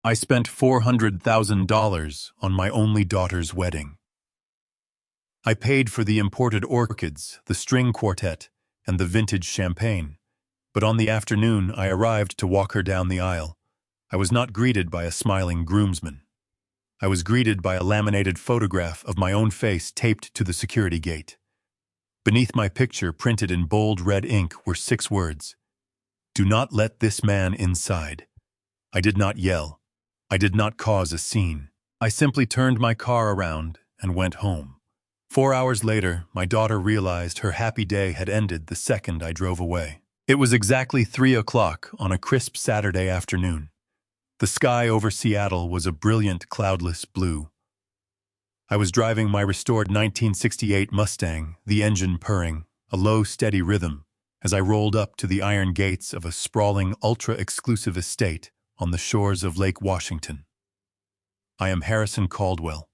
I spent $400,000 on my only daughter's wedding. I paid for the imported orchids, the string quartet, and the vintage champagne. But on the afternoon I arrived to walk her down the aisle, I was not greeted by a smiling groomsman. I was greeted by a laminated photograph of my own face taped to the security gate. Beneath my picture, printed in bold red ink, were 6 words: "Do not let this man inside." I did not yell. I did not cause a scene. I simply turned my car around and went home. 4 hours later, my daughter realized her happy day had ended the second I drove away. It was exactly 3 o'clock on a crisp Saturday afternoon. The sky over Seattle was a brilliant, cloudless blue. I was driving my restored 1968 Mustang, the engine purring, a low, steady rhythm, as I rolled up to the iron gates of a sprawling, ultra-exclusive estate on the shores of Lake Washington. I am Harrison Caldwell.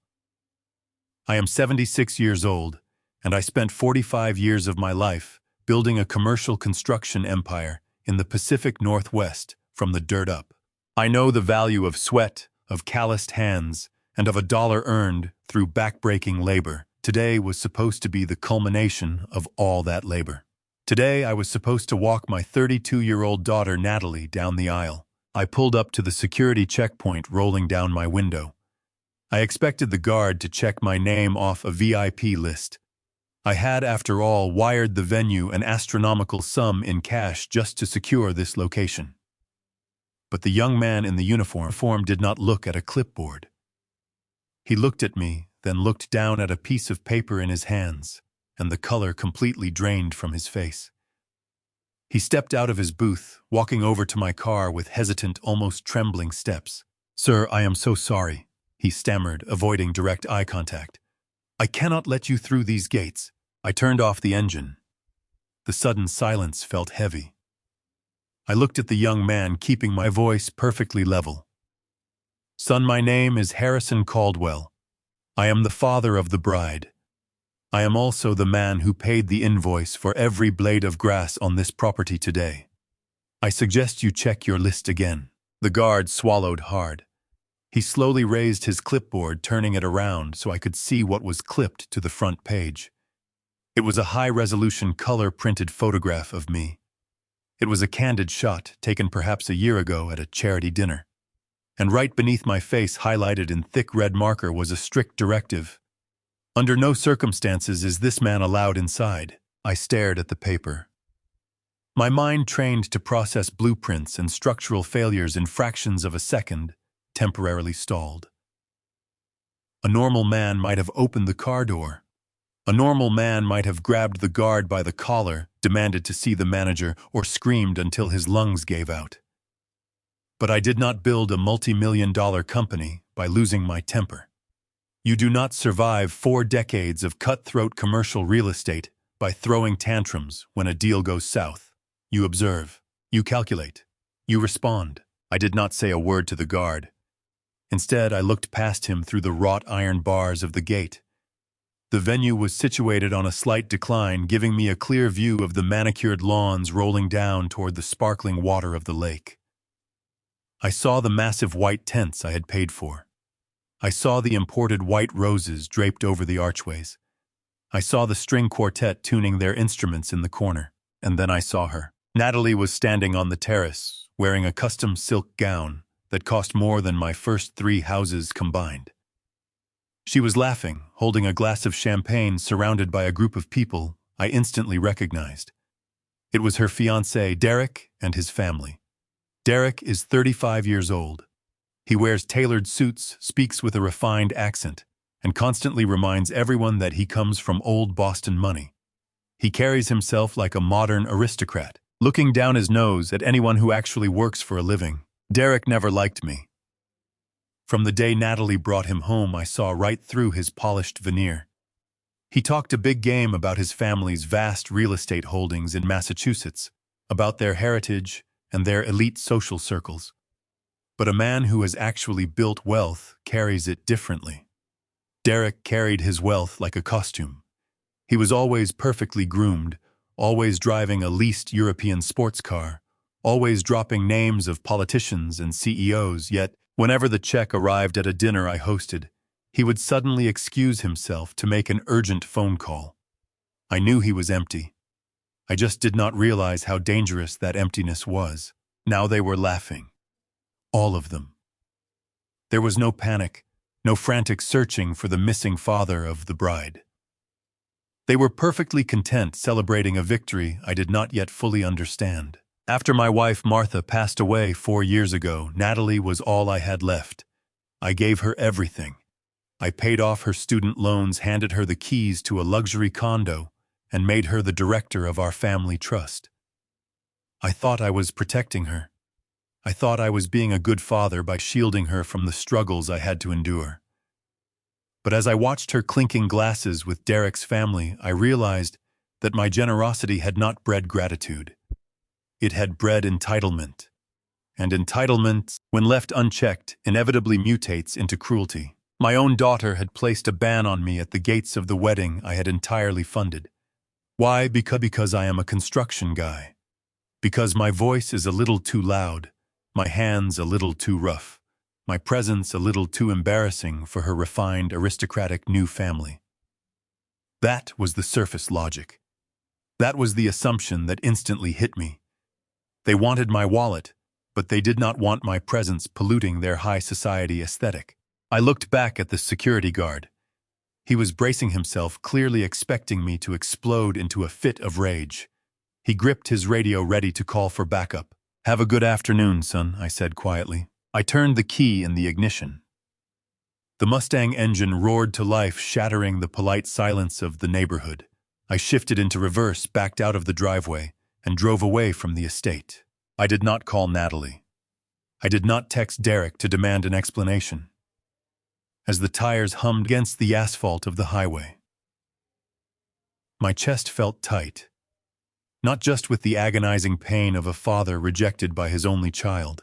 I am 76 years old, and I spent 45 years of my life building a commercial construction empire in the Pacific Northwest from the dirt up. I know the value of sweat, of calloused hands, and of a dollar earned through backbreaking labor. Today was supposed to be the culmination of all that labor. Today I was supposed to walk my 32-year-old daughter Natalie down the aisle. I pulled up to the security checkpoint, rolling down my window. I expected the guard to check my name off a VIP list. I had, after all, wired the venue an astronomical sum in cash just to secure this location. But the young man in the uniform did not look at a clipboard. He looked at me, then looked down at a piece of paper in his hands, and the color completely drained from his face. He stepped out of his booth, walking over to my car with hesitant, almost trembling steps. "Sir, I am so sorry," he stammered, avoiding direct eye contact. "I cannot let you through these gates." I turned off the engine. The sudden silence felt heavy. I looked at the young man, keeping my voice perfectly level. "Son, my name is Harrison Caldwell. I am the father of the bride. I am also the man who paid the invoice for every blade of grass on this property today. I suggest you check your list again." The guard swallowed hard. He slowly raised his clipboard, turning it around so I could see what was clipped to the front page. It was a high-resolution, color-printed photograph of me. It was a candid shot, taken perhaps a year ago at a charity dinner. And right beneath my face, highlighted in thick red marker, was a strict directive. Under no circumstances is this man allowed inside. I stared at the paper. My mind, trained to process blueprints and structural failures in fractions of a second, temporarily stalled. A normal man might have opened the car door. A normal man might have grabbed the guard by the collar, demanded to see the manager, or screamed until his lungs gave out. But I did not build a multi-million-dollar company by losing my temper. You do not survive 4 decades of cutthroat commercial real estate by throwing tantrums when a deal goes south. You observe. You calculate. You respond. I did not say a word to the guard. Instead, I looked past him through the wrought iron bars of the gate. The venue was situated on a slight decline, giving me a clear view of the manicured lawns rolling down toward the sparkling water of the lake. I saw the massive white tents I had paid for. I saw the imported white roses draped over the archways. I saw the string quartet tuning their instruments in the corner. And then I saw her. Natalie was standing on the terrace, wearing a custom silk gown that cost more than my first 3 houses combined. She was laughing, holding a glass of champagne, surrounded by a group of people I instantly recognized. It was her fiancé, Derek, and his family. Derek is 35 years old. He wears tailored suits, speaks with a refined accent, and constantly reminds everyone that he comes from old Boston money. He carries himself like a modern aristocrat, looking down his nose at anyone who actually works for a living. Derek never liked me. From the day Natalie brought him home, I saw right through his polished veneer. He talked a big game about his family's vast real estate holdings in Massachusetts, about their heritage and their elite social circles. But a man who has actually built wealth carries it differently. Derek carried his wealth like a costume. He was always perfectly groomed, always driving a leased European sports car, always dropping names of politicians and CEOs, yet Whenever the check arrived at a dinner I hosted, he would suddenly excuse himself to make an urgent phone call. I knew he was empty. I just did not realize how dangerous that emptiness was. Now they were laughing. All of them. There was no panic, no frantic searching for the missing father of the bride. They were perfectly content celebrating a victory I did not yet fully understand. After my wife Martha passed away 4 years ago, Natalie was all I had left. I gave her everything. I paid off her student loans, handed her the keys to a luxury condo, and made her the director of our family trust. I thought I was protecting her. I thought I was being a good father by shielding her from the struggles I had to endure. But as I watched her clinking glasses with Derek's family, I realized that my generosity had not bred gratitude. It had bred entitlement. And entitlement, when left unchecked, inevitably mutates into cruelty. My own daughter had placed a ban on me at the gates of the wedding I had entirely funded. Why? Because I am a construction guy. Because my voice is a little too loud, my hands a little too rough, my presence a little too embarrassing for her refined, aristocratic new family. That was the surface logic. That was the assumption that instantly hit me. They wanted my wallet, but they did not want my presence polluting their high society aesthetic. I looked back at the security guard. He was bracing himself, clearly expecting me to explode into a fit of rage. He gripped his radio, ready to call for backup. "Have a good afternoon, son," I said quietly. I turned the key in the ignition. The Mustang engine roared to life, shattering the polite silence of the neighborhood. I shifted into reverse, backed out of the driveway, and drove away from the estate. I did not call Natalie. I did not text Derek to demand an explanation. As the tires hummed against the asphalt of the highway, my chest felt tight, not just with the agonizing pain of a father rejected by his only child,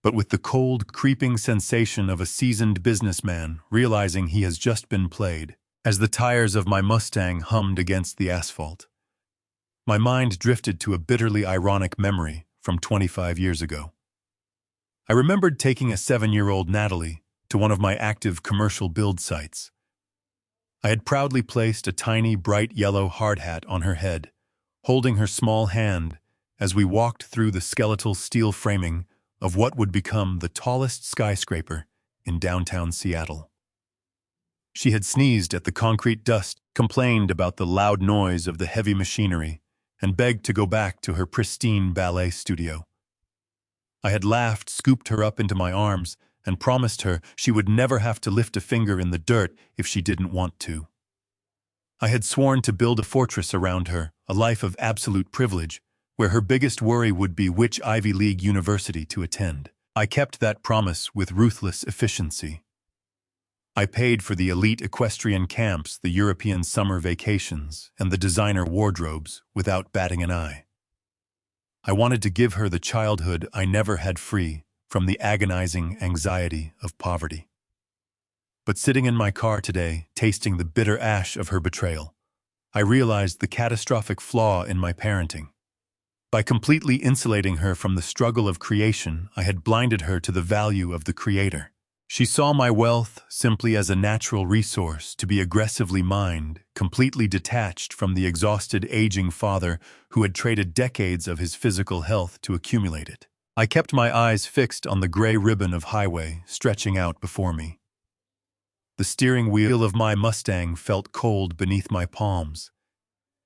but with the cold, creeping sensation of a seasoned businessman realizing he has just been played. As the tires of my Mustang hummed against the asphalt, my mind drifted to a bitterly ironic memory from 25 years ago. I remembered taking a 7-year-old Natalie to one of my active commercial build sites. I had proudly placed a tiny, bright yellow hard hat on her head, holding her small hand as we walked through the skeletal steel framing of what would become the tallest skyscraper in downtown Seattle. She had sneezed at the concrete dust, complained about the loud noise of the heavy machinery, and begged to go back to her pristine ballet studio. I had laughed, scooped her up into my arms, and promised her she would never have to lift a finger in the dirt if she didn't want to. I had sworn to build a fortress around her, a life of absolute privilege, where her biggest worry would be which Ivy League university to attend. I kept that promise with ruthless efficiency. I paid for the elite equestrian camps, the European summer vacations, and the designer wardrobes without batting an eye. I wanted to give her the childhood I never had, free from the agonizing anxiety of poverty. But sitting in my car today, tasting the bitter ash of her betrayal, I realized the catastrophic flaw in my parenting. By completely insulating her from the struggle of creation, I had blinded her to the value of the Creator. She saw my wealth simply as a natural resource to be aggressively mined, completely detached from the exhausted, aging father who had traded decades of his physical health to accumulate it. I kept my eyes fixed on the gray ribbon of highway stretching out before me. The steering wheel of my Mustang felt cold beneath my palms.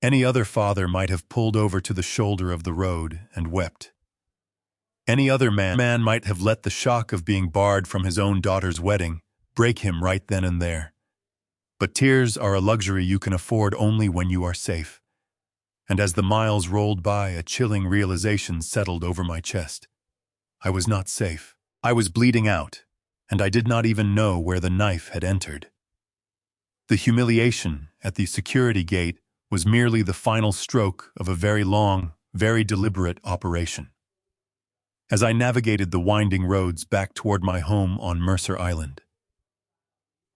Any other father might have pulled over to the shoulder of the road and wept. Any other man might have let the shock of being barred from his own daughter's wedding break him right then and there. But tears are a luxury you can afford only when you are safe. And as the miles rolled by, a chilling realization settled over my chest. I was not safe. I was bleeding out, and I did not even know where the knife had entered. The humiliation at the security gate was merely the final stroke of a very long, very deliberate operation. As I navigated the winding roads back toward my home on Mercer Island,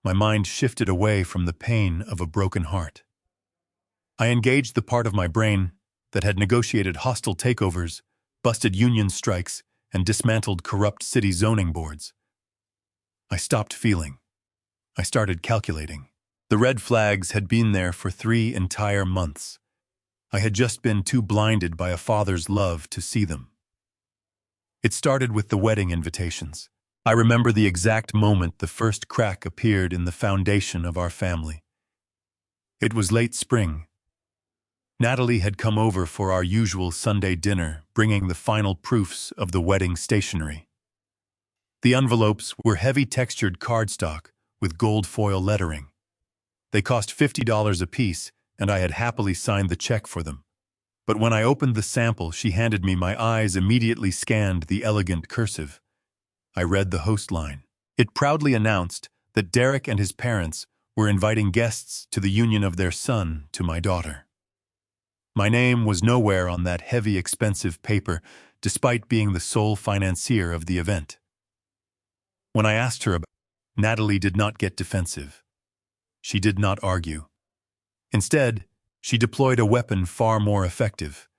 my mind shifted away from the pain of a broken heart. I engaged the part of my brain that had negotiated hostile takeovers, busted union strikes, and dismantled corrupt city zoning boards. I stopped feeling. I started calculating. The red flags had been there for 3 entire months. I had just been too blinded by a father's love to see them. It started with the wedding invitations. I remember the exact moment the first crack appeared in the foundation of our family. It was late spring. Natalie had come over for our usual Sunday dinner, bringing the final proofs of the wedding stationery. The envelopes were heavy textured cardstock with gold foil lettering. They cost $50 apiece, and I had happily signed the check for them. But when I opened the sample she handed me, my eyes immediately scanned the elegant cursive. I read the host line. It proudly announced that Derek and his parents were inviting guests to the union of their son to my daughter. My name was nowhere on that heavy, expensive paper, despite being the sole financier of the event. When I asked her about it, Natalie did not get defensive. She did not argue. Instead, she deployed a weapon far more effective.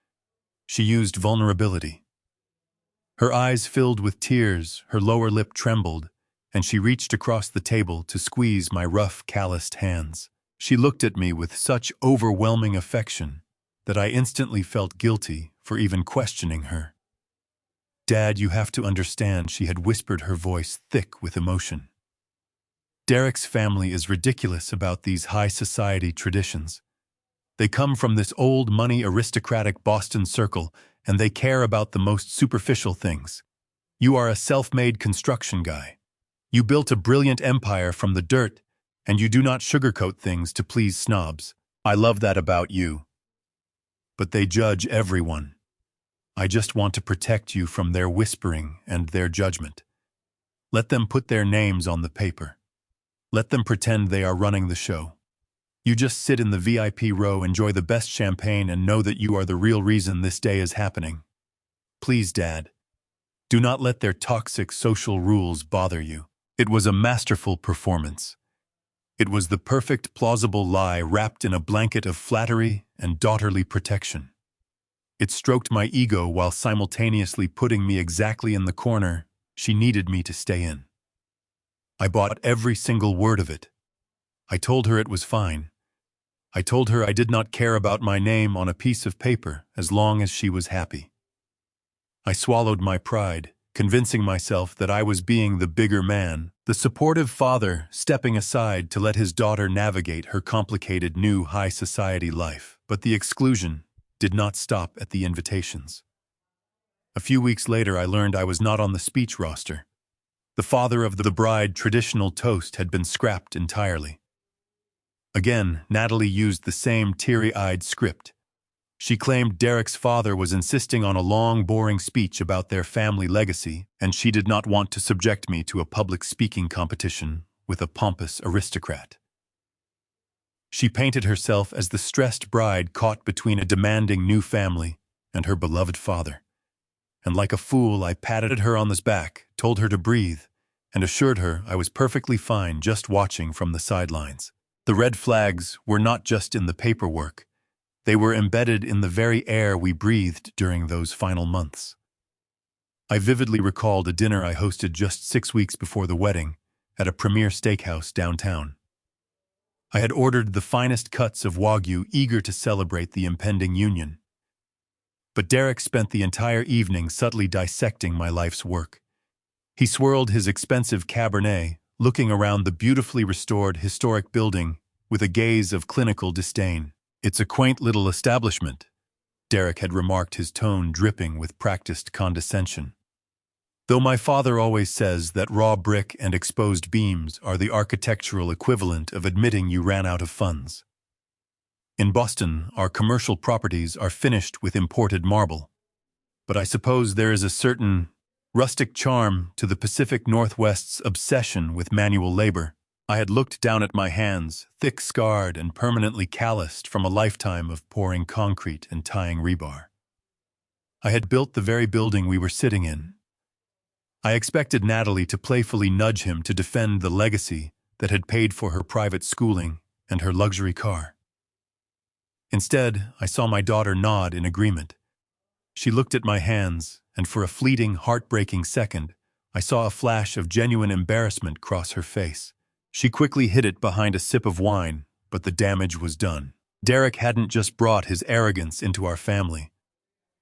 She used vulnerability. Her eyes filled with tears, her lower lip trembled, and she reached across the table to squeeze my rough, calloused hands. She looked at me with such overwhelming affection that I instantly felt guilty for even questioning her. "Dad, you have to understand," she had whispered, her voice thick with emotion. "Derek's family is ridiculous about these high society traditions. They come from this old money aristocratic Boston circle, and they care about the most superficial things. You are a self-made construction guy. You built a brilliant empire from the dirt, and you do not sugarcoat things to please snobs. I love that about you. But they judge everyone. I just want to protect you from their whispering and their judgment. Let them put their names on the paper. Let them pretend they are running the show. You just sit in the VIP row, enjoy the best champagne, and know that you are the real reason this day is happening. Please, Dad, do not let their toxic social rules bother you." It was a masterful performance. It was the perfect plausible lie wrapped in a blanket of flattery and daughterly protection. It stroked my ego while simultaneously putting me exactly in the corner she needed me to stay in. I bought every single word of it. I told her it was fine. I told her I did not care about my name on a piece of paper as long as she was happy. I swallowed my pride, convincing myself that I was being the bigger man, the supportive father stepping aside to let his daughter navigate her complicated new high society life. But the exclusion did not stop at the invitations. A few weeks later, I learned I was not on the speech roster. The father of the bride traditional toast had been scrapped entirely. Again, Natalie used the same teary-eyed script. She claimed Derek's father was insisting on a long, boring speech about their family legacy, and she did not want to subject me to a public speaking competition with a pompous aristocrat. She painted herself as the stressed bride caught between a demanding new family and her beloved father. And like a fool, I patted her on the back, told her to breathe, and assured her I was perfectly fine just watching from the sidelines. The red flags were not just in the paperwork. They were embedded in the very air we breathed during those final months. I vividly recalled a dinner I hosted just 6 weeks before the wedding at a premier steakhouse downtown. I had ordered the finest cuts of Wagyu, eager to celebrate the impending union. But Derek spent the entire evening subtly dissecting my life's work. He swirled his expensive Cabernet, looking around the beautifully restored historic building with a gaze of clinical disdain. "It's a quaint little establishment," Derek had remarked, his tone dripping with practiced condescension. "Though my father always says that raw brick and exposed beams are the architectural equivalent of admitting you ran out of funds. In Boston, our commercial properties are finished with imported marble. But I suppose there is a certain rustic charm to the Pacific Northwest's obsession with manual labor." I had looked down at my hands, thick-scarred and permanently calloused from a lifetime of pouring concrete and tying rebar. I had built the very building we were sitting in. I expected Natalie to playfully nudge him to defend the legacy that had paid for her private schooling and her luxury car. Instead, I saw my daughter nod in agreement. She looked at my hands, and for a fleeting, heartbreaking second, I saw a flash of genuine embarrassment cross her face. She quickly hid it behind a sip of wine, but the damage was done. Derek hadn't just brought his arrogance into our family.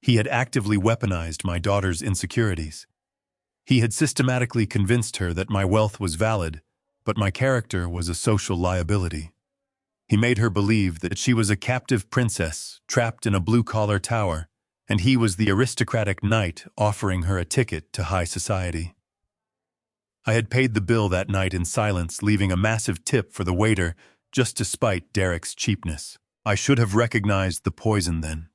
He had actively weaponized my daughter's insecurities. He had systematically convinced her that my wealth was valid, but my character was a social liability. He made her believe that she was a captive princess trapped in a blue-collar tower, and he was the aristocratic knight offering her a ticket to high society. I had paid the bill that night in silence, leaving a massive tip for the waiter just to spite Derek's cheapness. I should have recognized the poison then.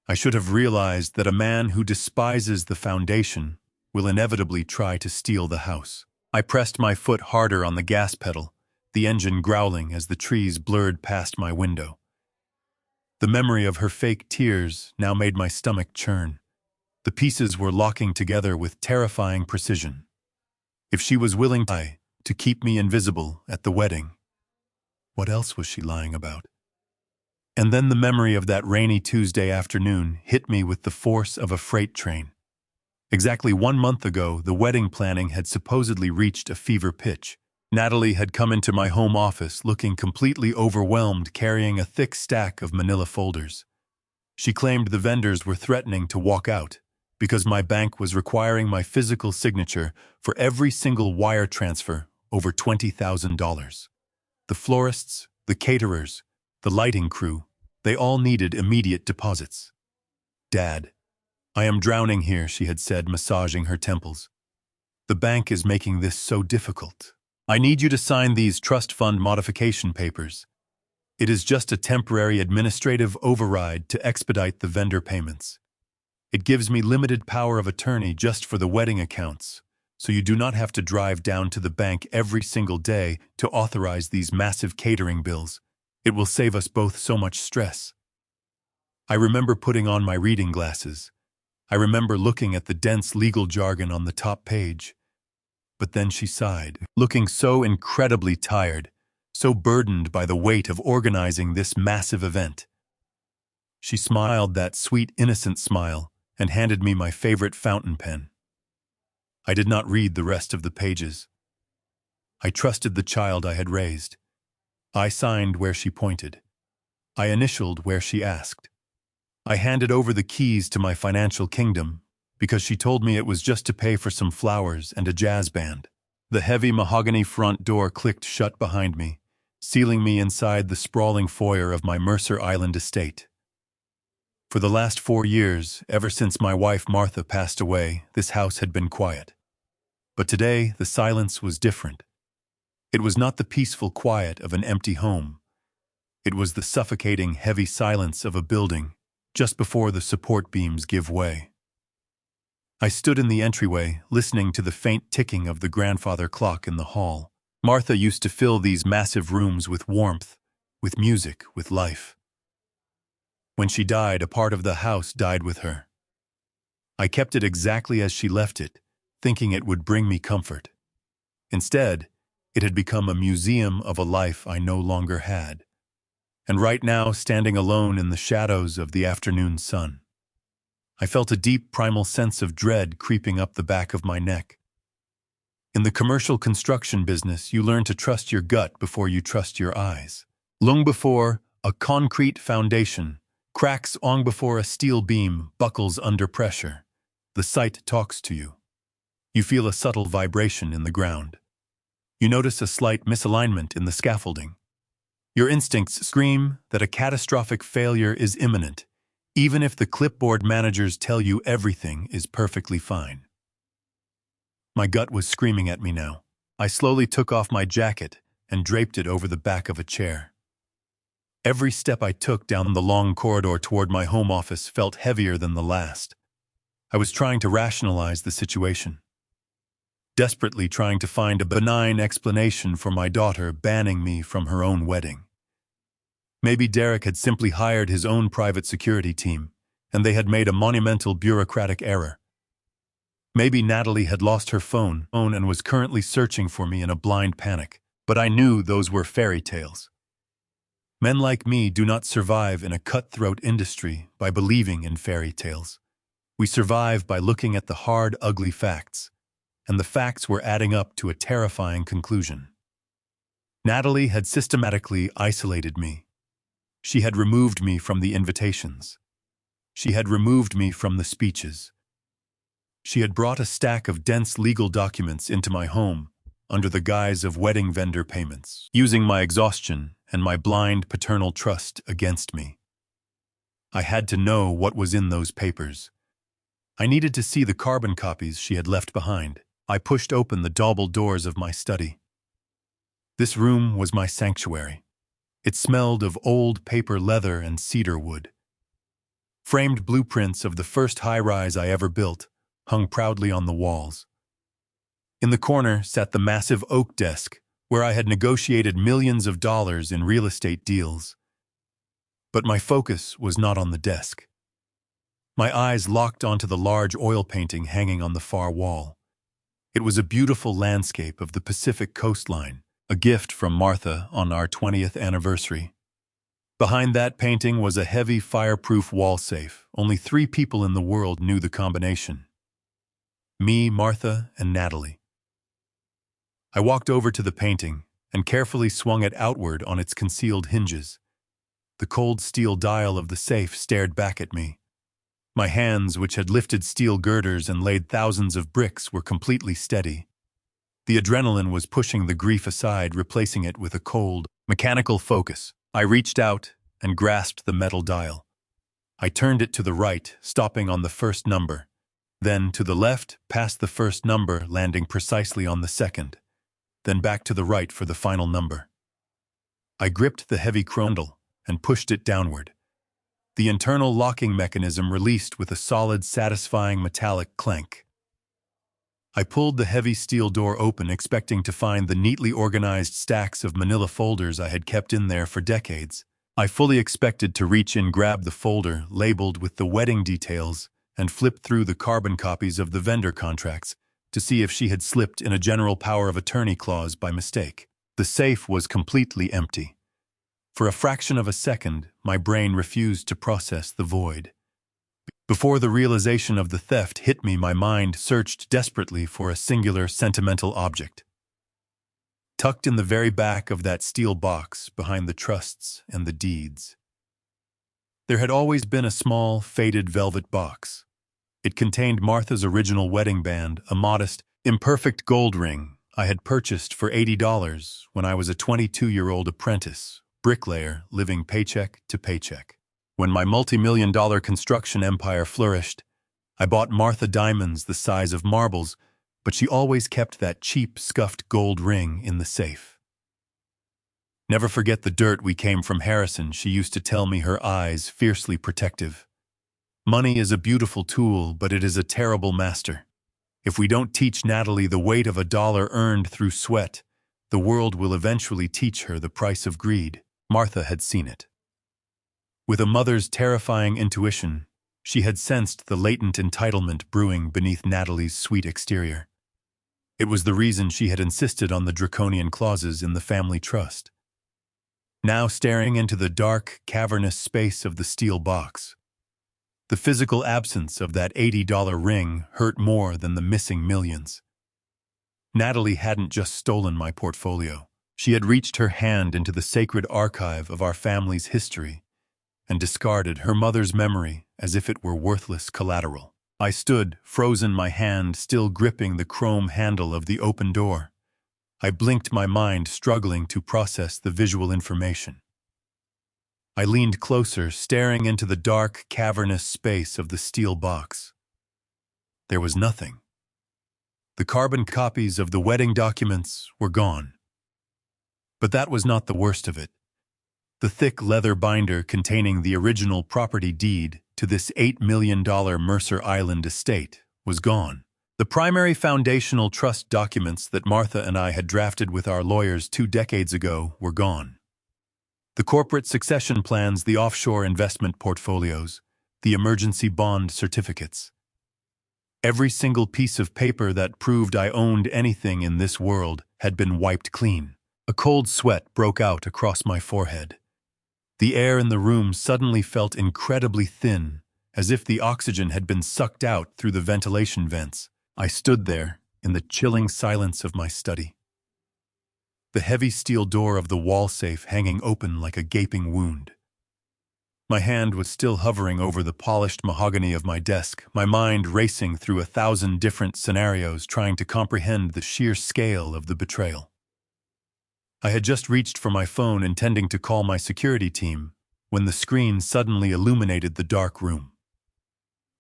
I should have realized that a man who despises the foundation will inevitably try to steal the house. I pressed my foot harder on the gas pedal, the engine growling as the trees blurred past my window. The memory of her fake tears now made my stomach churn. The pieces were locking together with terrifying precision. If she was willing to keep me invisible at the wedding, what else was she lying about? And then the memory of that rainy Tuesday afternoon hit me with the force of a freight train. Exactly 1 month ago, the wedding planning had supposedly reached a fever pitch. Natalie had come into my home office looking completely overwhelmed, carrying a thick stack of manila folders. She claimed the vendors were threatening to walk out because my bank was requiring my physical signature for every single wire transfer over $20,000. The florists, the caterers, the lighting crew, they all needed immediate deposits. "Dad, I am drowning here," she had said, massaging her temples. "The bank is making this so difficult. I need you to sign these trust fund modification papers. It is just a temporary administrative override to expedite the vendor payments. It gives me limited power of attorney just for the wedding accounts, so you do not have to drive down to the bank every single day to authorize these massive catering bills. It will save us both so much stress." I remember putting on my reading glasses. I remember looking at the dense legal jargon on the top page. But then she sighed, looking so incredibly tired, so burdened by the weight of organizing this massive event. She smiled that sweet, innocent smile and handed me my favorite fountain pen. I did not read the rest of the pages. I trusted the child I had raised. I signed where she pointed. I initialed where she asked. I handed over the keys to my financial kingdom because she told me it was just to pay for some flowers and a jazz band. The heavy mahogany front door clicked shut behind me, sealing me inside the sprawling foyer of my Mercer Island estate. For the last 4 years, ever since my wife Martha passed away, this house had been quiet. But today, the silence was different. It was not the peaceful quiet of an empty home. It was the suffocating, heavy silence of a building just before the support beams give way. I stood in the entryway, listening to the faint ticking of the grandfather clock in the hall. Martha used to fill these massive rooms with warmth, with music, with life. When she died, a part of the house died with her. I kept it exactly as she left it, thinking it would bring me comfort. Instead, it had become a museum of a life I no longer had. And right now, standing alone in the shadows of the afternoon sun, I felt a deep primal sense of dread creeping up the back of my neck. In the commercial construction business, you learn to trust your gut before you trust your eyes. Long before a concrete foundation cracks, long before a steel beam buckles under pressure, the site talks to you. You feel a subtle vibration in the ground. You notice a slight misalignment in the scaffolding. Your instincts scream that a catastrophic failure is imminent, even if the clipboard managers tell you everything is perfectly fine. My gut was screaming at me now. I slowly took off my jacket and draped it over the back of a chair. Every step I took down the long corridor toward my home office felt heavier than the last. I was trying to rationalize the situation, desperately trying to find a benign explanation for my daughter banning me from her own wedding. Maybe Derek had simply hired his own private security team, and they had made a monumental bureaucratic error. Maybe Natalie had lost her phone and was currently searching for me in a blind panic, but I knew those were fairy tales. Men like me do not survive in a cutthroat industry by believing in fairy tales. We survive by looking at the hard, ugly facts. and the facts were adding up to a terrifying conclusion. Natalie had systematically isolated me. She had removed me from the invitations. She had removed me from the speeches. She had brought a stack of dense legal documents into my home under the guise of wedding vendor payments, using my exhaustion and my blind paternal trust against me. I had to know what was in those papers. I needed to see the carbon copies she had left behind. I pushed open the double doors of my study. This room was my sanctuary. It smelled of old paper leather and cedar wood. Framed blueprints of the first high-rise I ever built hung proudly on the walls. In the corner sat the massive oak desk where I had negotiated millions of dollars in real estate deals. But my focus was not on the desk. My eyes locked onto the large oil painting hanging on the far wall. It was a beautiful landscape of the Pacific coastline, a gift from Martha on our 20th anniversary. Behind that painting was a heavy fireproof wall safe. Only 3 people in the world knew the combination. Me, Martha, and Natalie. I walked over to the painting and carefully swung it outward on its concealed hinges. The cold steel dial of the safe stared back at me. My hands, which had lifted steel girders and laid thousands of bricks, were completely steady. The adrenaline was pushing the grief aside, replacing it with a cold, mechanical focus. I reached out and grasped the metal dial. I turned it to the right, stopping on the first number. Then to the left, past the first number, landing precisely on the second. Then back to the right for the final number. I gripped the heavy crondle and pushed it downward. The internal locking mechanism released with a solid, satisfying metallic clank. I pulled the heavy steel door open, expecting to find the neatly organized stacks of manila folders I had kept in there for decades. I fully expected to reach in, grab the folder labeled with the wedding details, and flip through the carbon copies of the vendor contracts to see if she had slipped in a general power of attorney clause by mistake. The safe was completely empty. For a fraction of a second, my brain refused to process the void. Before the realization of the theft hit me, my mind searched desperately for a singular sentimental object. Tucked in the very back of that steel box behind the trusts and the deeds, there had always been a small, faded velvet box. It contained Martha's original wedding band, a modest, imperfect gold ring I had purchased for $80 when I was a 22-year-old apprentice, bricklayer living paycheck to paycheck. When my multi-million-dollar construction empire flourished, I bought Martha diamonds the size of marbles, but she always kept that cheap, scuffed gold ring in the safe. Never forget the dirt, we came from Harrison, she used to tell me, her eyes fiercely protective. Money is a beautiful tool, but it is a terrible master. If we don't teach Natalie the weight of a dollar earned through sweat, the world will eventually teach her the price of greed. Martha had seen it. With a mother's terrifying intuition, she had sensed the latent entitlement brewing beneath Natalie's sweet exterior. It was the reason she had insisted on the draconian clauses in the family trust. Now staring into the dark, cavernous space of the steel box, the physical absence of that $80 ring hurt more than the missing millions. Natalie hadn't just stolen my portfolio. She had reached her hand into the sacred archive of our family's history and discarded her mother's memory as if it were worthless collateral. I stood, frozen, my hand still gripping the chrome handle of the open door. I blinked, my mind struggling to process the visual information. I leaned closer, staring into the dark, cavernous space of the steel box. There was nothing. The carbon copies of the wedding documents were gone. But that was not the worst of it. The thick leather binder containing the original property deed to this $8 million Mercer Island estate was gone. The primary foundational trust documents that Martha and I had drafted with our lawyers 2 decades ago were gone. The corporate succession plans, the offshore investment portfolios, the emergency bond certificates. Every single piece of paper that proved I owned anything in this world had been wiped clean. A cold sweat broke out across my forehead. The air in the room suddenly felt incredibly thin, as if the oxygen had been sucked out through the ventilation vents. I stood there, in the chilling silence of my study. The heavy steel door of the wall safe hanging open like a gaping wound. My hand was still hovering over the polished mahogany of my desk, my mind racing through 1,000 different scenarios trying to comprehend the sheer scale of the betrayal. I had just reached for my phone intending to call my security team when the screen suddenly illuminated the dark room.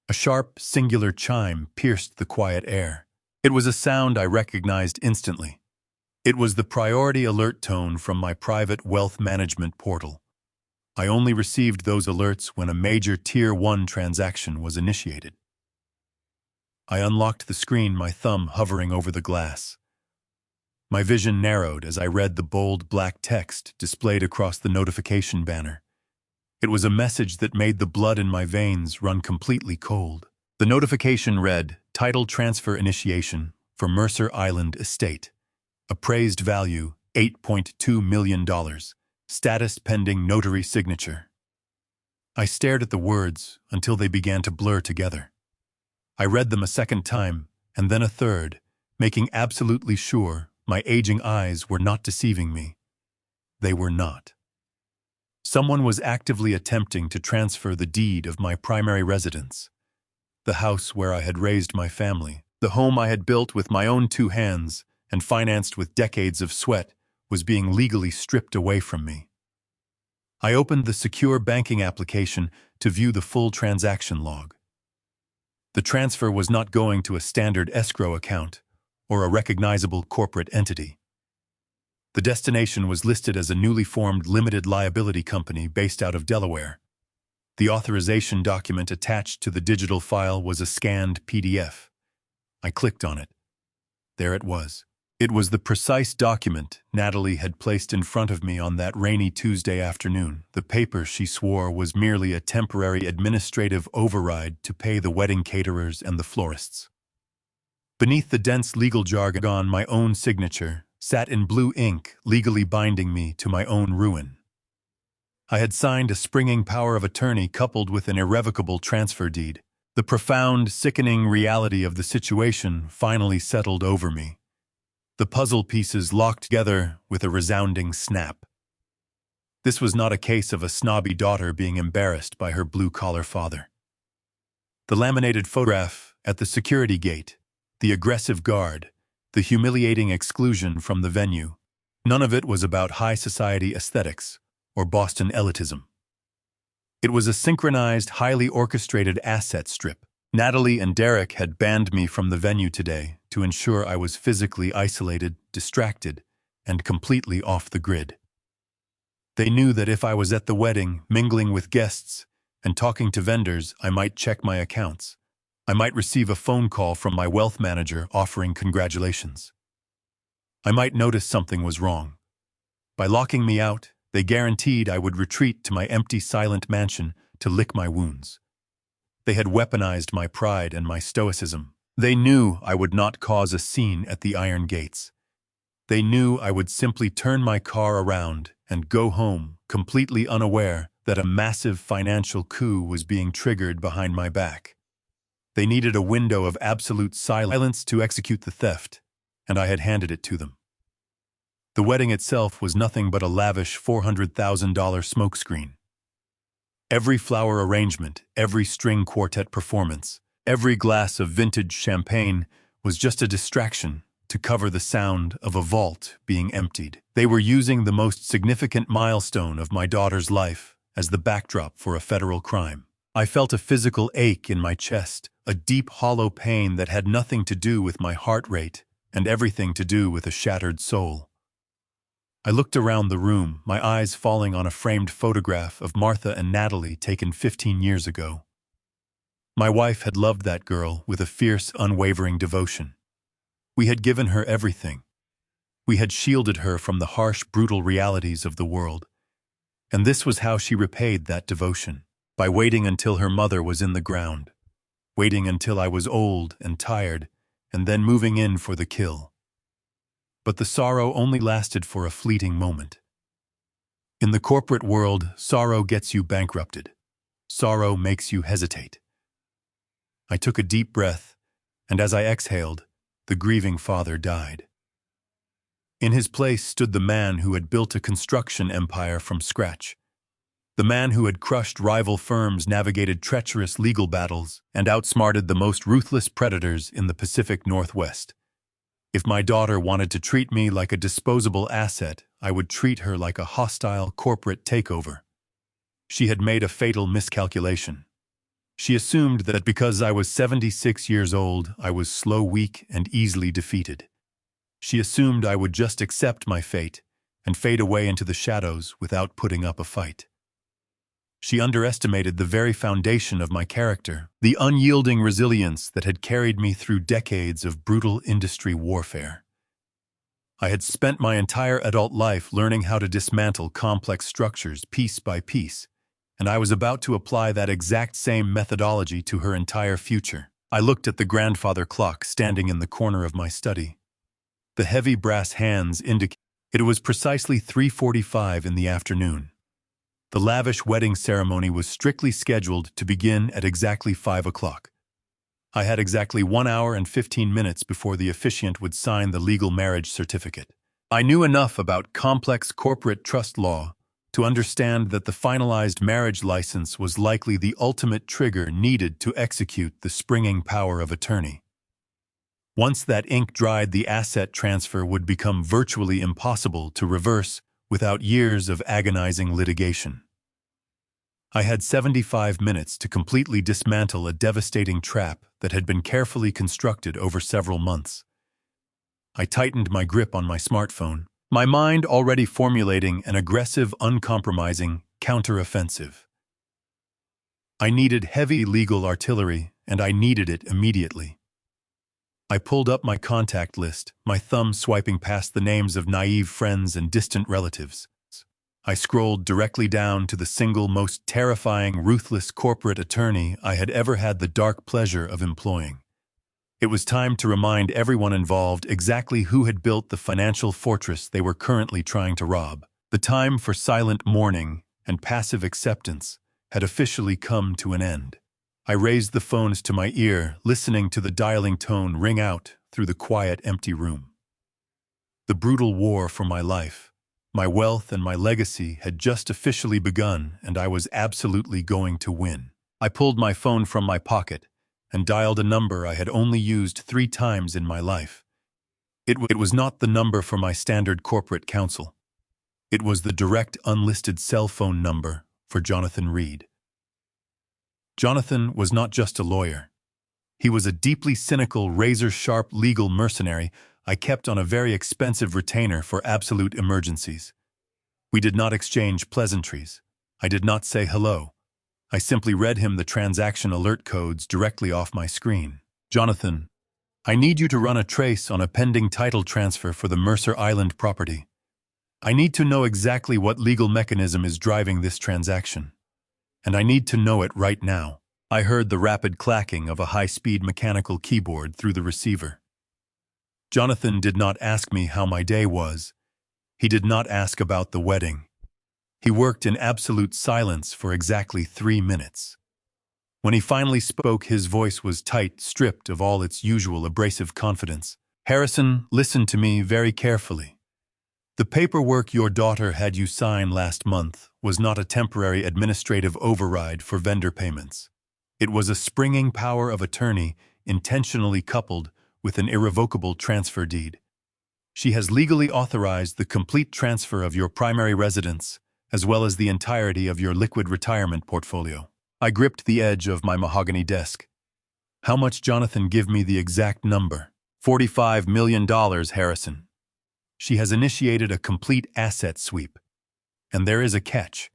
A sharp, singular chime pierced the quiet air. It was a sound I recognized instantly. It was the priority alert tone from my private wealth management portal. I only received those alerts when a major Tier 1 transaction was initiated. I unlocked the screen, my thumb hovering over the glass. My vision narrowed as I read the bold black text displayed across the notification banner. It was a message that made the blood in my veins run completely cold. The notification read, "Title transfer initiation for Mercer Island Estate. Appraised value, $8.2 million. Status pending notary signature." I stared at the words until they began to blur together. I read them a second time, and then a third, making absolutely sure my aging eyes were not deceiving me. They were not. Someone was actively attempting to transfer the deed of my primary residence. The house where I had raised my family, the home I had built with my own 2 hands and financed with decades of sweat, was being legally stripped away from me. I opened the secure banking application to view the full transaction log. The transfer was not going to a standard escrow account or a recognizable corporate entity. The destination was listed as a newly formed limited liability company based out of Delaware. The authorization document attached to the digital file was a scanned PDF. I clicked on it. There it was. It was the precise document Natalie had placed in front of me on that rainy Tuesday afternoon. The paper, she swore, was merely a temporary administrative override to pay the wedding caterers and the florists. Beneath the dense legal jargon, my own signature sat in blue ink, legally binding me to my own ruin. I had signed a springing power of attorney coupled with an irrevocable transfer deed. The profound, sickening reality of the situation finally settled over me. The puzzle pieces locked together with a resounding snap. This was not a case of a snobby daughter being embarrassed by her blue-collar father. The laminated photograph at the security gate, the aggressive guard, the humiliating exclusion from the venue, none of it was about high society aesthetics or Boston elitism. It was a synchronized, highly orchestrated asset strip. Natalie and Derek had banned me from the venue today to ensure I was physically isolated, distracted, and completely off the grid. They knew that if I was at the wedding, mingling with guests, and talking to vendors, I might check my accounts. I might receive a phone call from my wealth manager offering congratulations. I might notice something was wrong. By locking me out, they guaranteed I would retreat to my empty, silent mansion to lick my wounds. They had weaponized my pride and my stoicism. They knew I would not cause a scene at the iron gates. They knew I would simply turn my car around and go home, completely unaware that a massive financial coup was being triggered behind my back. They needed a window of absolute silence to execute the theft, and I had handed it to them. The wedding itself was nothing but a lavish $400,000 smokescreen. Every flower arrangement, every string quartet performance, every glass of vintage champagne was just a distraction to cover the sound of a vault being emptied. They were using the most significant milestone of my daughter's life as the backdrop for a federal crime. I felt a physical ache in my chest, a deep hollow pain that had nothing to do with my heart rate and everything to do with a shattered soul. I looked around the room, my eyes falling on a framed photograph of Martha and Natalie taken 15 years ago. My wife had loved that girl with a fierce, unwavering devotion. We had given her everything. We had shielded her from the harsh, brutal realities of the world. And this was how she repaid that devotion, by waiting until her mother was in the ground, waiting until I was old and tired, and then moving in for the kill. But the sorrow only lasted for a fleeting moment. In the corporate world, sorrow gets you bankrupted. Sorrow makes you hesitate. I took a deep breath, and as I exhaled, the grieving father died. In his place stood the man who had built a construction empire from scratch. The man who had crushed rival firms, navigated treacherous legal battles, and outsmarted the most ruthless predators in the Pacific Northwest. If my daughter wanted to treat me like a disposable asset, I would treat her like a hostile corporate takeover. She had made a fatal miscalculation. She assumed that because I was 76 years old, I was slow, weak, and easily defeated. She assumed I would just accept my fate and fade away into the shadows without putting up a fight. She underestimated the very foundation of my character, the unyielding resilience that had carried me through decades of brutal industry warfare. I had spent my entire adult life learning how to dismantle complex structures piece by piece, and I was about to apply that exact same methodology to her entire future. I looked at the grandfather clock standing in the corner of my study. The heavy brass hands indicated it was precisely 3:45 in the afternoon. The lavish wedding ceremony was strictly scheduled to begin at exactly 5 o'clock. I had exactly 1 hour and 15 minutes before the officiant would sign the legal marriage certificate. I knew enough about complex corporate trust law to understand that the finalized marriage license was likely the ultimate trigger needed to execute the springing power of attorney. Once that ink dried, the asset transfer would become virtually impossible to reverse without years of agonizing litigation. I had 75 minutes to completely dismantle a devastating trap that had been carefully constructed over several months. I tightened my grip on my smartphone, my mind already formulating an aggressive, uncompromising counteroffensive. I needed heavy legal artillery, and I needed it immediately. I pulled up my contact list, my thumb swiping past the names of naive friends and distant relatives. I scrolled directly down to the single most terrifying, ruthless corporate attorney I had ever had the dark pleasure of employing. It was time to remind everyone involved exactly who had built the financial fortress they were currently trying to rob. The time for silent mourning and passive acceptance had officially come to an end. I raised the phones to my ear, listening to the dialing tone ring out through the quiet, empty room. The brutal war for my life, my wealth, and my legacy had just officially begun, and I was absolutely going to win. I pulled my phone from my pocket and dialed a number I had only used 3 times in my life. It was not the number for my standard corporate counsel. It was the direct, unlisted cell phone number for Jonathan Reed. Jonathan was not just a lawyer. He was a deeply cynical, razor-sharp legal mercenary I kept on a very expensive retainer for absolute emergencies. We did not exchange pleasantries. I did not say hello. I simply read him the transaction alert codes directly off my screen. Jonathan, I need you to run a trace on a pending title transfer for the Mercer Island property. I need to know exactly what legal mechanism is driving this transaction. And I need to know it right now. I heard the rapid clacking of a high-speed mechanical keyboard through the receiver. Jonathan did not ask me how my day was. He did not ask about the wedding. He worked in absolute silence for exactly 3 minutes. When he finally spoke, his voice was tight, stripped of all its usual abrasive confidence. Harrison, listen to me very carefully. The paperwork your daughter had you sign last month was not a temporary administrative override for vendor payments. It was a springing power of attorney intentionally coupled with an irrevocable transfer deed. She has legally authorized the complete transfer of your primary residence, as well as the entirety of your liquid retirement portfolio. I gripped the edge of my mahogany desk. How much, Jonathan? Give me the exact number. $45 million, Harrison. She has initiated a complete asset sweep. And there is a catch.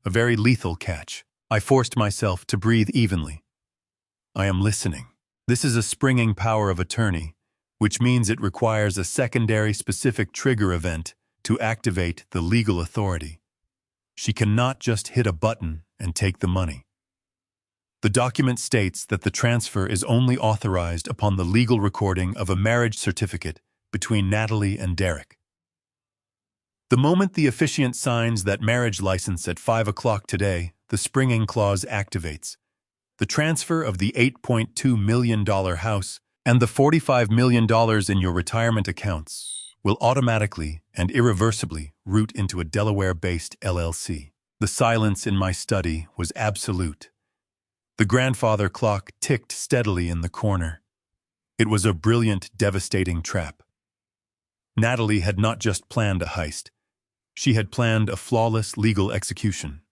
A very lethal catch. I forced myself to breathe evenly. I am listening. This is a springing power of attorney, which means it requires a secondary specific trigger event to activate the legal authority. She cannot just hit a button and take the money. The document states that the transfer is only authorized upon the legal recording of a marriage certificate between Natalie and Derek. The moment the officiant signs that marriage license at 5 o'clock today, the springing clause activates. The transfer of the $8.2 million house And the $45 million in your retirement accounts will automatically and irreversibly root into a Delaware-based LLC. The silence in my study was absolute. The grandfather clock ticked steadily in the corner. It was a brilliant, devastating trap. Natalie had not just planned a heist. She had planned a flawless legal execution.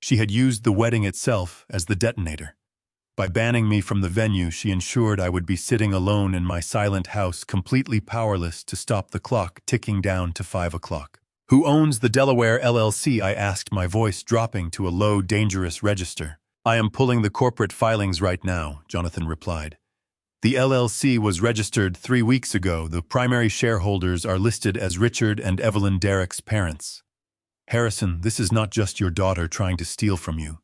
She had used the wedding itself as the detonator. By banning me from the venue, she ensured I would be sitting alone in my silent house, completely powerless to stop the clock ticking down to 5 o'clock. "Who owns the Delaware LLC?" I asked, my voice dropping to a low, dangerous register. "I am pulling the corporate filings right now," Jonathan replied. "The LLC was registered 3 weeks ago. The primary shareholders are listed as Richard and Evelyn Derek's parents. Harrison, this is not just your daughter trying to steal from you.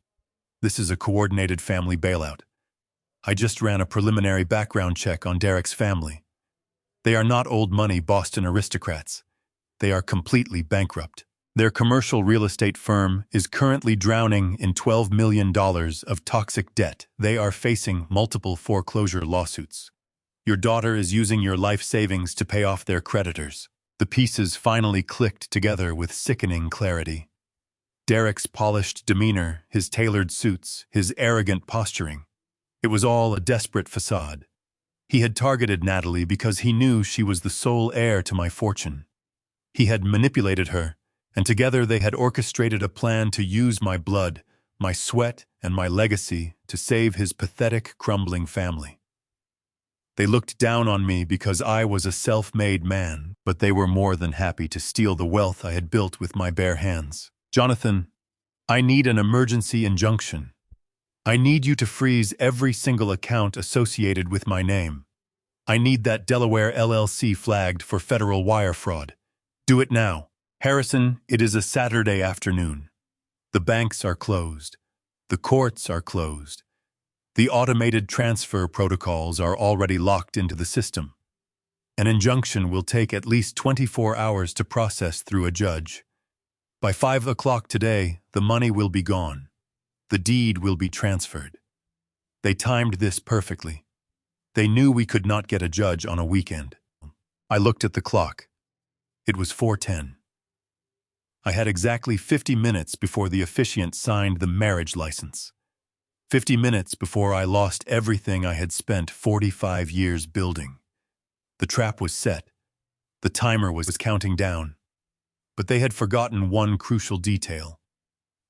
This is a coordinated family bailout. I just ran a preliminary background check on Derek's family. They are not old money Boston aristocrats. They are completely bankrupt. Their commercial real estate firm is currently drowning in $12 million of toxic debt. They are facing multiple foreclosure lawsuits. Your daughter is using your life savings to pay off their creditors." The pieces finally clicked together with sickening clarity. Derek's polished demeanor, his tailored suits, his arrogant posturing. It was all a desperate facade. He had targeted Natalie because he knew she was the sole heir to my fortune. He had manipulated her, and together they had orchestrated a plan to use my blood, my sweat, and my legacy to save his pathetic, crumbling family. They looked down on me because I was a self-made man, but they were more than happy to steal the wealth I had built with my bare hands. "Jonathan, I need an emergency injunction. I need you to freeze every single account associated with my name. I need that Delaware LLC flagged for federal wire fraud. Do it now." "Harrison, it is a Saturday afternoon. The banks are closed. The courts are closed. The automated transfer protocols are already locked into the system. An injunction will take at least 24 hours to process through a judge. By 5 o'clock today, the money will be gone. The deed will be transferred." They timed this perfectly. They knew we could not get a judge on a weekend. I looked at the clock. It was 4:10. I had exactly 50 minutes before the officiant signed the marriage license. 50 minutes before I lost everything I had spent 45 years building. The trap was set. The timer was counting down. But they had forgotten one crucial detail.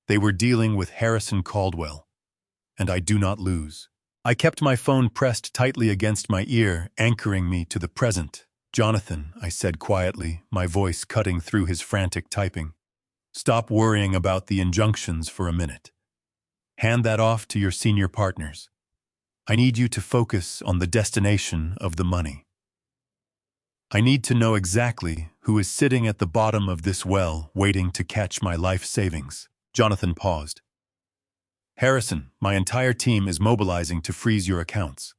They were dealing with Harrison Caldwell. And I do not lose. I kept my phone pressed tightly against my ear, anchoring me to the present. "Jonathan," I said quietly, my voice cutting through his frantic typing. "Stop worrying about the injunctions for a minute. Hand that off to your senior partners. I need you to focus on the destination of the money. I need to know exactly who is sitting at the bottom of this well waiting to catch my life savings." Jonathan paused. "Harrison, my entire team is mobilizing to freeze your accounts.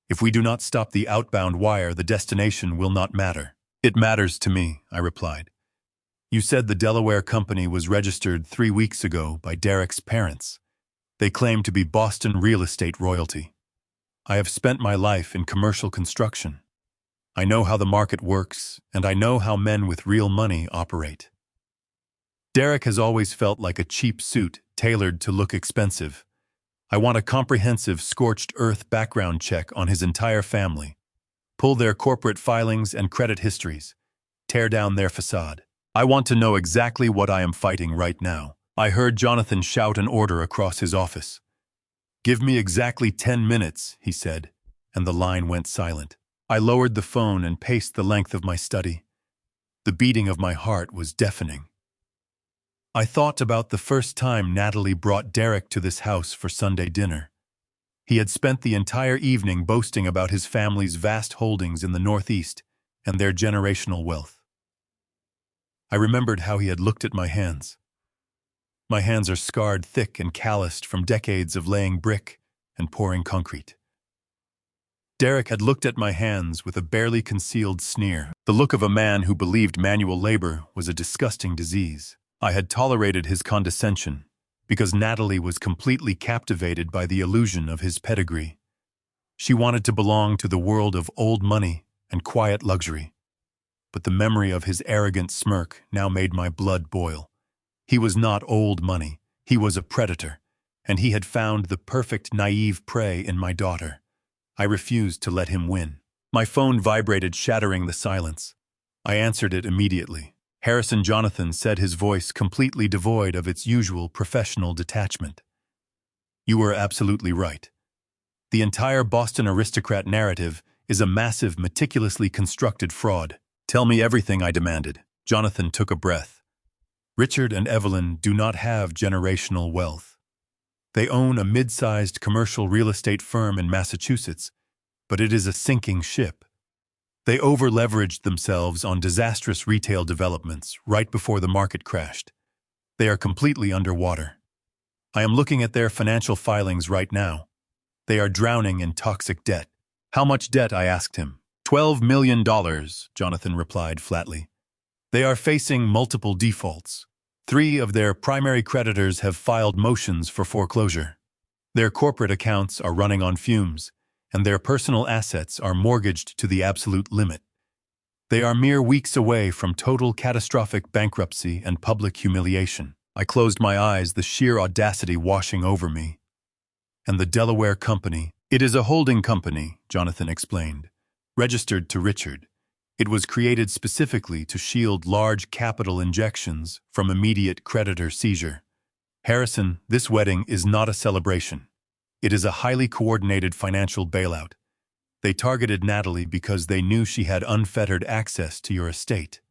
If we do not stop the outbound wire, the destination will not matter." "It matters to me," I replied. "You said the Delaware company was registered 3 weeks ago by Derek's parents. They claim to be Boston real estate royalty. I have spent my life in commercial construction. I know how the market works, and I know how men with real money operate. Derek has always felt like a cheap suit tailored to look expensive. I want a comprehensive scorched earth background check on his entire family. Pull their corporate filings and credit histories. Tear down their facade. I want to know exactly what I am fighting right now." I heard Jonathan shout an order across his office. "Give me exactly 10 minutes, he said, and the line went silent. I lowered the phone and paced the length of my study. The beating of my heart was deafening. I thought about the first time Natalie brought Derek to this house for Sunday dinner. He had spent the entire evening boasting about his family's vast holdings in the Northeast and their generational wealth. I remembered how he had looked at my hands. My hands are scarred thick and calloused from decades of laying brick and pouring concrete. Derek had looked at my hands with a barely concealed sneer, the look of a man who believed manual labor was a disgusting disease. I had tolerated his condescension because Natalie was completely captivated by the illusion of his pedigree. She wanted to belong to the world of old money and quiet luxury. But the memory of his arrogant smirk now made my blood boil. He was not old money, he was a predator, and he had found the perfect naive prey in my daughter. I refused to let him win. My phone vibrated, shattering the silence. I answered it immediately. Harrison Jonathan said, his voice completely devoid of its usual professional detachment. You were absolutely right. The entire Boston aristocrat narrative is a massive, meticulously constructed fraud. Tell me everything, I demanded. Jonathan took a breath. Richard and Evelyn do not have generational wealth. They own a mid-sized commercial real estate firm in Massachusetts, but it is a sinking ship. They over-leveraged themselves on disastrous retail developments right before the market crashed. They are completely underwater. I am looking at their financial filings right now. They are drowning in toxic debt. How much debt? I asked him. $12 million, Jonathan replied flatly. They are facing multiple defaults. 3 of their primary creditors have filed motions for foreclosure. Their corporate accounts are running on fumes, and their personal assets are mortgaged to the absolute limit. They are mere weeks away from total catastrophic bankruptcy and public humiliation. I closed my eyes, the sheer audacity washing over me. And the Delaware company. It is a holding company, Jonathan explained, registered to Richard. It was created specifically to shield large capital injections from immediate creditor seizure. Harrison, this wedding is not a celebration. It is a highly coordinated financial bailout. They targeted Natalie because they knew she had unfettered access to your estate.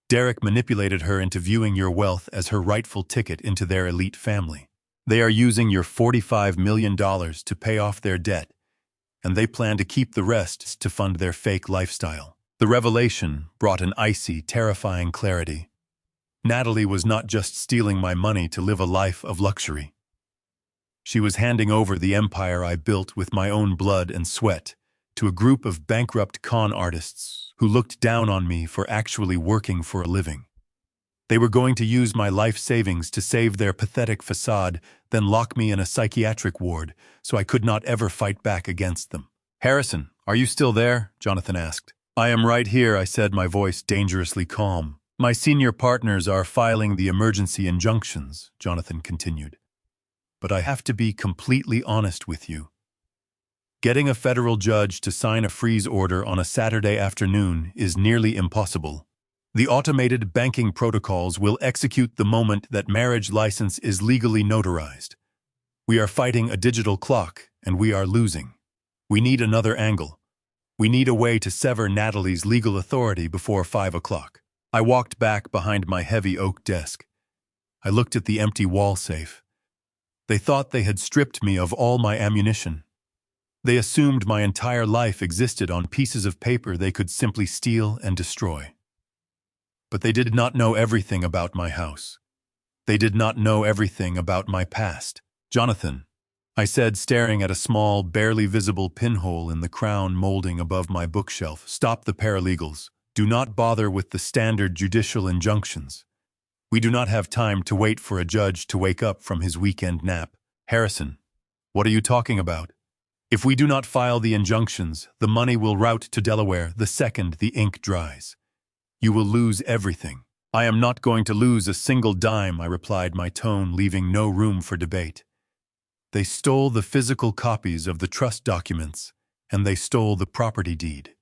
Derek manipulated her into viewing your wealth as her rightful ticket into their elite family. They are using your $45 million to pay off their debt, and they plan to keep the rest to fund their fake lifestyle. The revelation brought an icy, terrifying clarity. Natalie was not just stealing my money to live a life of luxury. She was handing over the empire I built with my own blood and sweat to a group of bankrupt con artists who looked down on me for actually working for a living. They were going to use my life savings to save their pathetic facade, then lock me in a psychiatric ward so I could not ever fight back against them. Harrison, are you still there? Jonathan asked. I am right here, I said, my voice dangerously calm. My senior partners are filing the emergency injunctions, Jonathan continued. But I have to be completely honest with you. Getting a federal judge to sign a freeze order on a Saturday afternoon is nearly impossible. The automated banking protocols will execute the moment that marriage license is legally notarized. We are fighting a digital clock, and we are losing. We need another angle. We need a way to sever Natalie's legal authority before 5 o'clock. I walked back behind my heavy oak desk. I looked at the empty wall safe. They thought they had stripped me of all my ammunition. They assumed my entire life existed on pieces of paper they could simply steal and destroy. But they did not know everything about my house. They did not know everything about my past. Jonathan, I said, staring at a small, barely visible pinhole in the crown molding above my bookshelf, stop the paralegals. Do not bother with the standard judicial injunctions. We do not have time to wait for a judge to wake up from his weekend nap. Harrison, what are you talking about? If we do not file the injunctions, the money will route to Delaware the second the ink dries. You will lose everything. I am not going to lose a single dime, I replied, my tone leaving no room for debate. They stole the physical copies of the trust documents, and they stole the property deed.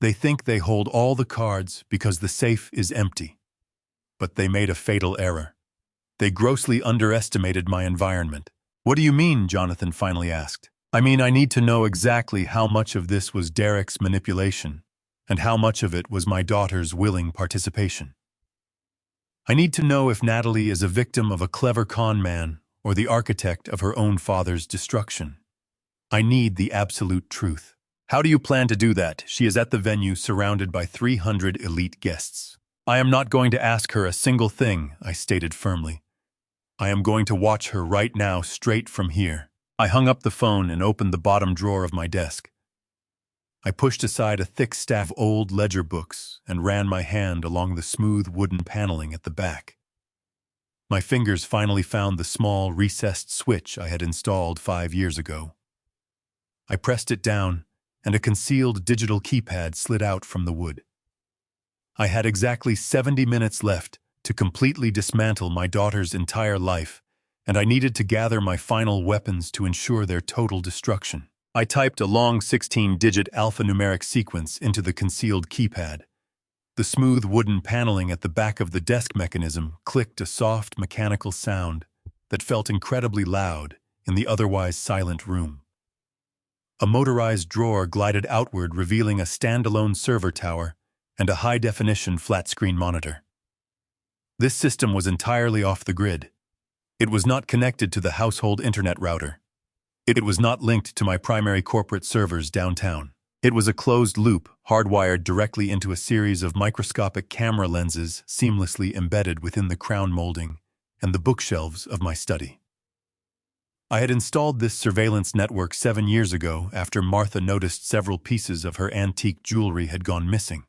They think they hold all the cards because the safe is empty. But they made a fatal error. They grossly underestimated my environment. What do you mean? Jonathan finally asked. I mean, I need to know exactly how much of this was Derek's manipulation, and how much of it was my daughter's willing participation. I need to know if Natalie is a victim of a clever con man or the architect of her own father's destruction. I need the absolute truth. How do you plan to do that? She is at the venue surrounded by 300 elite guests. I am not going to ask her a single thing, I stated firmly. I am going to watch her right now, straight from here. I hung up the phone and opened the bottom drawer of my desk. I pushed aside a thick stack of old ledger books and ran my hand along the smooth wooden paneling at the back. My fingers finally found the small, recessed switch I had installed 5 years ago. I pressed it down, and a concealed digital keypad slid out from the wood. I had exactly 70 minutes left to completely dismantle my daughter's entire life, and I needed to gather my final weapons to ensure their total destruction. I typed a long 16-digit alphanumeric sequence into the concealed keypad. The smooth wooden paneling at the back of the desk mechanism clicked a soft mechanical sound that felt incredibly loud in the otherwise silent room. A motorized drawer glided outward, revealing a standalone server tower and a high-definition flat-screen monitor. This system was entirely off the grid. It was not connected to the household internet router. It was not linked to my primary corporate servers downtown. It was a closed loop, hardwired directly into a series of microscopic camera lenses seamlessly embedded within the crown molding and the bookshelves of my study. I had installed this surveillance network 7 years ago after Martha noticed several pieces of her antique jewelry had gone missing.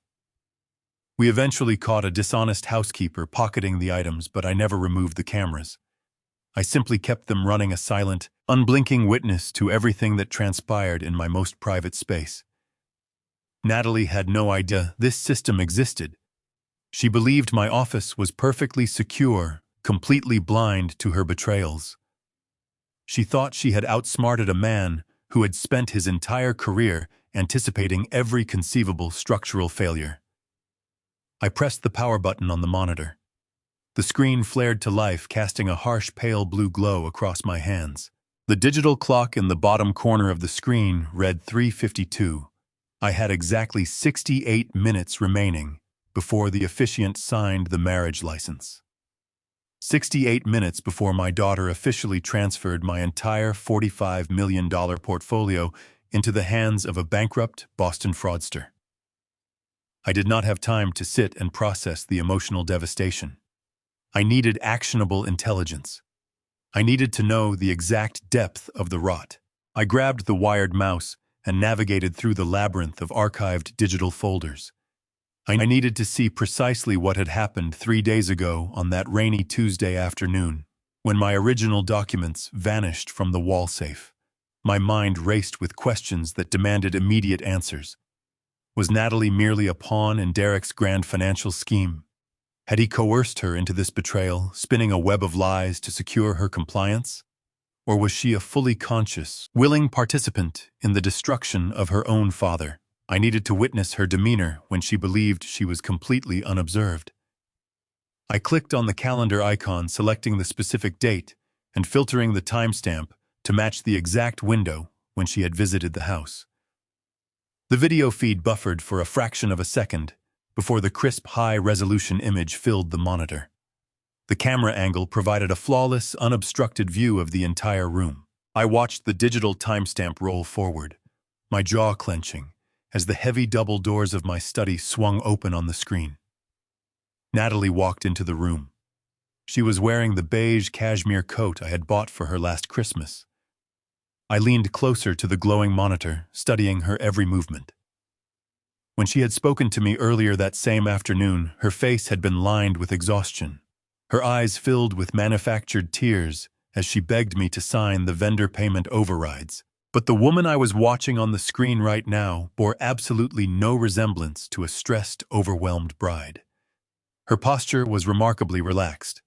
We eventually caught a dishonest housekeeper pocketing the items, but I never removed the cameras. I simply kept them running, a silent, unblinking witness to everything that transpired in my most private space. Natalie had no idea this system existed. She believed my office was perfectly secure, completely blind to her betrayals. She thought she had outsmarted a man who had spent his entire career anticipating every conceivable structural failure. I pressed the power button on the monitor. The screen flared to life, casting a harsh pale blue glow across my hands. The digital clock in the bottom corner of the screen read 3:52. I had exactly 68 minutes remaining before the officiant signed the marriage license. 68 minutes before my daughter officially transferred my entire $45 million portfolio into the hands of a bankrupt Boston fraudster. I did not have time to sit and process the emotional devastation. I needed actionable intelligence. I needed to know the exact depth of the rot. I grabbed the wired mouse and navigated through the labyrinth of archived digital folders. I needed to see precisely what had happened 3 days ago on that rainy Tuesday afternoon, when my original documents vanished from the wall safe. My mind raced with questions that demanded immediate answers. Was Natalie merely a pawn in Derek's grand financial scheme? Had he coerced her into this betrayal, spinning a web of lies to secure her compliance? Or was she a fully conscious, willing participant in the destruction of her own father? I needed to witness her demeanor when she believed she was completely unobserved. I clicked on the calendar icon, selecting the specific date and filtering the timestamp to match the exact window when she had visited the house. The video feed buffered for a fraction of a second before the crisp, high-resolution image filled the monitor. The camera angle provided a flawless, unobstructed view of the entire room. I watched the digital timestamp roll forward, my jaw clenching, as the heavy double doors of my study swung open on the screen. Natalie walked into the room. She was wearing the beige cashmere coat I had bought for her last Christmas. I leaned closer to the glowing monitor, studying her every movement. When she had spoken to me earlier that same afternoon, her face had been lined with exhaustion. Her eyes filled with manufactured tears as she begged me to sign the vendor payment overrides. But the woman I was watching on the screen right now bore absolutely no resemblance to a stressed, overwhelmed bride. Her posture was remarkably relaxed.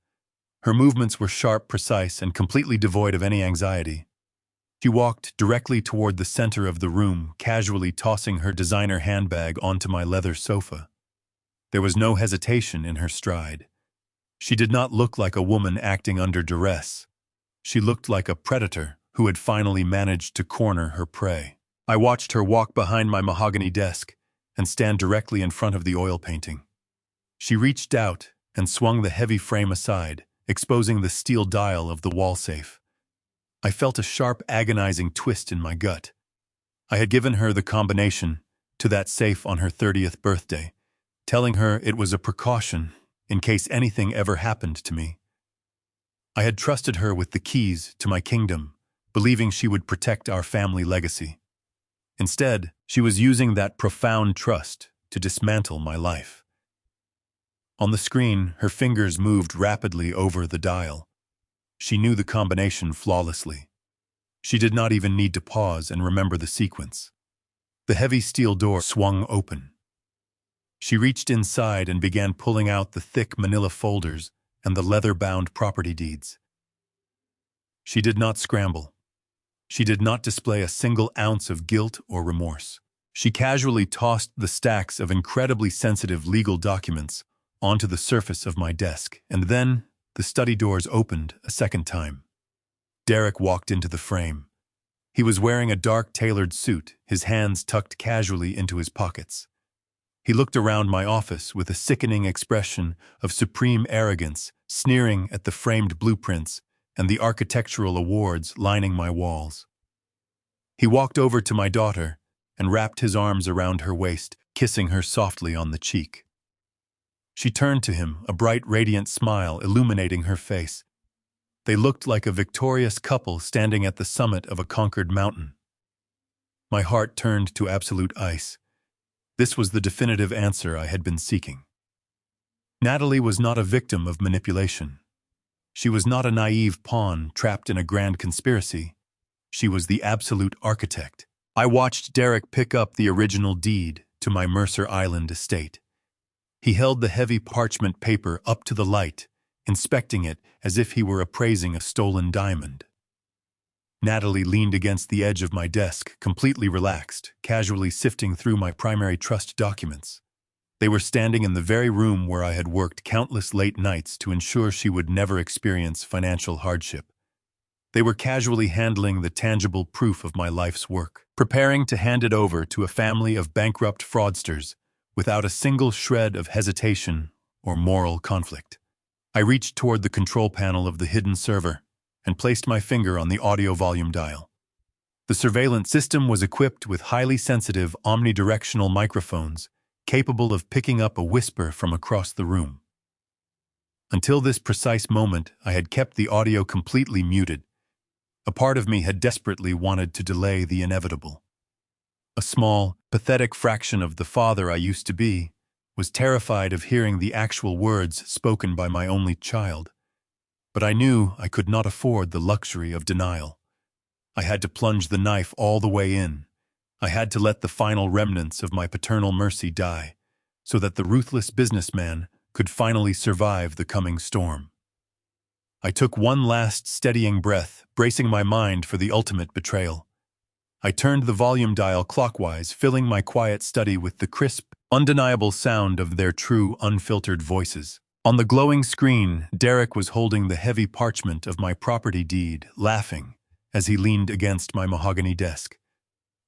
Her movements were sharp, precise, and completely devoid of any anxiety. She walked directly toward the center of the room, casually tossing her designer handbag onto my leather sofa. There was no hesitation in her stride. She did not look like a woman acting under duress. She looked like a predator who had finally managed to corner her prey. I watched her walk behind my mahogany desk and stand directly in front of the oil painting. She reached out and swung the heavy frame aside, exposing the steel dial of the wall safe. I felt a sharp, agonizing twist in my gut. I had given her the combination to that safe on her 30th birthday, telling her it was a precaution in case anything ever happened to me. I had trusted her with the keys to my kingdom, believing she would protect our family legacy. Instead, she was using that profound trust to dismantle my life. On the screen, her fingers moved rapidly over the dial. She knew the combination flawlessly. She did not even need to pause and remember the sequence. The heavy steel door swung open. She reached inside and began pulling out the thick manila folders and the leather-bound property deeds. She did not scramble. She did not display a single ounce of guilt or remorse. She casually tossed the stacks of incredibly sensitive legal documents onto the surface of my desk, and then the study doors opened a second time. Derek walked into the frame. He was wearing a dark tailored suit, his hands tucked casually into his pockets. He looked around my office with a sickening expression of supreme arrogance, sneering at the framed blueprints and the architectural awards lining my walls. He walked over to my daughter and wrapped his arms around her waist, kissing her softly on the cheek. She turned to him, a bright, radiant smile illuminating her face. They looked like a victorious couple standing at the summit of a conquered mountain. My heart turned to absolute ice. This was the definitive answer I had been seeking. Natalie was not a victim of manipulation. She was not a naive pawn trapped in a grand conspiracy. She was the absolute architect. I watched Derek pick up the original deed to my Mercer Island estate. He held the heavy parchment paper up to the light, inspecting it as if he were appraising a stolen diamond. Natalie leaned against the edge of my desk, completely relaxed, casually sifting through my primary trust documents. They were standing in the very room where I had worked countless late nights to ensure she would never experience financial hardship. They were casually handling the tangible proof of my life's work, preparing to hand it over to a family of bankrupt fraudsters without a single shred of hesitation or moral conflict. I reached toward the control panel of the hidden server and placed my finger on the audio volume dial. The surveillance system was equipped with highly sensitive omnidirectional microphones capable of picking up a whisper from across the room. Until this precise moment, I had kept the audio completely muted. A part of me had desperately wanted to delay the inevitable. A small, pathetic fraction of the father I used to be was terrified of hearing the actual words spoken by my only child. But I knew I could not afford the luxury of denial. I had to plunge the knife all the way in. I had to let the final remnants of my paternal mercy die, so that the ruthless businessman could finally survive the coming storm. I took one last steadying breath, bracing my mind for the ultimate betrayal. I turned the volume dial clockwise, filling my quiet study with the crisp, undeniable sound of their true, unfiltered voices. On the glowing screen, Derek was holding the heavy parchment of my property deed, laughing as he leaned against my mahogany desk.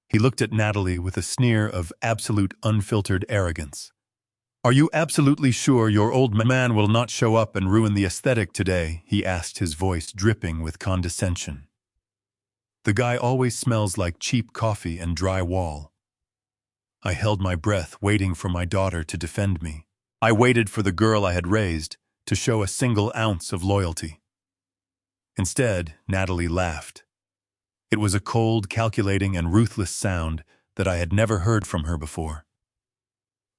He looked at Natalie with a sneer of absolute unfiltered arrogance. "Are you absolutely sure your old man will not show up and ruin the aesthetic today?" he asked, his voice dripping with condescension. "The guy always smells like cheap coffee and dry wall." I held my breath, waiting for my daughter to defend me. I waited for the girl I had raised to show a single ounce of loyalty. Instead, Natalie laughed. It was a cold, calculating, and ruthless sound that I had never heard from her before.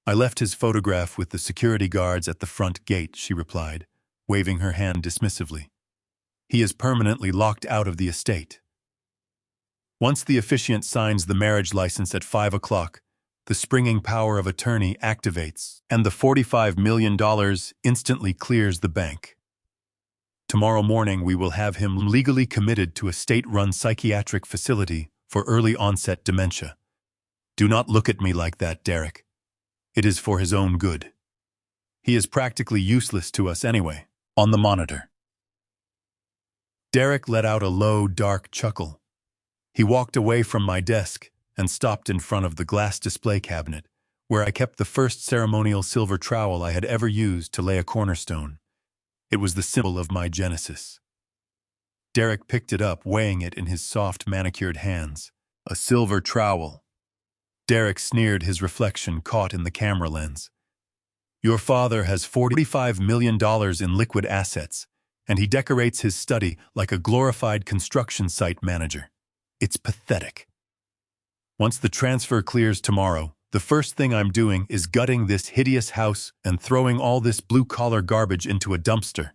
"I left his photograph with the security guards at the front gate," she replied, waving her hand dismissively. "He is permanently locked out of the estate. Once the officiant signs the marriage license at 5 o'clock, the springing power of attorney activates, and the $45 million instantly clears the bank. Tomorrow morning we will have him legally committed to a state-run psychiatric facility for early-onset dementia. Do not look at me like that, Derek. It is for his own good. He is practically useless to us anyway." On the monitor, Derek let out a low, dark chuckle. He walked away from my desk and stopped in front of the glass display cabinet, where I kept the first ceremonial silver trowel I had ever used to lay a cornerstone. It was the symbol of my genesis. Derek picked it up, weighing it in his soft, manicured hands. A silver trowel. Derek sneered, his reflection caught in the camera lens. "Your father has $45 million in liquid assets, and he decorates his study like a glorified construction site manager. It's pathetic. Once the transfer clears tomorrow, the first thing I'm doing is gutting this hideous house and throwing all this blue-collar garbage into a dumpster.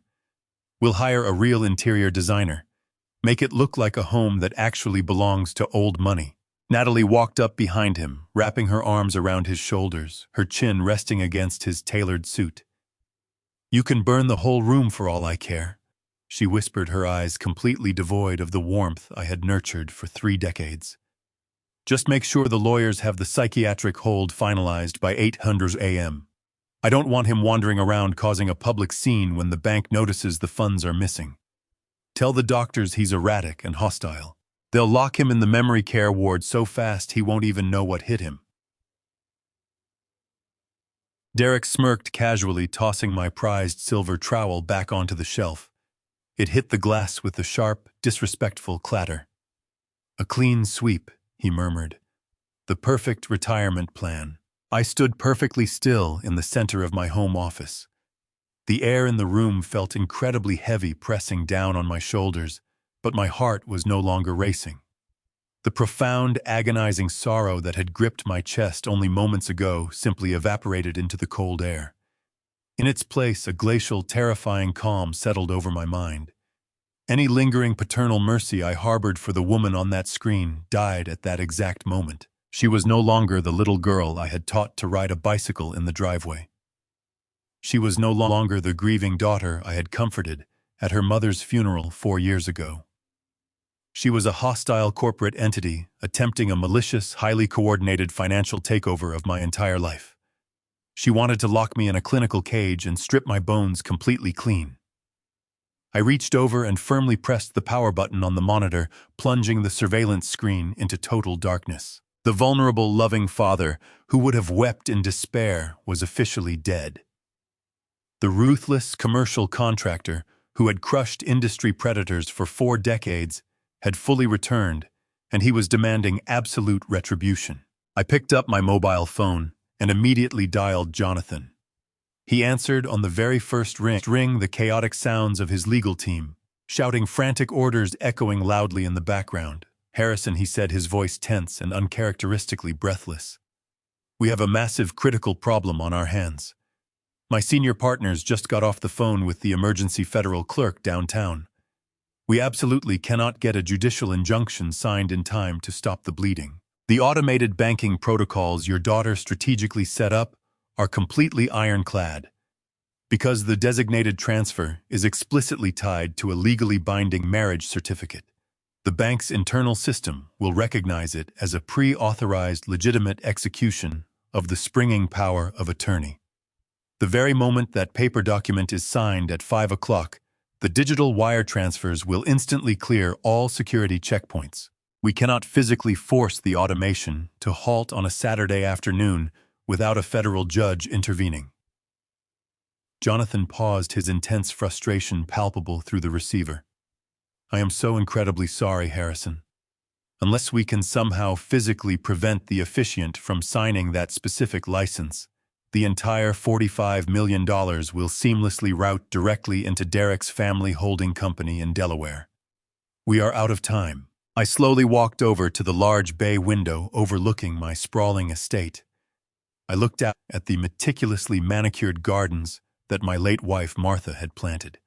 We'll hire a real interior designer. Make it look like a home that actually belongs to old money. Natalie walked up behind him, wrapping her arms around his shoulders, her chin resting against his tailored suit. "You can burn the whole room for all I care," she whispered, her eyes completely devoid of the warmth I had nurtured for 3 decades. "Just make sure the lawyers have the psychiatric hold finalized by 800 a.m. I don't want him wandering around causing a public scene when the bank notices the funds are missing. Tell the doctors he's erratic and hostile. They'll lock him in the memory care ward so fast he won't even know what hit him." Derek smirked casually, tossing my prized silver trowel back onto the shelf. It hit the glass with a sharp, disrespectful clatter. "A clean sweep," he murmured. "The perfect retirement plan." I stood perfectly still in the center of my home office. The air in the room felt incredibly heavy, pressing down on my shoulders, but my heart was no longer racing. The profound, agonizing sorrow that had gripped my chest only moments ago simply evaporated into the cold air. In its place, a glacial, terrifying calm settled over my mind. Any lingering paternal mercy I harbored for the woman on that screen died at that exact moment. She was no longer the little girl I had taught to ride a bicycle in the driveway. She was no longer the grieving daughter I had comforted at her mother's funeral 4 years ago. She was a hostile corporate entity attempting a malicious, highly coordinated financial takeover of my entire life. She wanted to lock me in a clinical cage and strip my bones completely clean. I reached over and firmly pressed the power button on the monitor, plunging the surveillance screen into total darkness. The vulnerable, loving father, who would have wept in despair, was officially dead. The ruthless commercial contractor, who had crushed industry predators for 4 decades, had fully returned, and he was demanding absolute retribution. I picked up my mobile phone and immediately dialed Jonathan. He answered on the very first ring, the chaotic sounds of his legal team, shouting frantic orders echoing loudly in the background. "Harrison," he said, his voice tense and uncharacteristically breathless. "We have a massive critical problem on our hands. My senior partners just got off the phone with the emergency federal clerk downtown. We absolutely cannot get a judicial injunction signed in time to stop the bleeding. The automated banking protocols your daughter strategically set up are completely ironclad. Because the designated transfer is explicitly tied to a legally binding marriage certificate, the bank's internal system will recognize it as a pre-authorized legitimate execution of the springing power of attorney. The very moment that paper document is signed at 5 o'clock, the digital wire transfers will instantly clear all security checkpoints. We cannot physically force the automation to halt on a Saturday afternoon without a federal judge intervening." Jonathan paused, his intense frustration palpable through the receiver. "I am so incredibly sorry, Harrison. Unless we can somehow physically prevent the officiant from signing that specific license, the entire $45 million will seamlessly route directly into Derek's family holding company in Delaware. We are out of time." I slowly walked over to the large bay window overlooking my sprawling estate. I looked out at the meticulously manicured gardens that my late wife Martha had planted.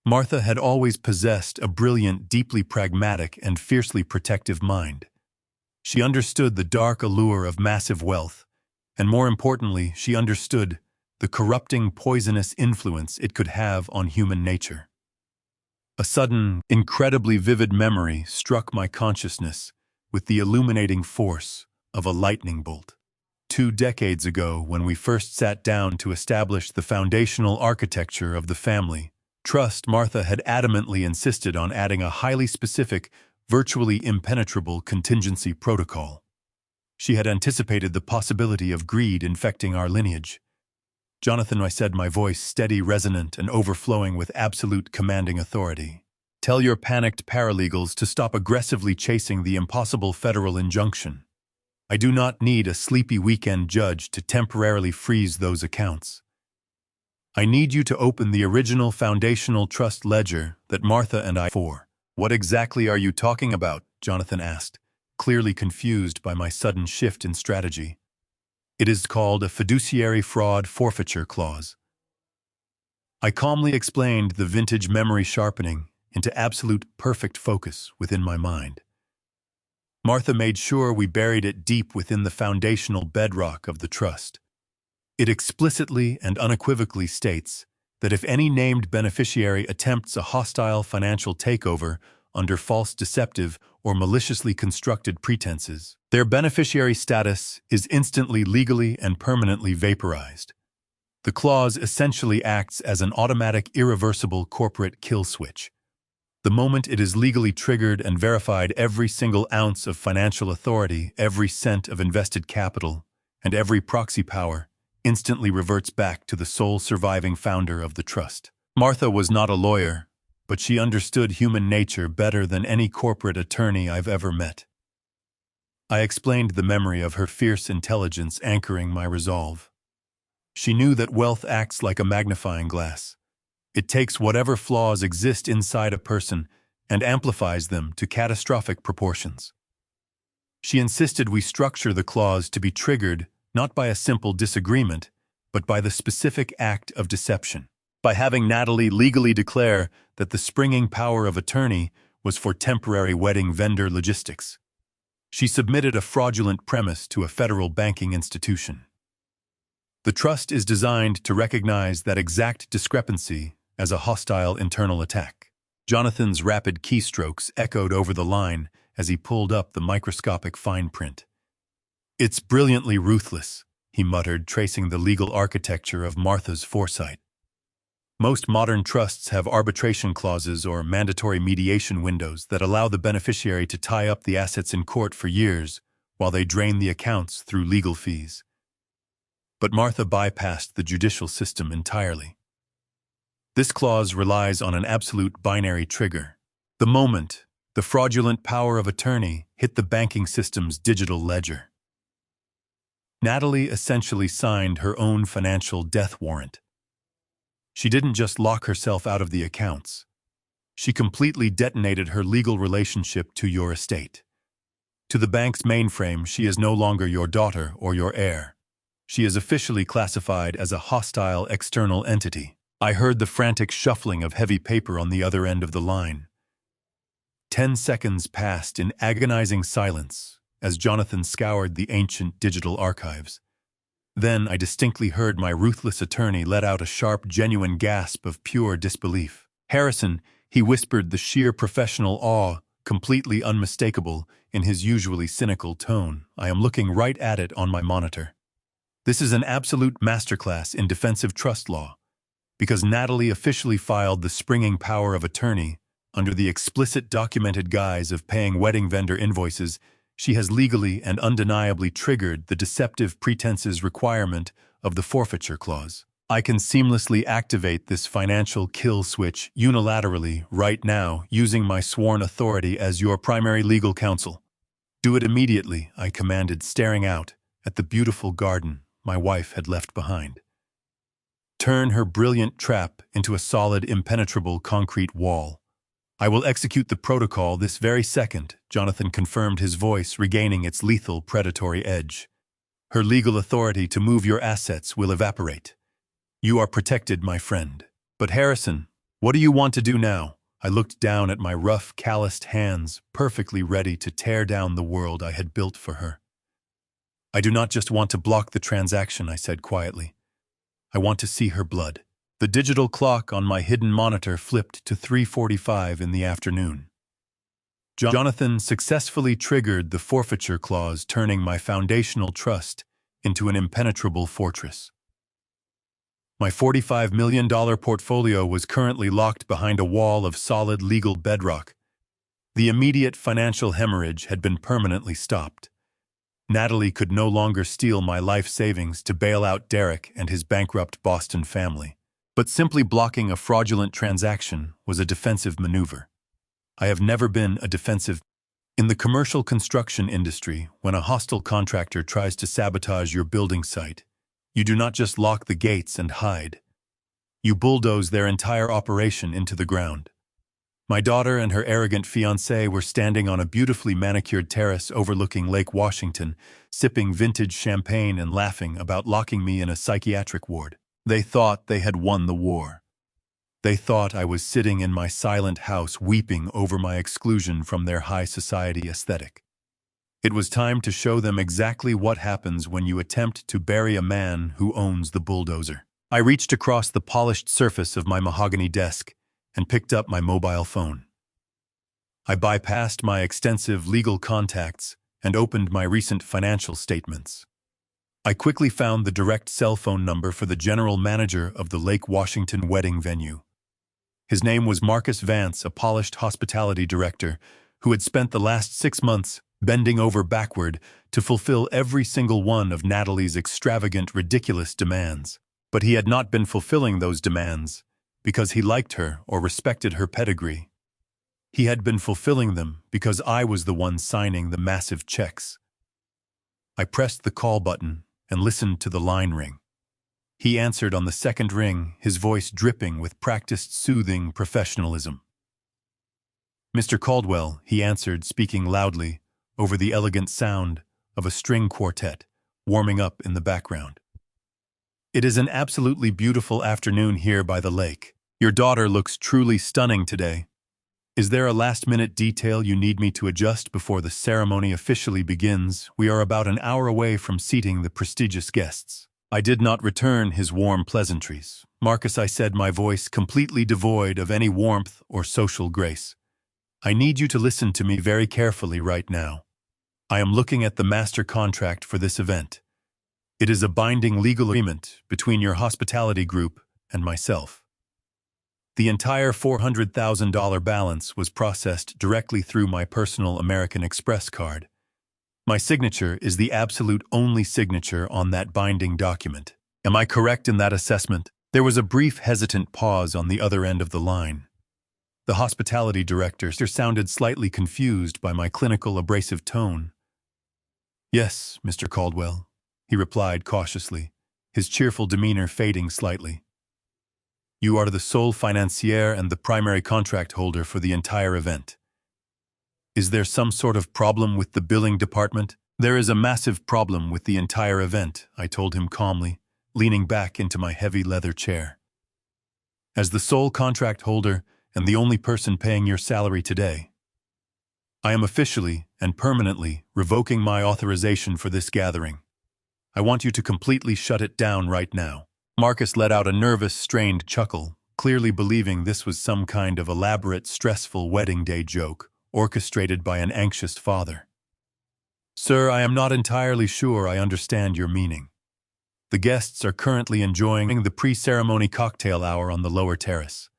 Martha had always possessed a brilliant, deeply pragmatic, and fiercely protective mind. She understood the dark allure of massive wealth, and more importantly, she understood the corrupting, poisonous influence it could have on human nature. A sudden, incredibly vivid memory struck my consciousness with the illuminating force of a lightning bolt. 2 decades ago, when we first sat down to establish the foundational architecture of the family trust, Martha had adamantly insisted on adding a highly specific, virtually impenetrable contingency protocol. She had anticipated the possibility of greed infecting our lineage. "Jonathan," I said, my voice steady, resonant, and overflowing with absolute commanding authority, "tell your panicked paralegals to stop aggressively chasing the impossible federal injunction. I do not need a sleepy weekend judge to temporarily freeze those accounts. I need you to open the original foundational trust ledger that Martha and I for." "What exactly are you talking about?" Jonathan asked, clearly confused by my sudden shift in strategy. "It is called a fiduciary fraud forfeiture clause." I calmly explained, the vintage memory sharpening, into absolute perfect focus within my mind. Martha made sure we buried it deep within the foundational bedrock of the trust. It explicitly and unequivocally states that if any named beneficiary attempts a hostile financial takeover under false, deceptive, or maliciously constructed pretenses, their beneficiary status is instantly, legally, and permanently vaporized. The clause essentially acts as an automatic, irreversible corporate kill switch. The moment it is legally triggered and verified, every single ounce of financial authority, every cent of invested capital, and every proxy power instantly reverts back to the sole surviving founder of the trust. Martha was not a lawyer, but she understood human nature better than any corporate attorney I've ever met. I explained the memory of her fierce intelligence anchoring my resolve. She knew that wealth acts like a magnifying glass. It takes whatever flaws exist inside a person and amplifies them to catastrophic proportions. She insisted we structure the clause to be triggered not by a simple disagreement, but by the specific act of deception. By having Natalie legally declare that the springing power of attorney was for temporary wedding vendor logistics. She submitted a fraudulent premise to a federal banking institution. The trust is designed to recognize that exact discrepancy as a hostile internal attack. Jonathan's rapid keystrokes echoed over the line as he pulled up the microscopic fine print. "It's brilliantly ruthless," he muttered, tracing the legal architecture of Martha's foresight. Most modern trusts have arbitration clauses or mandatory mediation windows that allow the beneficiary to tie up the assets in court for years while they drain the accounts through legal fees. But Martha bypassed the judicial system entirely. This clause relies on an absolute binary trigger. The moment the fraudulent power of attorney hit the banking system's digital ledger. Natalie essentially signed her own financial death warrant. She didn't just lock herself out of the accounts. She completely detonated her legal relationship to your estate. To the bank's mainframe, she is no longer your daughter or your heir. She is officially classified as a hostile external entity. I heard the frantic shuffling of heavy paper on the other end of the line. 10 seconds passed in agonizing silence as Jonathan scoured the ancient digital archives. Then I distinctly heard my ruthless attorney let out a sharp, genuine gasp of pure disbelief. "Harrison," he whispered, the sheer professional awe completely unmistakable in his usually cynical tone. "I am looking right at it on my monitor. This is an absolute masterclass in defensive trust law, because Natalie officially filed the springing power of attorney under the explicit documented guise of paying wedding vendor invoices. She has legally and undeniably triggered the deceptive pretenses requirement of the forfeiture clause. I can seamlessly activate this financial kill switch unilaterally right now using my sworn authority as your primary legal counsel." "Do it immediately," I commanded, staring out at the beautiful garden my wife had left behind. "Turn her brilliant trap into a solid, impenetrable concrete wall." "I will execute the protocol this very second," Jonathan confirmed, his voice regaining its lethal predatory edge. "Her legal authority to move your assets will evaporate. You are protected, my friend." "But Harrison, what do you want to do now?" I looked down at my rough, calloused hands, perfectly ready to tear down the world I had built for her. "I do not just want to block the transaction," I said quietly. "I want to see her blood." The digital clock on my hidden monitor flipped to 3:45 in the afternoon. Jonathan successfully triggered the forfeiture clause, turning my foundational trust into an impenetrable fortress. My $45 million portfolio was currently locked behind a wall of solid legal bedrock. The immediate financial hemorrhage had been permanently stopped. Natalie could no longer steal my life savings to bail out Derek and his bankrupt Boston family. But simply blocking a fraudulent transaction was a defensive maneuver. I have never been a defensive. In the commercial construction industry, when a hostile contractor tries to sabotage your building site, you do not just lock the gates and hide. You bulldoze their entire operation into the ground. My daughter and her arrogant fiancé were standing on a beautifully manicured terrace overlooking Lake Washington, sipping vintage champagne and laughing about locking me in a psychiatric ward. They thought they had won the war. They thought I was sitting in my silent house weeping over my exclusion from their high society aesthetic. It was time to show them exactly what happens when you attempt to bury a man who owns the bulldozer. I reached across the polished surface of my mahogany desk and picked up my mobile phone. I bypassed my extensive legal contacts and opened my recent financial statements. I quickly found the direct cell phone number for the general manager of the Lake Washington wedding venue. His name was Marcus Vance, a polished hospitality director who had spent the last 6 months bending over backward to fulfill every single one of Natalie's extravagant, ridiculous demands. But he had not been fulfilling those demands because he liked her or respected her pedigree. He had been fulfilling them because I was the one signing the massive checks. I pressed the call button and listened to the line ring. He answered on the second ring, his voice dripping with practiced soothing professionalism. "Mr. Caldwell," he answered, speaking loudly over the elegant sound of a string quartet warming up in the background. "It is an absolutely beautiful afternoon here by the lake. Your daughter looks truly stunning today. Is there a last-minute detail you need me to adjust before the ceremony officially begins? We are about an hour away from seating the prestigious guests." I did not return his warm pleasantries. "Marcus," I said, my voice completely devoid of any warmth or social grace, "I need you to listen to me very carefully right now. I am looking at the master contract for this event. It is a binding legal agreement between your hospitality group and myself. The entire $400,000 balance was processed directly through my personal American Express card. My signature is the absolute only signature on that binding document. Am I correct in that assessment?" There was a brief, hesitant pause on the other end of the line. The hospitality director sounded slightly confused by my clinical, abrasive tone. "Yes, Mr. Caldwell," he replied cautiously, his cheerful demeanor fading slightly. "You are the sole financier and the primary contract holder for the entire event. Is there some sort of problem with the billing department?" "There is a massive problem with the entire event," I told him calmly, leaning back into my heavy leather chair. "As the sole contract holder and the only person paying your salary today, I am officially and permanently revoking my authorization for this gathering. I want you to completely shut it down right now." Marcus let out a nervous, strained chuckle, clearly believing this was some kind of elaborate, stressful wedding day joke orchestrated by an anxious father. "Sir, I am not entirely sure I understand your meaning. The guests are currently enjoying the pre-ceremony cocktail hour on the lower terrace.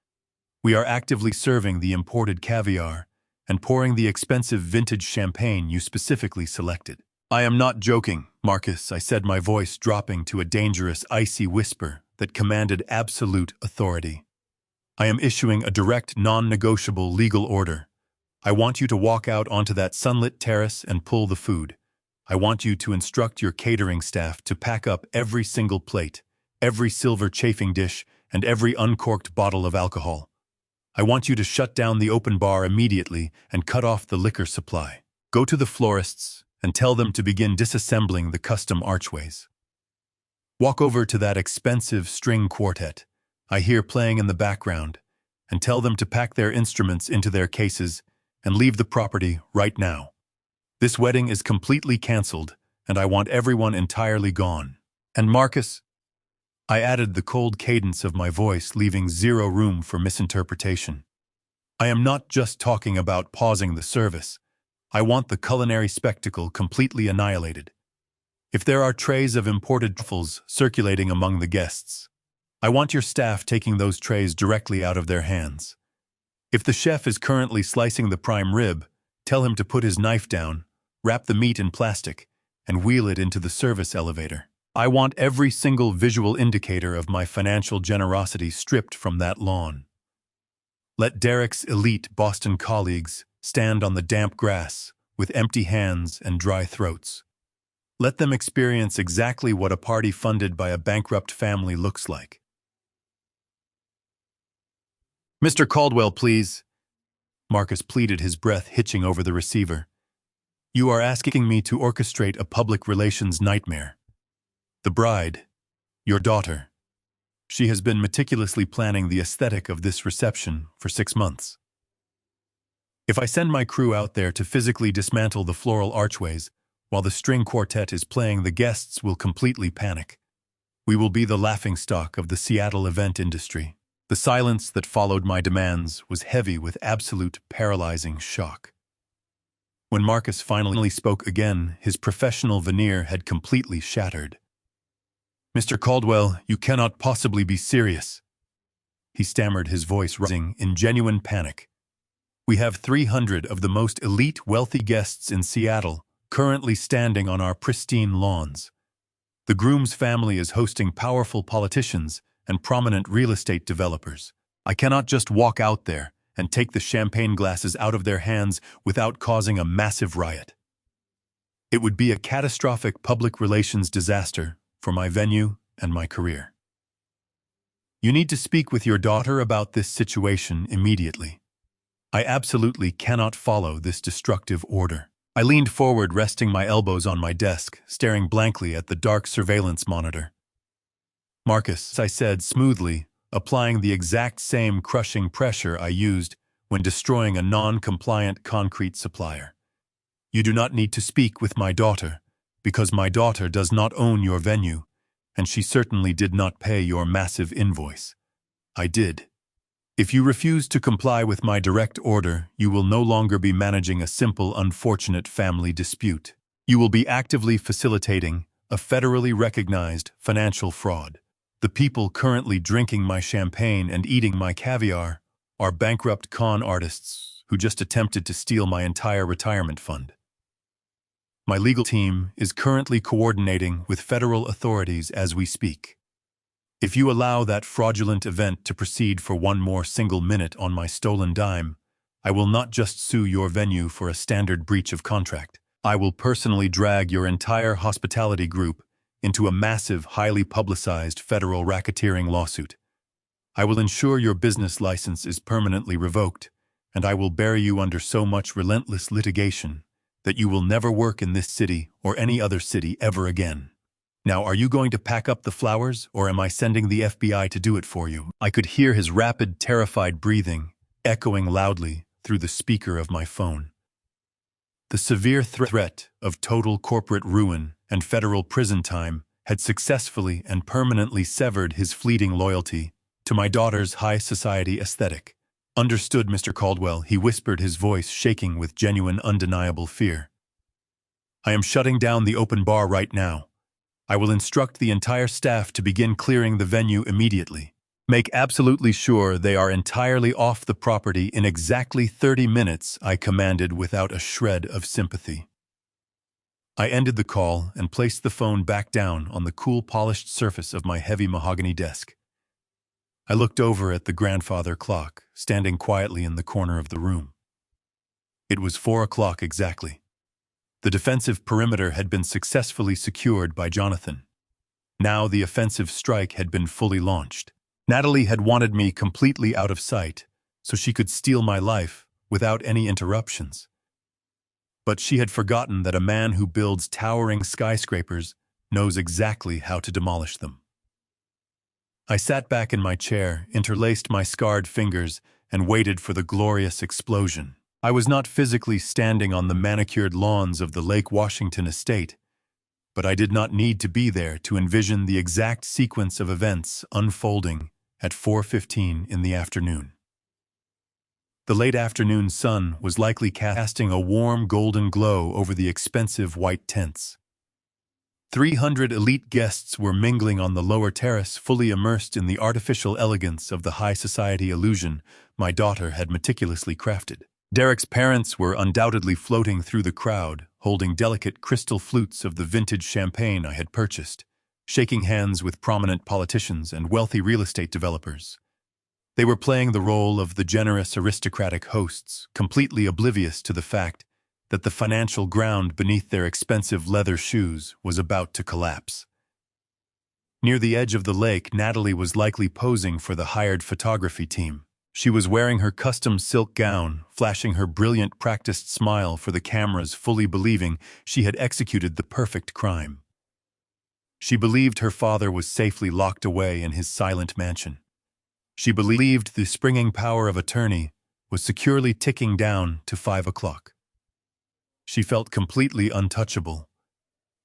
We are actively serving the imported caviar and pouring the expensive vintage champagne you specifically selected." "I am not joking, Marcus," I said, my voice dropping to a dangerous, icy whisper that commanded absolute authority. "I am issuing a direct, non-negotiable legal order. I want you to walk out onto that sunlit terrace and pull the food. I want you to instruct your catering staff to pack up every single plate, every silver chafing dish, and every uncorked bottle of alcohol. I want you to shut down the open bar immediately and cut off the liquor supply. Go to the florists and tell them to begin disassembling the custom archways. Walk over to that expensive string quartet I hear playing in the background and tell them to pack their instruments into their cases and leave the property right now. This wedding is completely canceled, and I want everyone entirely gone. And Marcus," I added the cold cadence of my voice, leaving zero room for misinterpretation, "I am not just talking about pausing the service. I want the culinary spectacle completely annihilated. If there are trays of imported truffles circulating among the guests, I want your staff taking those trays directly out of their hands. If the chef is currently slicing the prime rib, tell him to put his knife down, wrap the meat in plastic, and wheel it into the service elevator. I want every single visual indicator of my financial generosity stripped from that lawn. Let Derek's elite Boston colleagues stand on the damp grass with empty hands and dry throats. Let them experience exactly what a party funded by a bankrupt family looks like." "Mr. Caldwell, please," Marcus pleaded, his breath hitching over the receiver. "You are asking me to orchestrate a public relations nightmare. The bride, your daughter, She has been meticulously planning the aesthetic of this reception for 6 months. If I send my crew out there to physically dismantle the floral archways while the string quartet is playing, the guests will completely panic. We will be the laughingstock of the Seattle event industry. The silence that followed my demands was heavy with absolute paralyzing shock. When Marcus finally spoke again, his professional veneer had completely shattered. "Mr. Caldwell, you cannot possibly be serious," he stammered, his voice rising in genuine panic. "We have 300 of the most elite wealthy guests in Seattle currently standing on our pristine lawns. The groom's family is hosting powerful politicians and prominent real estate developers. I cannot just walk out there and take the champagne glasses out of their hands without causing a massive riot. It would be a catastrophic public relations disaster for my venue and my career. You need to speak with your daughter about this situation immediately. I absolutely cannot follow this destructive order." I leaned forward, resting my elbows on my desk, staring blankly at the dark surveillance monitor. "Marcus," I said smoothly, applying the exact same crushing pressure I used when destroying a non-compliant concrete supplier. "You do not need to speak with my daughter, because my daughter does not own your venue, and she certainly did not pay your massive invoice. I did. If you refuse to comply with my direct order, you will no longer be managing a simple, unfortunate family dispute. You will be actively facilitating a federally recognized financial fraud. The people currently drinking my champagne and eating my caviar are bankrupt con artists who just attempted to steal my entire retirement fund. My legal team is currently coordinating with federal authorities as we speak. If you allow that fraudulent event to proceed for one more single minute on my stolen dime, I will not just sue your venue for a standard breach of contract. I will personally drag your entire hospitality group into a massive, highly publicized federal racketeering lawsuit. I will ensure your business license is permanently revoked, and I will bury you under so much relentless litigation that you will never work in this city or any other city ever again. Now, are you going to pack up the flowers, or am I sending the FBI to do it for you?" I could hear his rapid, terrified breathing echoing loudly through the speaker of my phone. The severe threat of total corporate ruin and federal prison time had successfully and permanently severed his fleeting loyalty to my daughter's high society aesthetic. "Understood, Mr. Caldwell," he whispered, his voice shaking with genuine, undeniable fear. "I am shutting down the open bar right now. I will instruct the entire staff to begin clearing the venue immediately. Make absolutely sure they are entirely off the property in exactly 30 minutes, I commanded without a shred of sympathy. I ended the call and placed the phone back down on the cool, polished surface of my heavy mahogany desk. I looked over at the grandfather clock, standing quietly in the corner of the room. It was 4 o'clock exactly. The defensive perimeter had been successfully secured by Jonathan. Now the offensive strike had been fully launched. Natalie had wanted me completely out of sight, so she could steal my life without any interruptions. But she had forgotten that a man who builds towering skyscrapers knows exactly how to demolish them. I sat back in my chair, interlaced my scarred fingers, and waited for the glorious explosion. I was not physically standing on the manicured lawns of the Lake Washington estate, but I did not need to be there to envision the exact sequence of events unfolding at 4:15 in the afternoon. The late afternoon sun was likely casting a warm golden glow over the expensive white tents. 300 elite guests were mingling on the lower terrace, fully immersed in the artificial elegance of the high society illusion my daughter had meticulously crafted. Derek's parents were undoubtedly floating through the crowd, holding delicate crystal flutes of the vintage champagne I had purchased, shaking hands with prominent politicians and wealthy real estate developers. They were playing the role of the generous aristocratic hosts, completely oblivious to the fact that the financial ground beneath their expensive leather shoes was about to collapse. Near the edge of the lake, Natalie was likely posing for the hired photography team. She was wearing her custom silk gown, flashing her brilliant, practiced smile for the cameras, fully believing she had executed the perfect crime. She believed her father was safely locked away in his silent mansion. She believed the springing power of attorney was securely ticking down to 5 o'clock. She felt completely untouchable.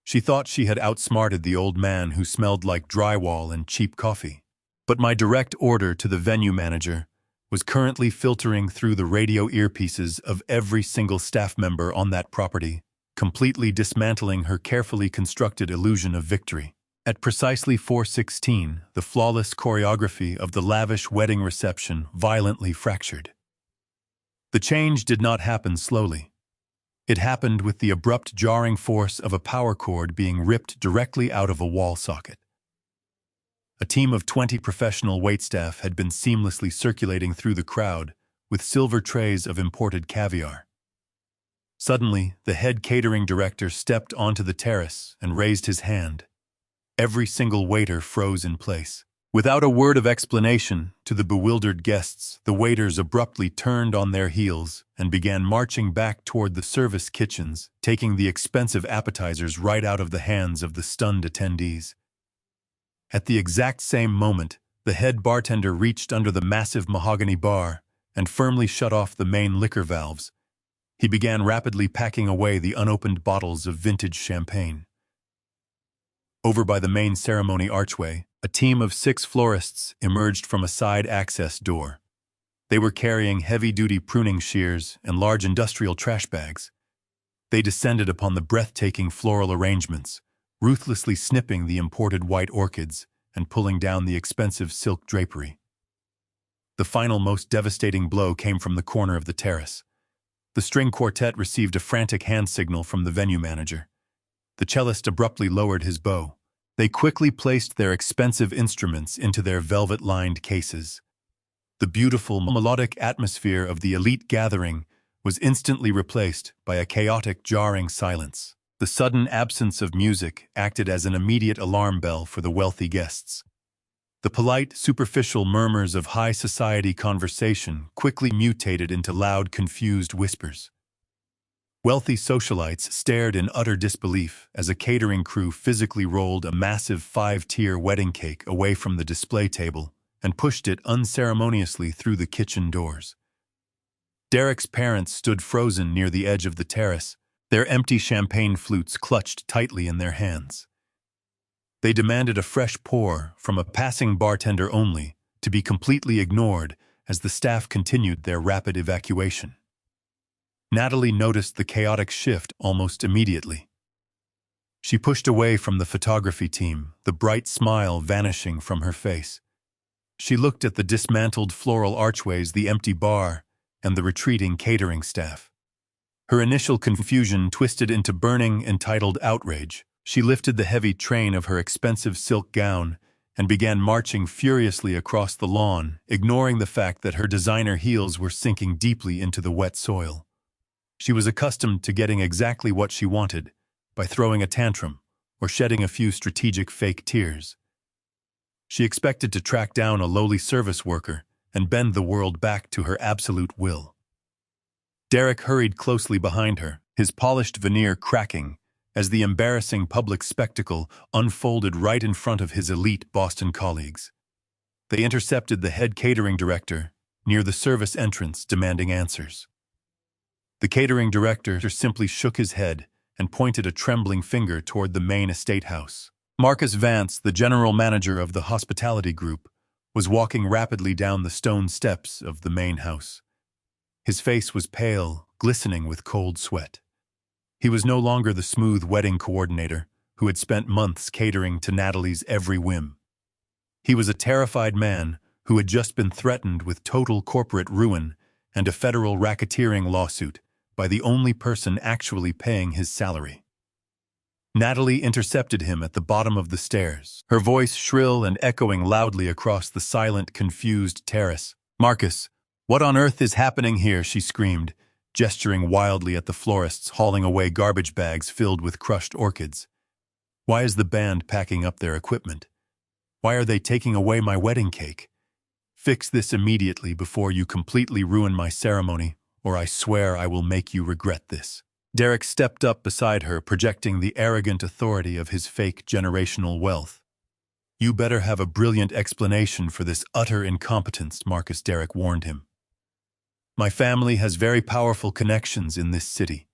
She thought she had outsmarted the old man who smelled like drywall and cheap coffee. But my direct order to the venue manager was currently filtering through the radio earpieces of every single staff member on that property, completely dismantling her carefully constructed illusion of victory. At precisely 4:16, the flawless choreography of the lavish wedding reception violently fractured. The change did not happen slowly. It happened with the abrupt jarring force of a power cord being ripped directly out of a wall socket. A team of 20 professional waitstaff had been seamlessly circulating through the crowd with silver trays of imported caviar. Suddenly, the head catering director stepped onto the terrace and raised his hand. Every single waiter froze in place. Without a word of explanation to the bewildered guests, the waiters abruptly turned on their heels and began marching back toward the service kitchens, taking the expensive appetizers right out of the hands of the stunned attendees. At the exact same moment, the head bartender reached under the massive mahogany bar and firmly shut off the main liquor valves. He began rapidly packing away the unopened bottles of vintage champagne. Over by the main ceremony archway, a team of 6 florists emerged from a side access door. They were carrying heavy-duty pruning shears and large industrial trash bags. They descended upon the breathtaking floral arrangements, ruthlessly snipping the imported white orchids and pulling down the expensive silk drapery. The final, most devastating blow came from the corner of the terrace. The string quartet received a frantic hand signal from the venue manager. The cellist abruptly lowered his bow. They quickly placed their expensive instruments into their velvet-lined cases. The beautiful, melodic atmosphere of the elite gathering was instantly replaced by a chaotic, jarring silence. The sudden absence of music acted as an immediate alarm bell for the wealthy guests. The polite, superficial murmurs of high society conversation quickly mutated into loud, confused whispers. Wealthy socialites stared in utter disbelief as a catering crew physically rolled a massive 5-tier wedding cake away from the display table and pushed it unceremoniously through the kitchen doors. Derek's parents stood frozen near the edge of the terrace, their empty champagne flutes clutched tightly in their hands. They demanded a fresh pour from a passing bartender only, to be completely ignored as the staff continued their rapid evacuation. Natalie noticed the chaotic shift almost immediately. She pushed away from the photography team, the bright smile vanishing from her face. She looked at the dismantled floral archways, the empty bar, and the retreating catering staff. Her initial confusion twisted into burning, entitled outrage. She lifted the heavy train of her expensive silk gown and began marching furiously across the lawn, ignoring the fact that her designer heels were sinking deeply into the wet soil. She was accustomed to getting exactly what she wanted by throwing a tantrum or shedding a few strategic fake tears. She expected to track down a lowly service worker and bend the world back to her absolute will. Derek hurried closely behind her, his polished veneer cracking as the embarrassing public spectacle unfolded right in front of his elite Boston colleagues. They intercepted the head catering director near the service entrance, demanding answers. The catering director simply shook his head and pointed a trembling finger toward the main estate house. Marcus Vance, the general manager of the hospitality group, was walking rapidly down the stone steps of the main house. His face was pale, glistening with cold sweat. He was no longer the smooth wedding coordinator who had spent months catering to Natalie's every whim. He was a terrified man who had just been threatened with total corporate ruin and a federal racketeering lawsuit by the only person actually paying his salary. Natalie intercepted him at the bottom of the stairs, her voice shrill and echoing loudly across the silent, confused terrace. "Marcus, what on earth is happening here?" she screamed, gesturing wildly at the florists hauling away garbage bags filled with crushed orchids. "Why is the band packing up their equipment? Why are they taking away my wedding cake? Fix this immediately before you completely ruin my ceremony, or I swear I will make you regret this." Derek stepped up beside her, projecting the arrogant authority of his fake generational wealth. "You better have a brilliant explanation for this utter incompetence," Marcus Derek warned him. "My family has very powerful connections in this city.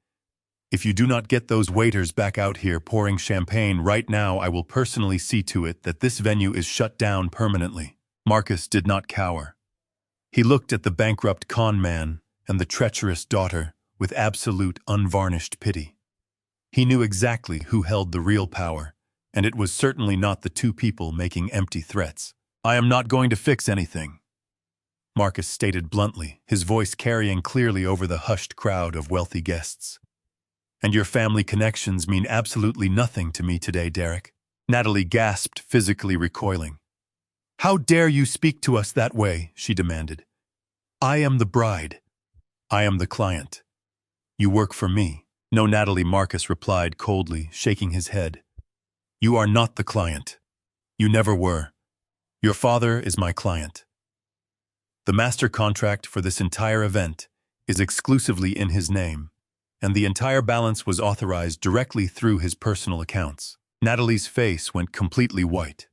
If you do not get those waiters back out here pouring champagne right now, I will personally see to it that this venue is shut down permanently." Marcus did not cower. He looked at the bankrupt con man and the treacherous daughter with absolute, unvarnished pity. He knew exactly who held the real power, and it was certainly not the two people making empty threats. "I am not going to fix anything," Marcus stated bluntly, his voice carrying clearly over the hushed crowd of wealthy guests. "And your family connections mean absolutely nothing to me today, Derek," Natalie gasped, physically recoiling. "How dare you speak to us that way?" she demanded. "I am the bride. I am the client. You work for me." "No, Natalie," Marcus replied coldly, shaking his head. "You are not the client. You never were. Your father is my client. The master contract for this entire event is exclusively in his name, and the entire balance was authorized directly through his personal accounts." Natalie's face went completely white.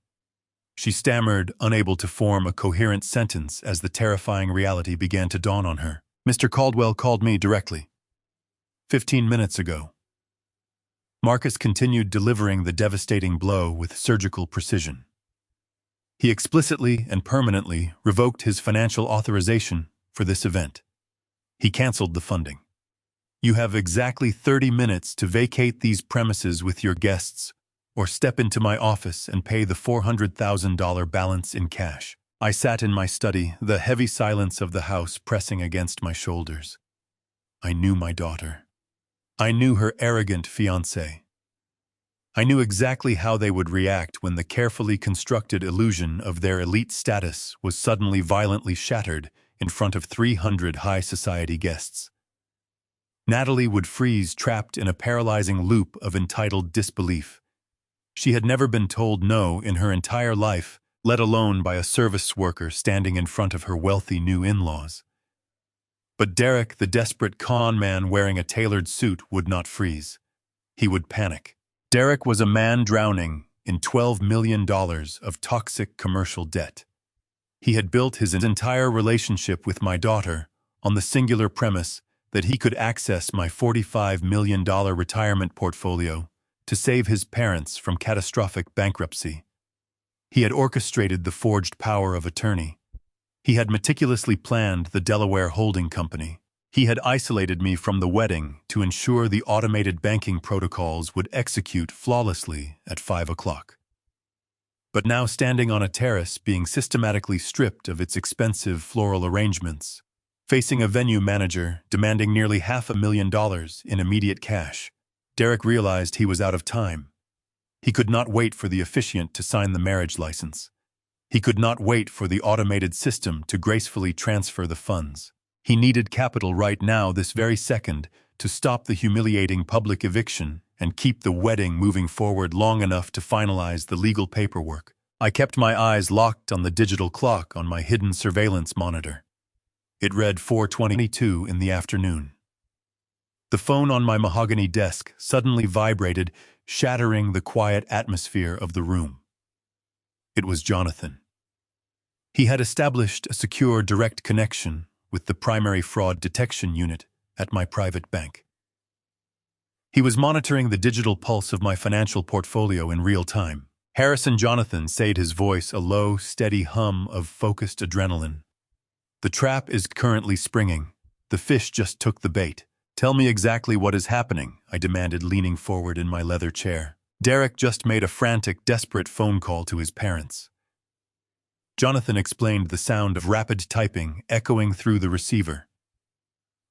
She stammered, unable to form a coherent sentence as the terrifying reality began to dawn on her. "Mr. Caldwell called me directly 15 minutes ago." Marcus continued delivering the devastating blow with surgical precision. He explicitly and permanently revoked his financial authorization for this event. He canceled the funding. "You have exactly 30 minutes to vacate these premises with your guests or step into my office and pay the $400,000 balance in cash." I sat in my study, the heavy silence of the house pressing against my shoulders. I knew my daughter. I knew her arrogant fiancé. I knew exactly how they would react when the carefully constructed illusion of their elite status was suddenly violently shattered in front of 300 high society guests. Natalie would freeze, trapped in a paralyzing loop of entitled disbelief. She had never been told no in her entire life, let alone by a service worker standing in front of her wealthy new in-laws. But Derek, the desperate con man wearing a tailored suit, would not freeze. He would panic. Derek was a man drowning in $12 million of toxic commercial debt. He had built his entire relationship with my daughter on the singular premise that he could access my $45 million retirement portfolio to save his parents from catastrophic bankruptcy. He had orchestrated the forged power of attorney. He had meticulously planned the Delaware holding company. He had isolated me from the wedding to ensure the automated banking protocols would execute flawlessly at 5 o'clock. But now, standing on a terrace, being systematically stripped of its expensive floral arrangements, facing a venue manager demanding nearly $500,000 in immediate cash, Derek realized he was out of time. He could not wait for the officiant to sign the marriage license. He could not wait for the automated system to gracefully transfer the funds. He needed capital right now, this very second, to stop the humiliating public eviction and keep the wedding moving forward long enough to finalize the legal paperwork. I kept my eyes locked on the digital clock on my hidden surveillance monitor. It read 4:22 in the afternoon. The phone on my mahogany desk suddenly vibrated, shattering the quiet atmosphere of the room. It was Jonathan. He had established a secure direct connection with the primary fraud detection unit at my private bank. He was monitoring the digital pulse of my financial portfolio in real time. Harrison Jonathan said, his voice a low, steady hum of focused adrenaline. "The trap is currently springing. The fish just took the bait. Tell me exactly what is happening," I demanded, leaning forward in my leather chair. Derek just made a frantic, desperate phone call to his parents. Jonathan explained, the sound of rapid typing echoing through the receiver.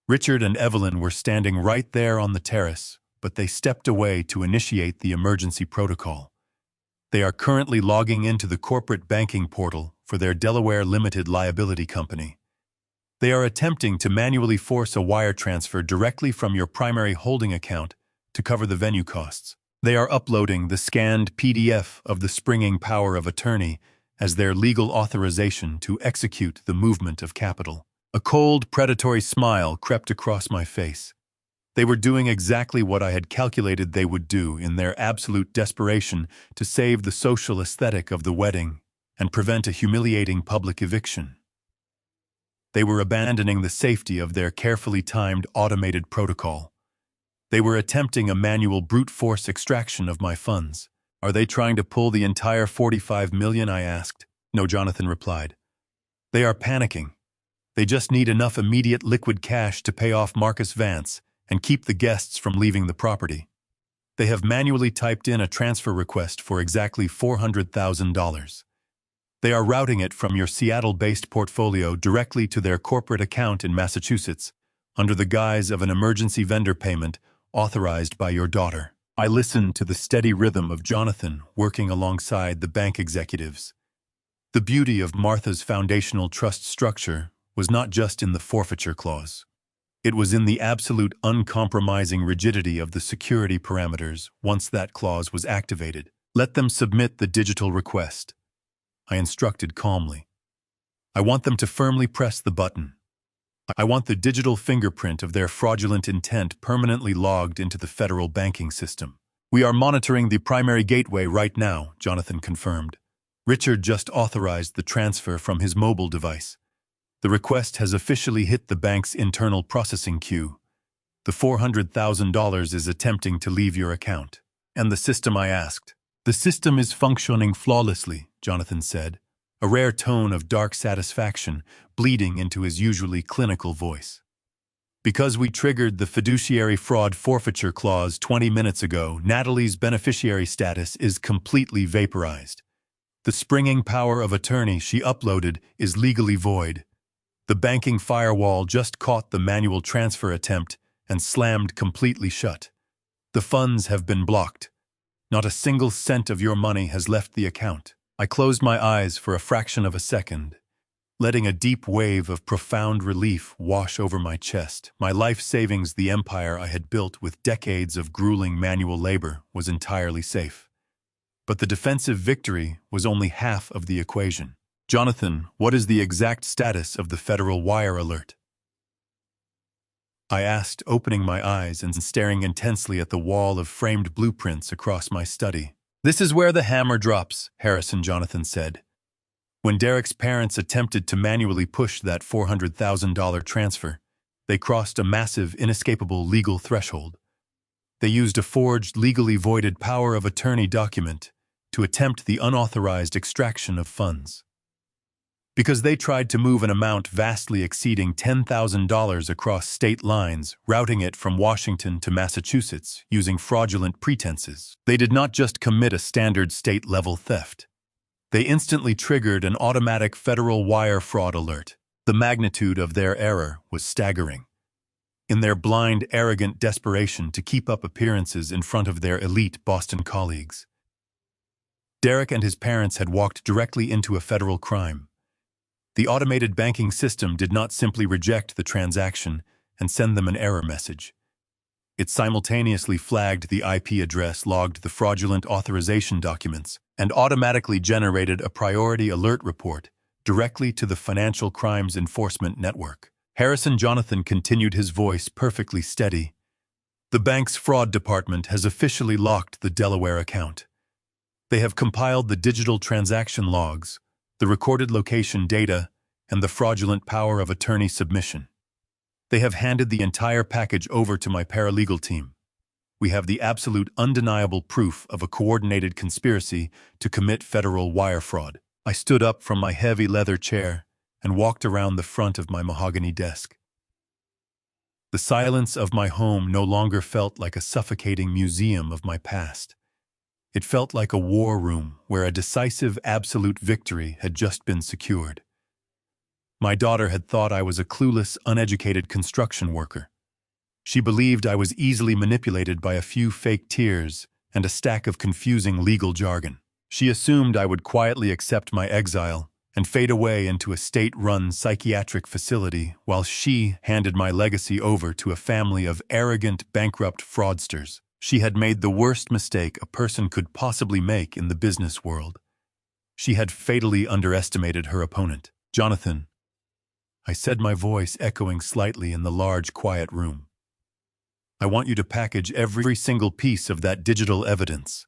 Richard and Evelyn were standing right there on the terrace, but they stepped away to initiate the emergency protocol. They are currently logging into the corporate banking portal for their Delaware limited liability company. They are attempting to manually force a wire transfer directly from your primary holding account to cover the venue costs. They are uploading the scanned PDF of the springing power of attorney as their legal authorization to execute the movement of capital. A cold, predatory smile crept across my face. They were doing exactly what I had calculated they would do in their absolute desperation to save the social aesthetic of the wedding and prevent a humiliating public eviction. They were abandoning the safety of their carefully timed automated protocol. They were attempting a manual brute force extraction of my funds. Are they trying to pull the entire 45 million? I asked. No, Jonathan replied. They are panicking. They just need enough immediate liquid cash to pay off Marcus Vance and keep the guests from leaving the property. They have manually typed in a transfer request for exactly $400,000. They are routing it from your Seattle-based portfolio directly to their corporate account in Massachusetts, under the guise of an emergency vendor payment authorized by your daughter. I listened to the steady rhythm of Jonathan working alongside the bank executives. The beauty of Martha's foundational trust structure was not just in the forfeiture clause. It was in the absolute uncompromising rigidity of the security parameters once that clause was activated. Let them submit the digital request, I instructed calmly. I want them to firmly press the button. I want the digital fingerprint of their fraudulent intent permanently logged into the federal banking system. We are monitoring the primary gateway right now, Jonathan confirmed. Richard just authorized the transfer from his mobile device. The request has officially hit the bank's internal processing queue. The $400,000 is attempting to leave your account. And the system, I asked. The system is functioning flawlessly, Jonathan said, a rare tone of dark satisfaction bleeding into his usually clinical voice. Because we triggered the fiduciary fraud forfeiture clause 20 minutes ago, Natalie's beneficiary status is completely vaporized. The springing power of attorney she uploaded is legally void. The banking firewall just caught the manual transfer attempt and slammed completely shut. The funds have been blocked. Not a single cent of your money has left the account. I closed my eyes for a fraction of a second, letting a deep wave of profound relief wash over my chest. My life savings, the empire I had built with decades of grueling manual labor, was entirely safe. But the defensive victory was only half of the equation. Jonathan, what is the exact status of the federal wire alert? I asked, opening my eyes and staring intensely at the wall of framed blueprints across my study. This is where the hammer drops, Harrison Jonathan said. When Derek's parents attempted to manually push that $400,000 transfer, they crossed a massive, inescapable legal threshold. They used a forged, legally voided power of attorney document to attempt the unauthorized extraction of funds. Because they tried to move an amount vastly exceeding $10,000 across state lines, routing it from Washington to Massachusetts using fraudulent pretenses. They did not just commit a standard state-level theft. They instantly triggered an automatic federal wire fraud alert. The magnitude of their error was staggering. In their blind, arrogant desperation to keep up appearances in front of their elite Boston colleagues, Derek and his parents had walked directly into a federal crime. The automated banking system did not simply reject the transaction and send them an error message. It simultaneously flagged the IP address, logged the fraudulent authorization documents, and automatically generated a priority alert report directly to the Financial Crimes Enforcement Network. Harrison Jonathan continued, his voice perfectly steady. The bank's fraud department has officially locked the Delaware account. They have compiled the digital transaction logs, the recorded location data, and the fraudulent power of attorney submission. They have handed the entire package over to my paralegal team. We have the absolute undeniable proof of a coordinated conspiracy to commit federal wire fraud. I stood up from my heavy leather chair and walked around the front of my mahogany desk. The silence of my home no longer felt like a suffocating museum of my past. It felt like a war room where a decisive absolute victory had just been secured. My daughter had thought I was a clueless, uneducated construction worker. She believed I was easily manipulated by a few fake tears and a stack of confusing legal jargon. She assumed I would quietly accept my exile and fade away into a state-run psychiatric facility while she handed my legacy over to a family of arrogant, bankrupt fraudsters. She had made the worst mistake a person could possibly make in the business world. She had fatally underestimated her opponent. Jonathan, I said, my voice echoing slightly in the large, quiet room. I want you to package every single piece of that digital evidence.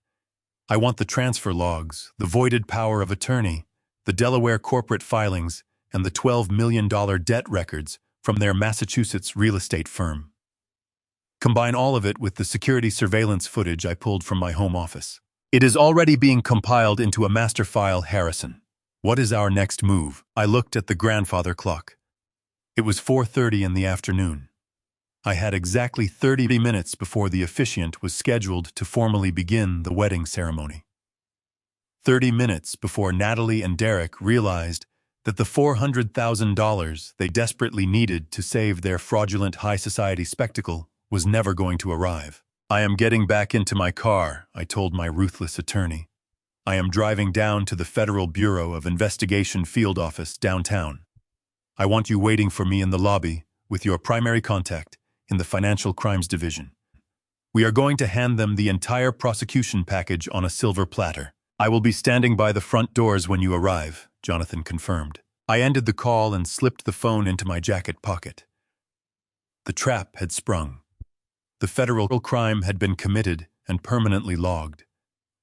I want the transfer logs, the voided power of attorney, the Delaware corporate filings, and the $12 million debt records from their Massachusetts real estate firm. Combine all of it with the security surveillance footage I pulled from my home office. It is already being compiled into a master file, Harrison. What is our next move? I looked at the grandfather clock. It was 4:30 in the afternoon. I had exactly 30 minutes before the officiant was scheduled to formally begin the wedding ceremony. 30 minutes before Natalie and Derek realized that the $400,000 they desperately needed to save their fraudulent high society spectacle was never going to arrive. I am getting back into my car, I told my ruthless attorney. I am driving down to the Federal Bureau of Investigation field office downtown. I want you waiting for me in the lobby with your primary contact in the Financial Crimes Division. We are going to hand them the entire prosecution package on a silver platter. I will be standing by the front doors when you arrive, Jonathan confirmed. I ended the call and slipped the phone into my jacket pocket. The trap had sprung. The federal crime had been committed and permanently logged.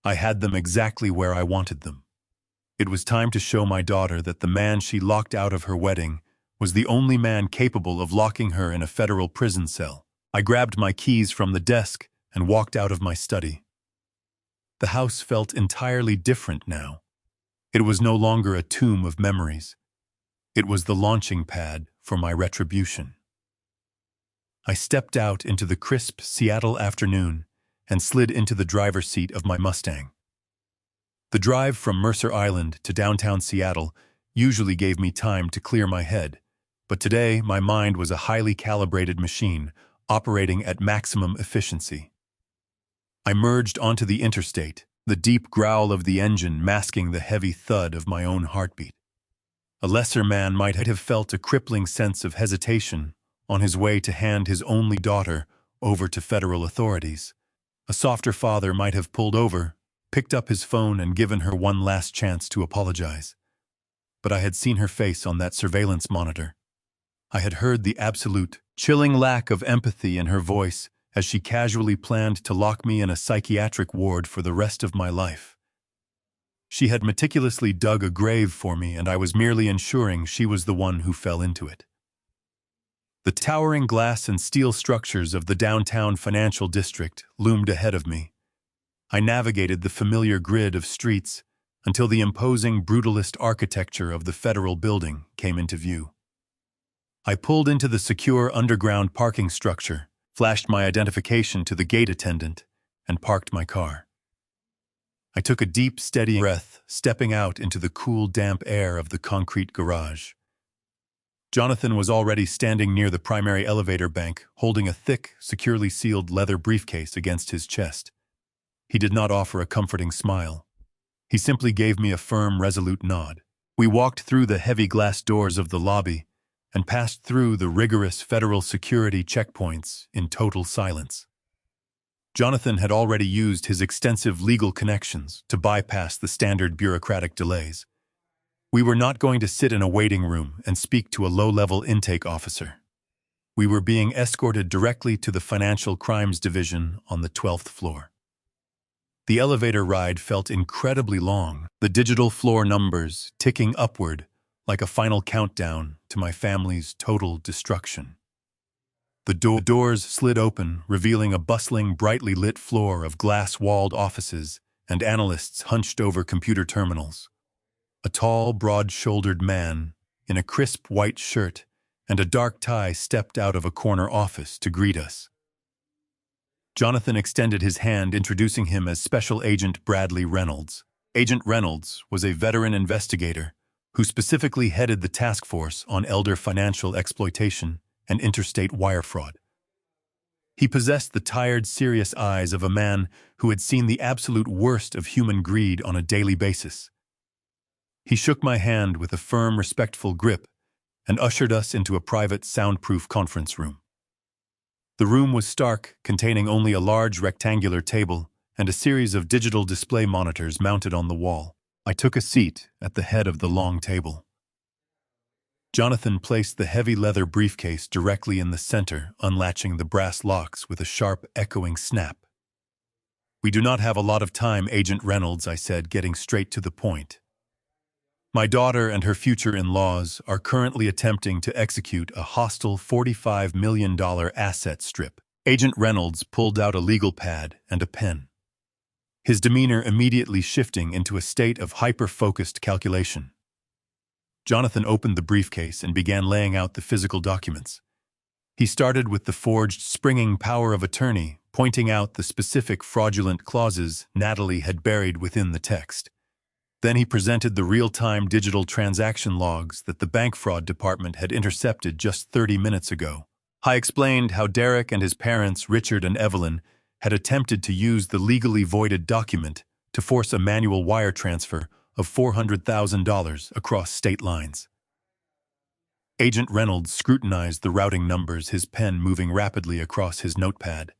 I had them exactly where I wanted them. It was time to show my daughter that the man she locked out of her wedding was the only man capable of locking her in a federal prison cell. I grabbed my keys from the desk and walked out of my study. The house felt entirely different now. It was no longer a tomb of memories. It was the launching pad for my retribution. I stepped out into the crisp Seattle afternoon and slid into the driver's seat of my Mustang. The drive from Mercer Island to downtown Seattle usually gave me time to clear my head, but today my mind was a highly calibrated machine operating at maximum efficiency. I merged onto the interstate, the deep growl of the engine masking the heavy thud of my own heartbeat. A lesser man might have felt a crippling sense of hesitation on his way to hand his only daughter over to federal authorities. A softer father might have pulled over, picked up his phone and given her one last chance to apologize. But I had seen her face on that surveillance monitor. I had heard the absolute, chilling lack of empathy in her voice as she casually planned to lock me in a psychiatric ward for the rest of my life. She had meticulously dug a grave for me, and I was merely ensuring she was the one who fell into it. The towering glass and steel structures of the downtown financial district loomed ahead of me. I navigated the familiar grid of streets until the imposing brutalist architecture of the federal building came into view. I pulled into the secure underground parking structure, flashed my identification to the gate attendant, and parked my car. I took a deep, steady breath, stepping out into the cool, damp air of the concrete garage. Jonathan was already standing near the primary elevator bank, holding a thick, securely sealed leather briefcase against his chest. He did not offer a comforting smile. He simply gave me a firm, resolute nod. We walked through the heavy glass doors of the lobby and passed through the rigorous federal security checkpoints in total silence. Jonathan had already used his extensive legal connections to bypass the standard bureaucratic delays. We were not going to sit in a waiting room and speak to a low-level intake officer. We were being escorted directly to the Financial Crimes Division on the 12th floor. The elevator ride felt incredibly long, the digital floor numbers ticking upward like a final countdown to my family's total destruction. The doors slid open, revealing a bustling, brightly lit floor of glass-walled offices and analysts hunched over computer terminals. A tall, broad-shouldered man in a crisp white shirt and a dark tie stepped out of a corner office to greet us. Jonathan extended his hand, introducing him as Special Agent Bradley Reynolds. Agent Reynolds was a veteran investigator who specifically headed the task force on elder financial exploitation and interstate wire fraud. He possessed the tired, serious eyes of a man who had seen the absolute worst of human greed on a daily basis. He shook my hand with a firm, respectful grip and ushered us into a private, soundproof conference room. The room was stark, containing only a large rectangular table and a series of digital display monitors mounted on the wall. I took a seat at the head of the long table. Jonathan placed the heavy leather briefcase directly in the center, unlatching the brass locks with a sharp, echoing snap. "We do not have a lot of time, Agent Reynolds," I said, getting straight to the point. "My daughter and her future in-laws are currently attempting to execute a hostile $45 million asset strip." Agent Reynolds pulled out a legal pad and a pen, his demeanor immediately shifting into a state of hyper-focused calculation. Jonathan opened the briefcase and began laying out the physical documents. He started with the forged springing power of attorney, pointing out the specific fraudulent clauses Natalie had buried within the text. Then he presented the real-time digital transaction logs that the bank fraud department had intercepted just 30 minutes ago. I explained how Derek and his parents, Richard and Evelyn, had attempted to use the legally voided document to force a manual wire transfer of $400,000 across state lines. Agent Reynolds scrutinized the routing numbers, his pen moving rapidly across his notepad.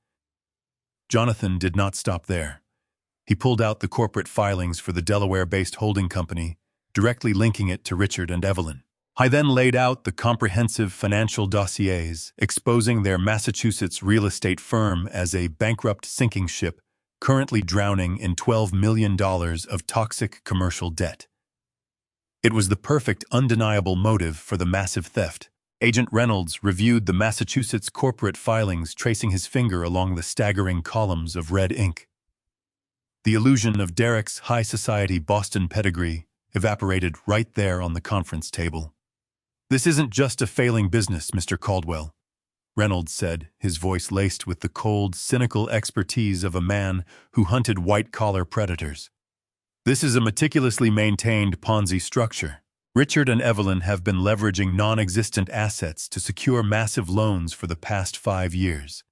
Jonathan did not stop there. He pulled out the corporate filings for the Delaware-based holding company, directly linking it to Richard and Evelyn. I then laid out the comprehensive financial dossiers, exposing their Massachusetts real estate firm as a bankrupt sinking ship currently drowning in $12 million of toxic commercial debt. It was the perfect, undeniable motive for the massive theft. Agent Reynolds reviewed the Massachusetts corporate filings, tracing his finger along the staggering columns of red ink. The illusion of Derek's high society Boston pedigree evaporated right there on the conference table. "This isn't just a failing business, Mr. Caldwell," Reynolds said, his voice laced with the cold, cynical expertise of a man who hunted white-collar predators. "This is a meticulously maintained Ponzi structure. Richard and Evelyn have been leveraging non-existent assets to secure massive loans for the past 5 years.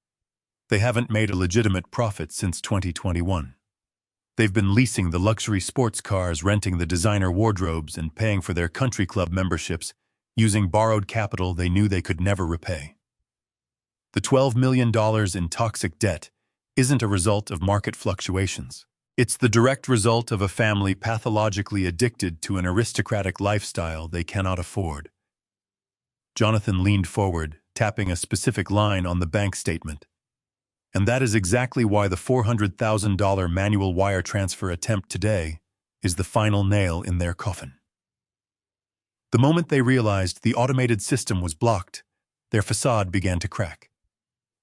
They haven't made a legitimate profit since 2021. They've been leasing the luxury sports cars, renting the designer wardrobes, and paying for their country club memberships, using borrowed capital they knew they could never repay. The $12 million in toxic debt isn't a result of market fluctuations. It's the direct result of a family pathologically addicted to an aristocratic lifestyle they cannot afford." Jonathan leaned forward, tapping a specific line on the bank statement. "And that is exactly why the $400,000 manual wire transfer attempt today is the final nail in their coffin." The moment they realized the automated system was blocked, their facade began to crack.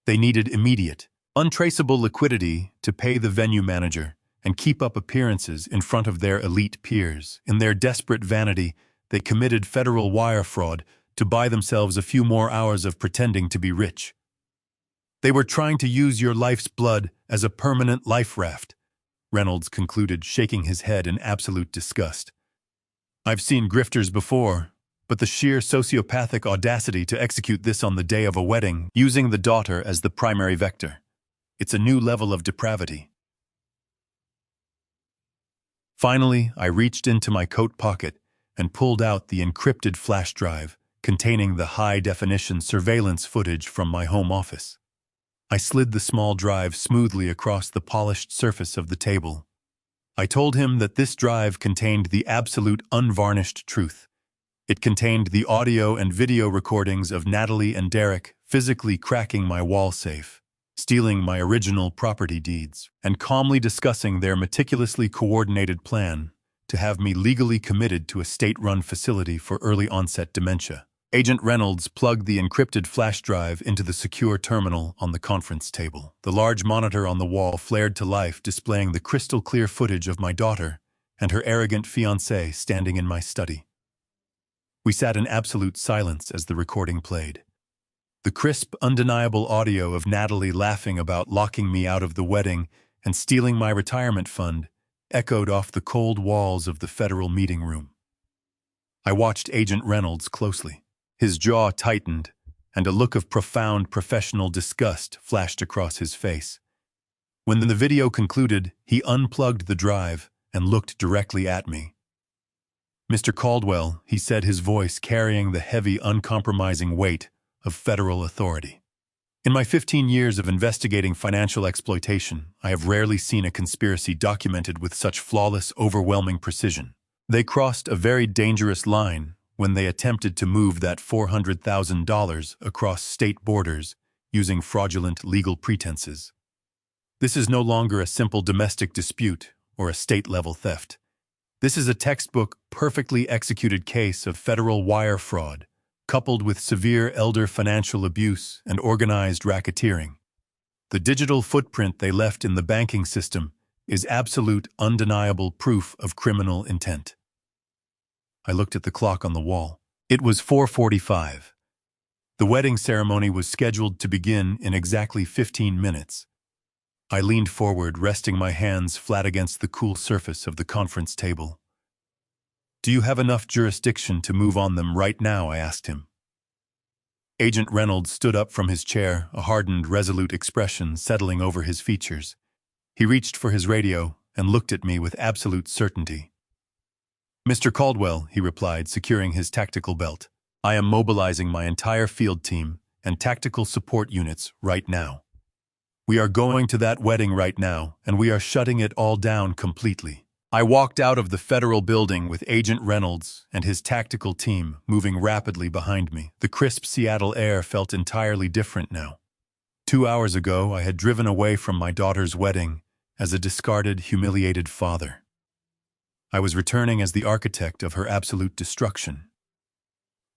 They needed immediate, untraceable liquidity to pay the venue manager and keep up appearances in front of their elite peers. In their desperate vanity, they committed federal wire fraud to buy themselves a few more hours of pretending to be rich. "They were trying to use your life's blood as a permanent life raft," Reynolds concluded, shaking his head in absolute disgust. "I've seen grifters before, but the sheer sociopathic audacity to execute this on the day of a wedding, using the daughter as the primary vector. It's a new level of depravity." Finally, I reached into my coat pocket and pulled out the encrypted flash drive containing the high-definition surveillance footage from my home office. I slid the small drive smoothly across the polished surface of the table. I told him that this drive contained the absolute unvarnished truth. It contained the audio and video recordings of Natalie and Derek physically cracking my wall safe, stealing my original property deeds, and calmly discussing their meticulously coordinated plan to have me legally committed to a state-run facility for early-onset dementia. Agent Reynolds plugged the encrypted flash drive into the secure terminal on the conference table. The large monitor on the wall flared to life, displaying the crystal-clear footage of my daughter and her arrogant fiancé standing in my study. We sat in absolute silence as the recording played. The crisp, undeniable audio of Natalie laughing about locking me out of the wedding and stealing my retirement fund echoed off the cold walls of the federal meeting room. I watched Agent Reynolds closely. His jaw tightened, and a look of profound professional disgust flashed across his face. When the video concluded, he unplugged the drive and looked directly at me. "Mr. Caldwell," he said, his voice carrying the heavy, uncompromising weight of federal authority. "In my 15 years of investigating financial exploitation, I have rarely seen a conspiracy documented with such flawless, overwhelming precision. They crossed a very dangerous line when they attempted to move that $400,000 across state borders using fraudulent legal pretenses. This is no longer a simple domestic dispute or a state-level theft. This is a textbook, perfectly executed case of federal wire fraud, coupled with severe elder financial abuse and organized racketeering. The digital footprint they left in the banking system is absolute, undeniable proof of criminal intent. I looked at the clock on the wall. It was 4:45. The wedding ceremony was scheduled to begin in exactly 15 minutes. I leaned forward, resting my hands flat against the cool surface of the conference table. "Do you have enough jurisdiction to move on them right now?" I asked him. Agent Reynolds stood up from his chair, a hardened, resolute expression settling over his features. He reached for his radio and looked at me with absolute certainty. "Mr. Caldwell," he replied, securing his tactical belt, "I am mobilizing my entire field team and tactical support units right now. We are going to that wedding right now, and we are shutting it all down completely." I walked out of the federal building with Agent Reynolds and his tactical team moving rapidly behind me. The crisp Seattle air felt entirely different now. 2 hours ago, I had driven away from my daughter's wedding as a discarded, humiliated father. I was returning as the architect of her absolute destruction.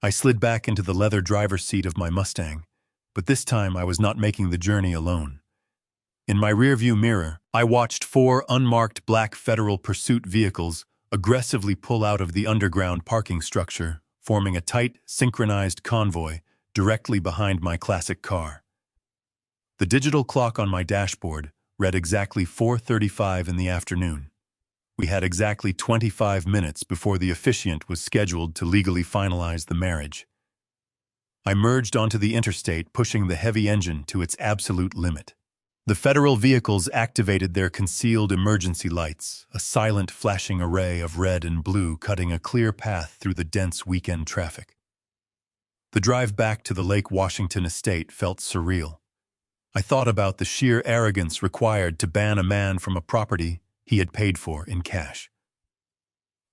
I slid back into the leather driver's seat of my Mustang, but this time I was not making the journey alone. In my rearview mirror, I watched 4 unmarked black Federal pursuit vehicles aggressively pull out of the underground parking structure, forming a tight, synchronized convoy directly behind my classic car. The digital clock on my dashboard read exactly 4:35 in the afternoon. We had exactly 25 minutes before the officiant was scheduled to legally finalize the marriage. I merged onto the interstate, pushing the heavy engine to its absolute limit. The federal vehicles activated their concealed emergency lights, a silent flashing array of red and blue cutting a clear path through the dense weekend traffic. The drive back to the Lake Washington estate felt surreal. I thought about the sheer arrogance required to ban a man from a property he had paid for in cash.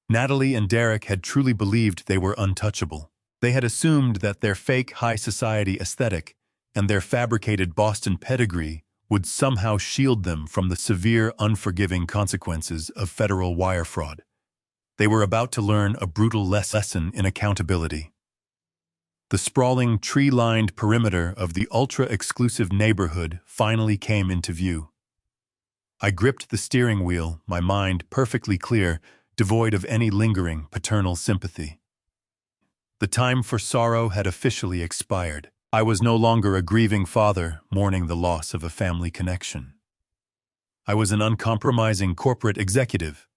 Natalie and Derek had truly believed they were untouchable. They had assumed that their fake high society aesthetic and their fabricated Boston pedigree would somehow shield them from the severe, unforgiving consequences of federal wire fraud. They were about to learn a brutal lesson in accountability. The sprawling, tree-lined perimeter of the ultra-exclusive neighborhood finally came into view. I gripped the steering wheel, my mind perfectly clear, devoid of any lingering paternal sympathy. The time for sorrow had officially expired. I was no longer a grieving father mourning the loss of a family connection. I was an uncompromising corporate executive,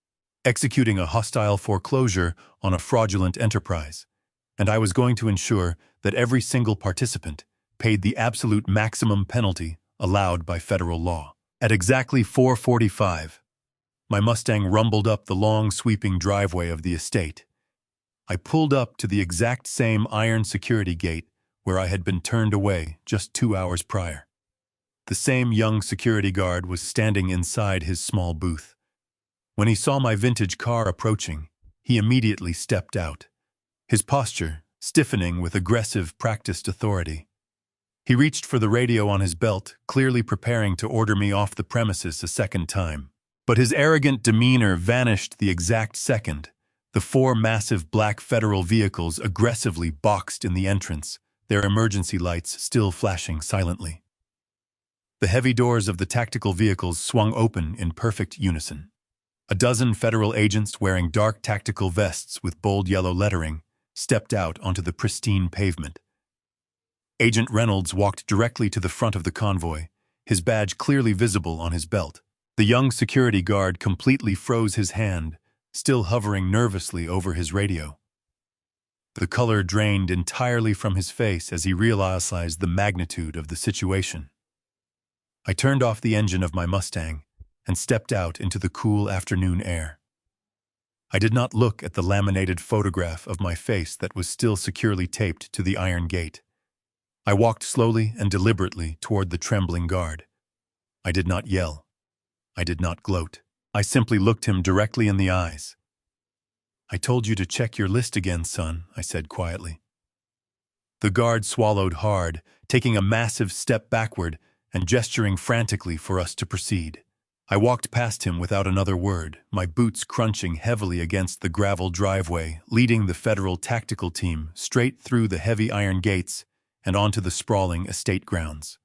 executing a hostile foreclosure on a fraudulent enterprise, and I was going to ensure that every single participant paid the absolute maximum penalty allowed by federal law. At exactly 4:45, my Mustang rumbled up the long, sweeping driveway of the estate. I pulled up to the exact same iron security gate where I had been turned away just 2 hours prior. The same young security guard was standing inside his small booth. When he saw my vintage car approaching, he immediately stepped out, his posture stiffening with aggressive, practiced authority. He reached for the radio on his belt, clearly preparing to order me off the premises a second time. But his arrogant demeanor vanished the exact second. The 4 massive black federal vehicles aggressively boxed in the entrance, their emergency lights still flashing silently. The heavy doors of the tactical vehicles swung open in perfect unison. A dozen federal agents wearing dark tactical vests with bold yellow lettering stepped out onto the pristine pavement. Agent Reynolds walked directly to the front of the convoy, his badge clearly visible on his belt. The young security guard completely froze his hand, still hovering nervously over his radio. The color drained entirely from his face as he realized the magnitude of the situation. I turned off the engine of my Mustang and stepped out into the cool afternoon air. I did not look at the laminated photograph of my face that was still securely taped to the iron gate. I walked slowly and deliberately toward the trembling guard. I did not yell. I did not gloat. I simply looked him directly in the eyes. "I told you to check your list again, son," I said quietly. The guard swallowed hard, taking a massive step backward and gesturing frantically for us to proceed. I walked past him without another word, my boots crunching heavily against the gravel driveway, leading the federal tactical team straight through the heavy iron gates and onto the sprawling estate grounds.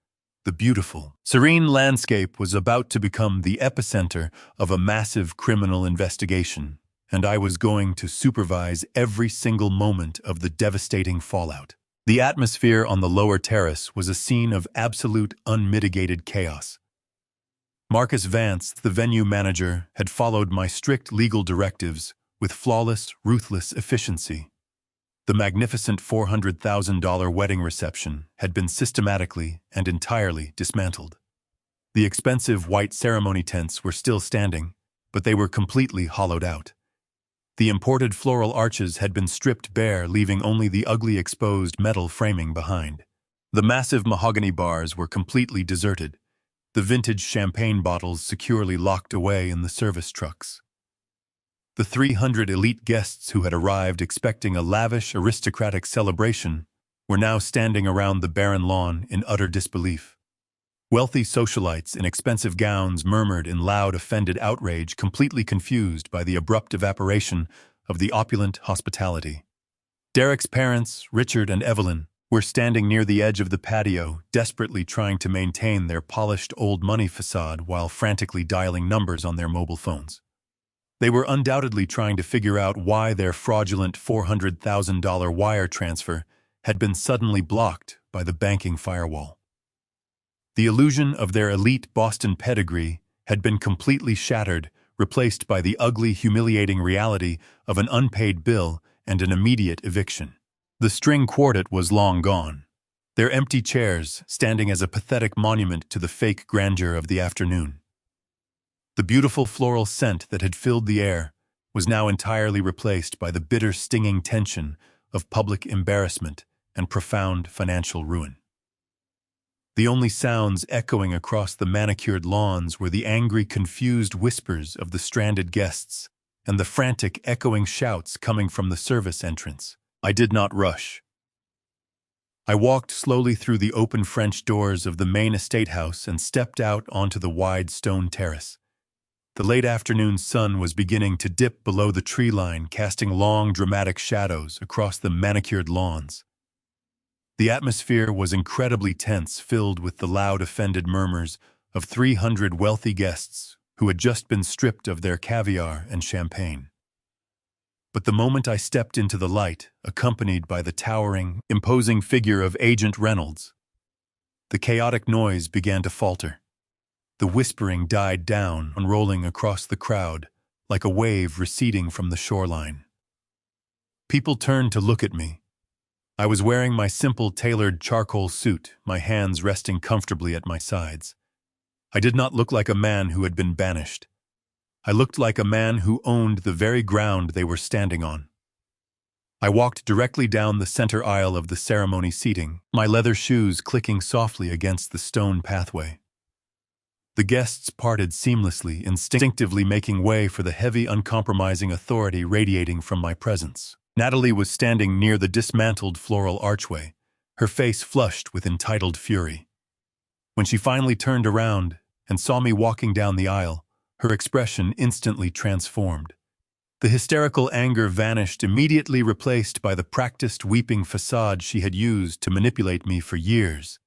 The beautiful, serene landscape was about to become the epicenter of a massive criminal investigation, and I was going to supervise every single moment of the devastating fallout. The atmosphere on the lower terrace was a scene of absolute unmitigated chaos. Marcus Vance, the venue manager, had followed my strict legal directives with flawless, ruthless efficiency. The magnificent $400,000 wedding reception had been systematically and entirely dismantled. The expensive white ceremony tents were still standing, but they were completely hollowed out. The imported floral arches had been stripped bare, leaving only the ugly exposed metal framing behind. The massive mahogany bars were completely deserted, the vintage champagne bottles securely locked away in the service trucks. The 300 elite guests who had arrived expecting a lavish, aristocratic celebration were now standing around the barren lawn in utter disbelief. Wealthy socialites in expensive gowns murmured in loud, offended outrage, completely confused by the abrupt evaporation of the opulent hospitality. Derek's parents, Richard and Evelyn, were standing near the edge of the patio, desperately trying to maintain their polished old money facade while frantically dialing numbers on their mobile phones. They were undoubtedly trying to figure out why their fraudulent $400,000 wire transfer had been suddenly blocked by the banking firewall. The illusion of their elite Boston pedigree had been completely shattered, replaced by the ugly, humiliating reality of an unpaid bill and an immediate eviction. The string quartet was long gone, their empty chairs standing as a pathetic monument to the fake grandeur of the afternoon. The beautiful floral scent that had filled the air was now entirely replaced by the bitter, stinging tension of public embarrassment and profound financial ruin. The only sounds echoing across the manicured lawns were the angry, confused whispers of the stranded guests and the frantic, echoing shouts coming from the service entrance. I did not rush. I walked slowly through the open French doors of the main estate house and stepped out onto the wide stone terrace. The late afternoon sun was beginning to dip below the tree line, casting long, dramatic shadows across the manicured lawns. The atmosphere was incredibly tense, filled with the loud, offended murmurs of 300 wealthy guests who had just been stripped of their caviar and champagne. But the moment I stepped into the light, accompanied by the towering, imposing figure of Agent Reynolds, the chaotic noise began to falter. The whispering died down, unrolling across the crowd like a wave receding from the shoreline. People turned to look at me. I was wearing my simple tailored charcoal suit, my hands resting comfortably at my sides. I did not look like a man who had been banished. I looked like a man who owned the very ground they were standing on. I walked directly down the center aisle of the ceremony seating, my leather shoes clicking softly against the stone pathway. The guests parted seamlessly, instinctively making way for the heavy, uncompromising authority radiating from my presence. Natalie was standing near the dismantled floral archway, her face flushed with entitled fury. When she finally turned around and saw me walking down the aisle, her expression instantly transformed. The hysterical anger vanished, immediately replaced by the practiced weeping facade she had used to manipulate me for years.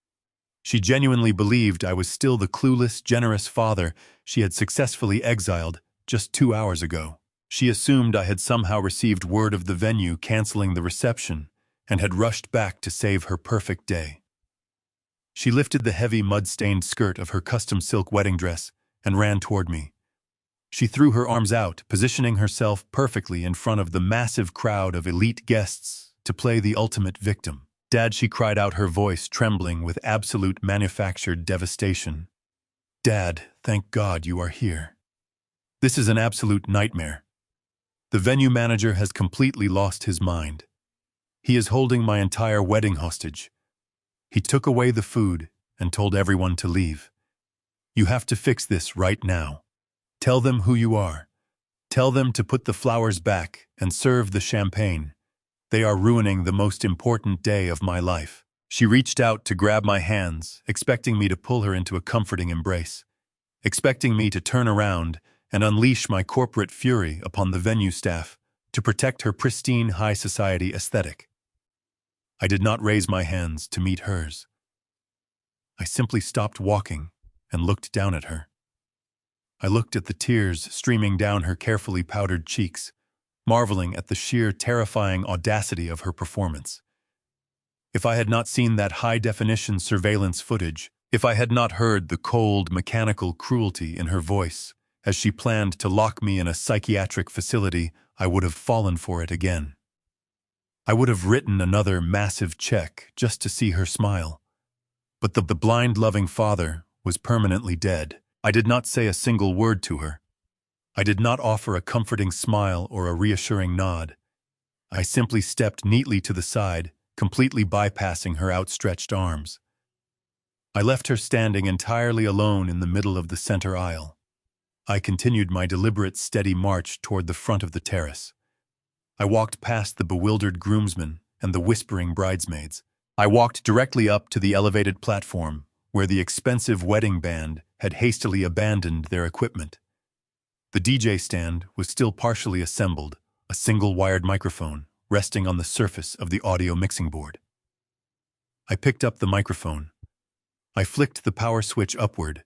She genuinely believed I was still the clueless, generous father she had successfully exiled just 2 hours ago. She assumed I had somehow received word of the venue canceling the reception and had rushed back to save her perfect day. She lifted the heavy, mud-stained skirt of her custom silk wedding dress and ran toward me. She threw her arms out, positioning herself perfectly in front of the massive crowd of elite guests to play the ultimate victim. "Dad," she cried out, her voice trembling with absolute manufactured devastation. "Dad, thank God you are here. This is an absolute nightmare. The venue manager has completely lost his mind. He is holding my entire wedding hostage. He took away the food and told everyone to leave. You have to fix this right now. Tell them who you are. Tell them to put the flowers back and serve the champagne. They are ruining the most important day of my life." She reached out to grab my hands, expecting me to pull her into a comforting embrace, expecting me to turn around and unleash my corporate fury upon the venue staff to protect her pristine high society aesthetic. I did not raise my hands to meet hers. I simply stopped walking and looked down at her. I looked at the tears streaming down her carefully powdered cheeks, marveling at the sheer terrifying audacity of her performance. If I had not seen that high-definition surveillance footage, if I had not heard the cold, mechanical cruelty in her voice as she planned to lock me in a psychiatric facility, I would have fallen for it again. I would have written another massive check just to see her smile. But the blind, loving father was permanently dead. I did not say a single word to her. I did not offer a comforting smile or a reassuring nod. I simply stepped neatly to the side, completely bypassing her outstretched arms. I left her standing entirely alone in the middle of the center aisle. I continued my deliberate, steady march toward the front of the terrace. I walked past the bewildered groomsman and the whispering bridesmaids. I walked directly up to the elevated platform, where the expensive wedding band had hastily abandoned their equipment. The DJ stand was still partially assembled, a single wired microphone resting on the surface of the audio mixing board. I picked up the microphone. I flicked the power switch upward.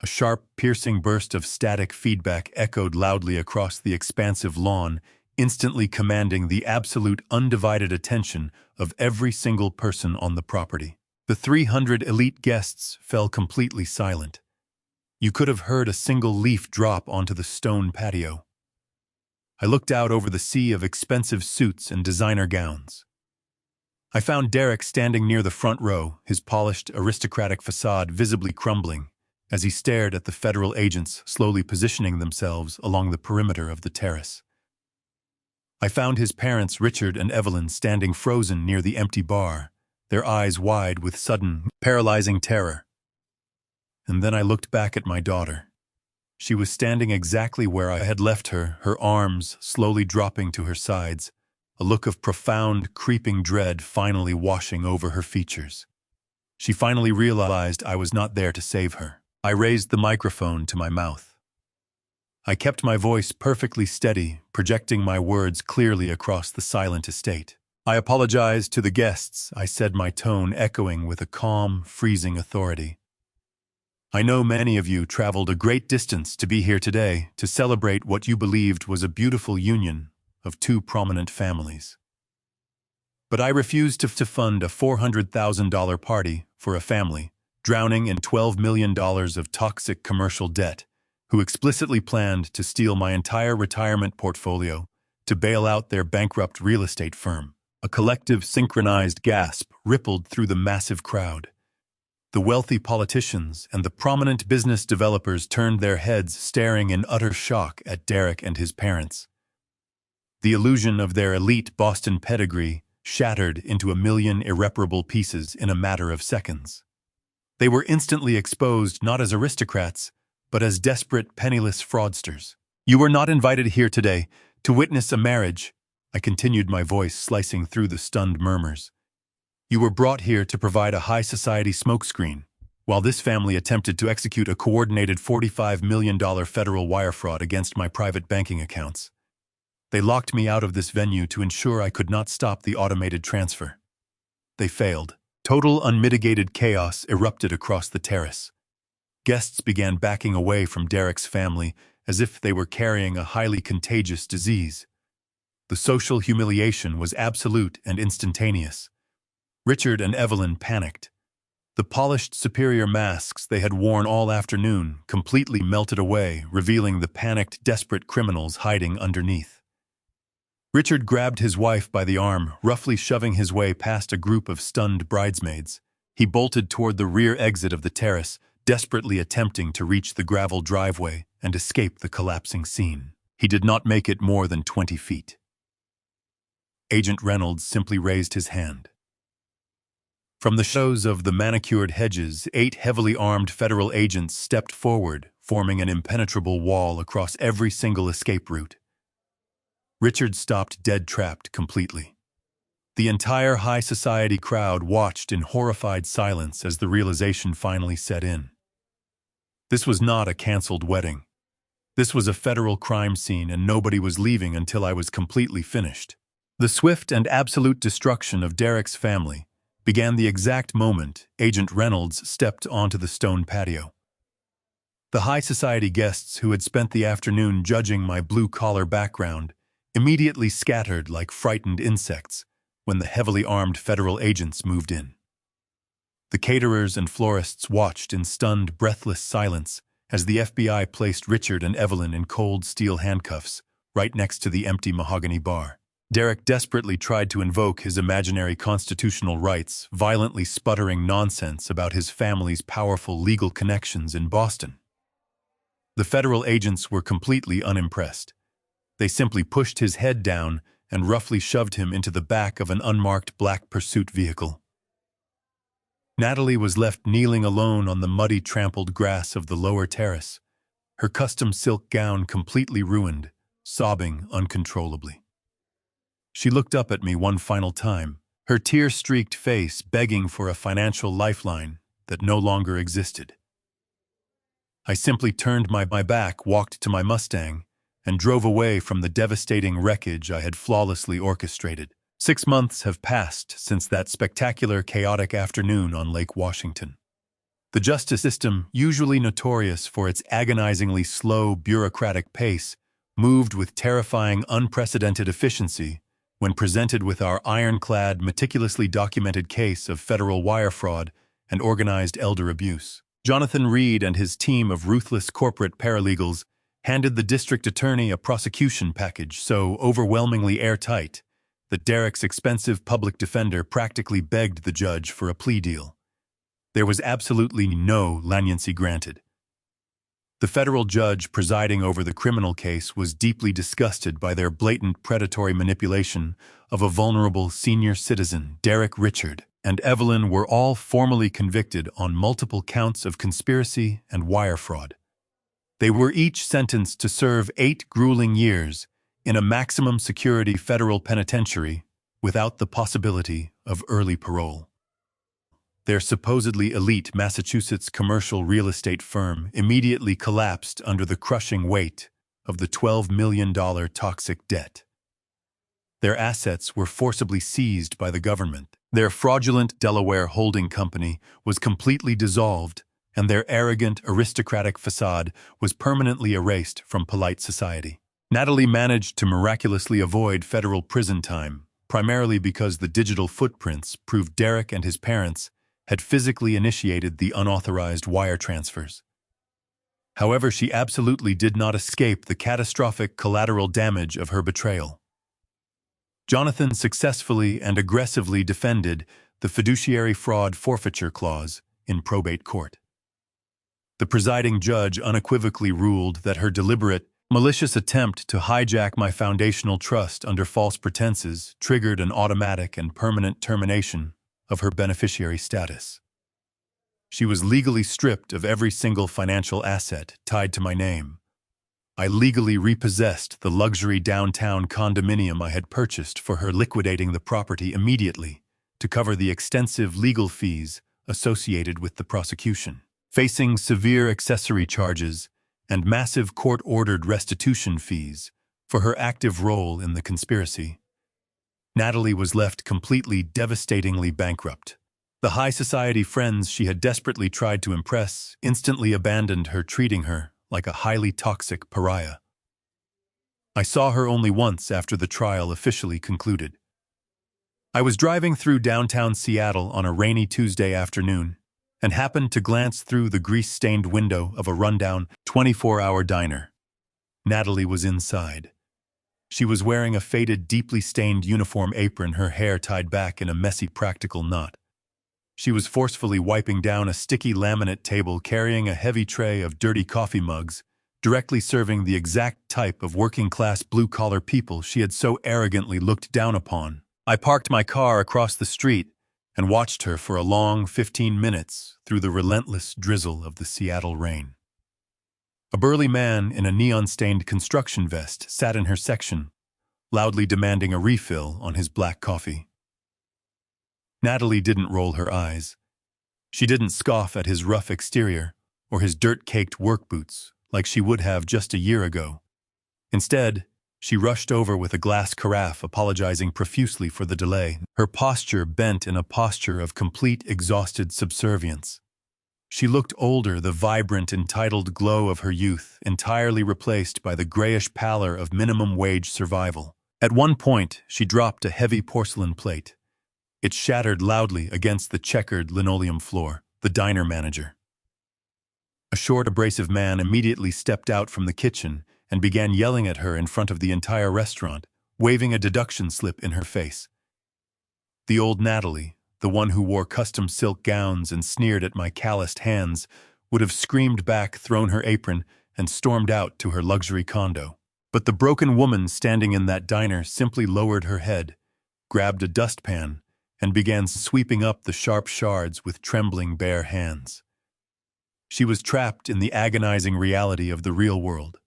A sharp, piercing burst of static feedback echoed loudly across the expansive lawn, instantly commanding the absolute undivided attention of every single person on the property. The 300 elite guests fell completely silent. You could have heard a single leaf drop onto the stone patio. I looked out over the sea of expensive suits and designer gowns. I found Derek standing near the front row, his polished, aristocratic facade visibly crumbling, as he stared at the federal agents slowly positioning themselves along the perimeter of the terrace. I found his parents, Richard and Evelyn, standing frozen near the empty bar, their eyes wide with sudden, paralyzing terror. And then I looked back at my daughter. She was standing exactly where I had left her, her arms slowly dropping to her sides, a look of profound, creeping dread finally washing over her features. She finally realized I was not there to save her. I raised the microphone to my mouth. I kept my voice perfectly steady, projecting my words clearly across the silent estate. "I apologize to the guests," I said, my tone echoing with a calm, freezing authority. "I know many of you traveled a great distance to be here today to celebrate what you believed was a beautiful union of two prominent families. But I refused to fund a $400,000 party for a family drowning in $12 million of toxic commercial debt, who explicitly planned to steal my entire retirement portfolio to bail out their bankrupt real estate firm." A collective synchronized gasp rippled through the massive crowd. The wealthy politicians and the prominent business developers turned their heads, staring in utter shock at Derek and his parents. The illusion of their elite Boston pedigree shattered into a million irreparable pieces in a matter of seconds. They were instantly exposed not as aristocrats, but as desperate, penniless fraudsters. "You were not invited here today to witness a marriage," I continued, my voice slicing through the stunned murmurs. "You were brought here to provide a high society smokescreen, while this family attempted to execute a coordinated $45 million federal wire fraud against my private banking accounts. They locked me out of this venue to ensure I could not stop the automated transfer. They failed. Total unmitigated chaos erupted across the terrace. Guests began backing away from Derek's family as if they were carrying a highly contagious disease. The social humiliation was absolute and instantaneous. Richard and Evelyn panicked. The polished, superior masks they had worn all afternoon completely melted away, revealing the panicked, desperate criminals hiding underneath. Richard grabbed his wife by the arm, roughly shoving his way past a group of stunned bridesmaids. He bolted toward the rear exit of the terrace, desperately attempting to reach the gravel driveway and escape the collapsing scene. He did not make it more than 20 feet. Agent Reynolds simply raised his hand. From the shadows of the manicured hedges, 8 heavily armed federal agents stepped forward, forming an impenetrable wall across every single escape route. Richard stopped dead-trapped completely. The entire high society crowd watched in horrified silence as the realization finally set in. This was not a canceled wedding. This was a federal crime scene, and nobody was leaving until I was completely finished. The swift and absolute destruction of Derek's family began the exact moment Agent Reynolds stepped onto the stone patio. The high society guests who had spent the afternoon judging my blue-collar background immediately scattered like frightened insects when the heavily armed federal agents moved in. The caterers and florists watched in stunned, breathless silence as the FBI placed Richard and Evelyn in cold steel handcuffs right next to the empty mahogany bar. Derek desperately tried to invoke his imaginary constitutional rights, violently sputtering nonsense about his family's powerful legal connections in Boston. The federal agents were completely unimpressed. They simply pushed his head down and roughly shoved him into the back of an unmarked black pursuit vehicle. Natalie was left kneeling alone on the muddy, trampled grass of the lower terrace, her custom silk gown completely ruined, sobbing uncontrollably. She looked up at me one final time, her tear-streaked face begging for a financial lifeline that no longer existed. I simply turned my back, walked to my Mustang, and drove away from the devastating wreckage I had flawlessly orchestrated. 6 months have passed since that spectacular, chaotic afternoon on Lake Washington. The justice system, usually notorious for its agonizingly slow, bureaucratic pace, moved with terrifying, unprecedented efficiency when presented with our ironclad, meticulously documented case of federal wire fraud and organized elder abuse. Jonathan Reed and his team of ruthless corporate paralegals handed the district attorney a prosecution package so overwhelmingly airtight that Derek's expensive public defender practically begged the judge for a plea deal. There was absolutely no leniency granted. The federal judge presiding over the criminal case was deeply disgusted by their blatant predatory manipulation of a vulnerable senior citizen. Derek, Richard, and Evelyn were all formally convicted on multiple counts of conspiracy and wire fraud. They were each sentenced to serve 8 grueling years in a maximum security federal penitentiary without the possibility of early parole. Their supposedly elite Massachusetts commercial real estate firm immediately collapsed under the crushing weight of the $12 million toxic debt. Their assets were forcibly seized by the government. Their fraudulent Delaware holding company was completely dissolved, and their arrogant, aristocratic facade was permanently erased from polite society. Natalie managed to miraculously avoid federal prison time, primarily because the digital footprints proved Derek and his parents had physically initiated the unauthorized wire transfers. However, she absolutely did not escape the catastrophic collateral damage of her betrayal. Jonathan successfully and aggressively defended the fiduciary fraud forfeiture clause in probate court. The presiding judge unequivocally ruled that her deliberate, malicious attempt to hijack my foundational trust under false pretenses triggered an automatic and permanent termination of her beneficiary status. She was legally stripped of every single financial asset tied to my name. I legally repossessed the luxury downtown condominium I had purchased for her, liquidating the property immediately to cover the extensive legal fees associated with the prosecution. Facing severe accessory charges and massive court-ordered restitution fees for her active role in the conspiracy, Natalie was left completely, devastatingly bankrupt. The high society friends she had desperately tried to impress instantly abandoned her, treating her like a highly toxic pariah. I saw her only once after the trial officially concluded. I was driving through downtown Seattle on a rainy Tuesday afternoon and happened to glance through the grease-stained window of a rundown 24-hour diner. Natalie was inside. She was wearing a faded, deeply stained uniform apron, her hair tied back in a messy practical knot. She was forcefully wiping down a sticky laminate table, carrying a heavy tray of dirty coffee mugs, directly serving the exact type of working-class blue-collar people she had so arrogantly looked down upon. I parked my car across the street and watched her for a long 15 minutes through the relentless drizzle of the Seattle rain. A burly man in a neon-stained construction vest sat in her section, loudly demanding a refill on his black coffee. Natalie didn't roll her eyes. She didn't scoff at his rough exterior or his dirt-caked work boots like she would have just a year ago. Instead, she rushed over with a glass carafe, apologizing profusely for the delay, her posture bent in a posture of complete exhausted subservience. She looked older, the vibrant, entitled glow of her youth entirely replaced by the grayish pallor of minimum-wage survival. At one point, she dropped a heavy porcelain plate. It shattered loudly against the checkered linoleum floor. The diner manager, a short, abrasive man, immediately stepped out from the kitchen and began yelling at her in front of the entire restaurant, waving a deduction slip in her face. The old Natalie, the one who wore custom silk gowns and sneered at my calloused hands, would have screamed back, thrown her apron, and stormed out to her luxury condo. But the broken woman standing in that diner simply lowered her head, grabbed a dustpan, and began sweeping up the sharp shards with trembling bare hands. She was trapped in the agonizing reality of the real world.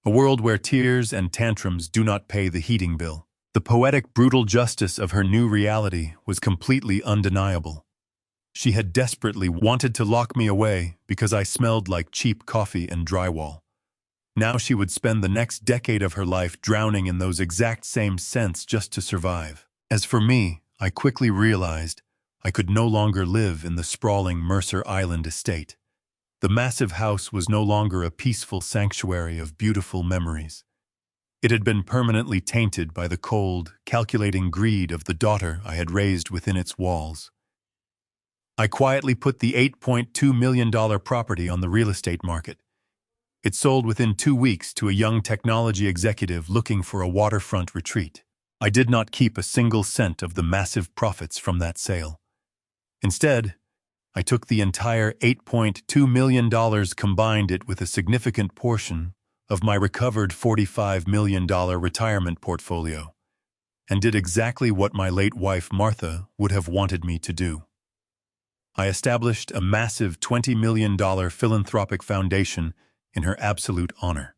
A world where tears and tantrums do not pay the heating bill. The poetic, brutal justice of her new reality was completely undeniable. She had desperately wanted to lock me away because I smelled like cheap coffee and drywall. Now she would spend the next decade of her life drowning in those exact same scents just to survive. As for me, I quickly realized I could no longer live in the sprawling Mercer Island estate. The massive house was no longer a peaceful sanctuary of beautiful memories. It had been permanently tainted by the cold, calculating greed of the daughter I had raised within its walls. I quietly put the $8.2 million property on the real estate market. It sold within 2 weeks to a young technology executive looking for a waterfront retreat. I did not keep a single cent of the massive profits from that sale. Instead, I took the entire $8.2 million, combined it with a significant portion of my recovered $45 million retirement portfolio, and did exactly what my late wife Martha would have wanted me to do. I established a massive $20 million philanthropic foundation in her absolute honor.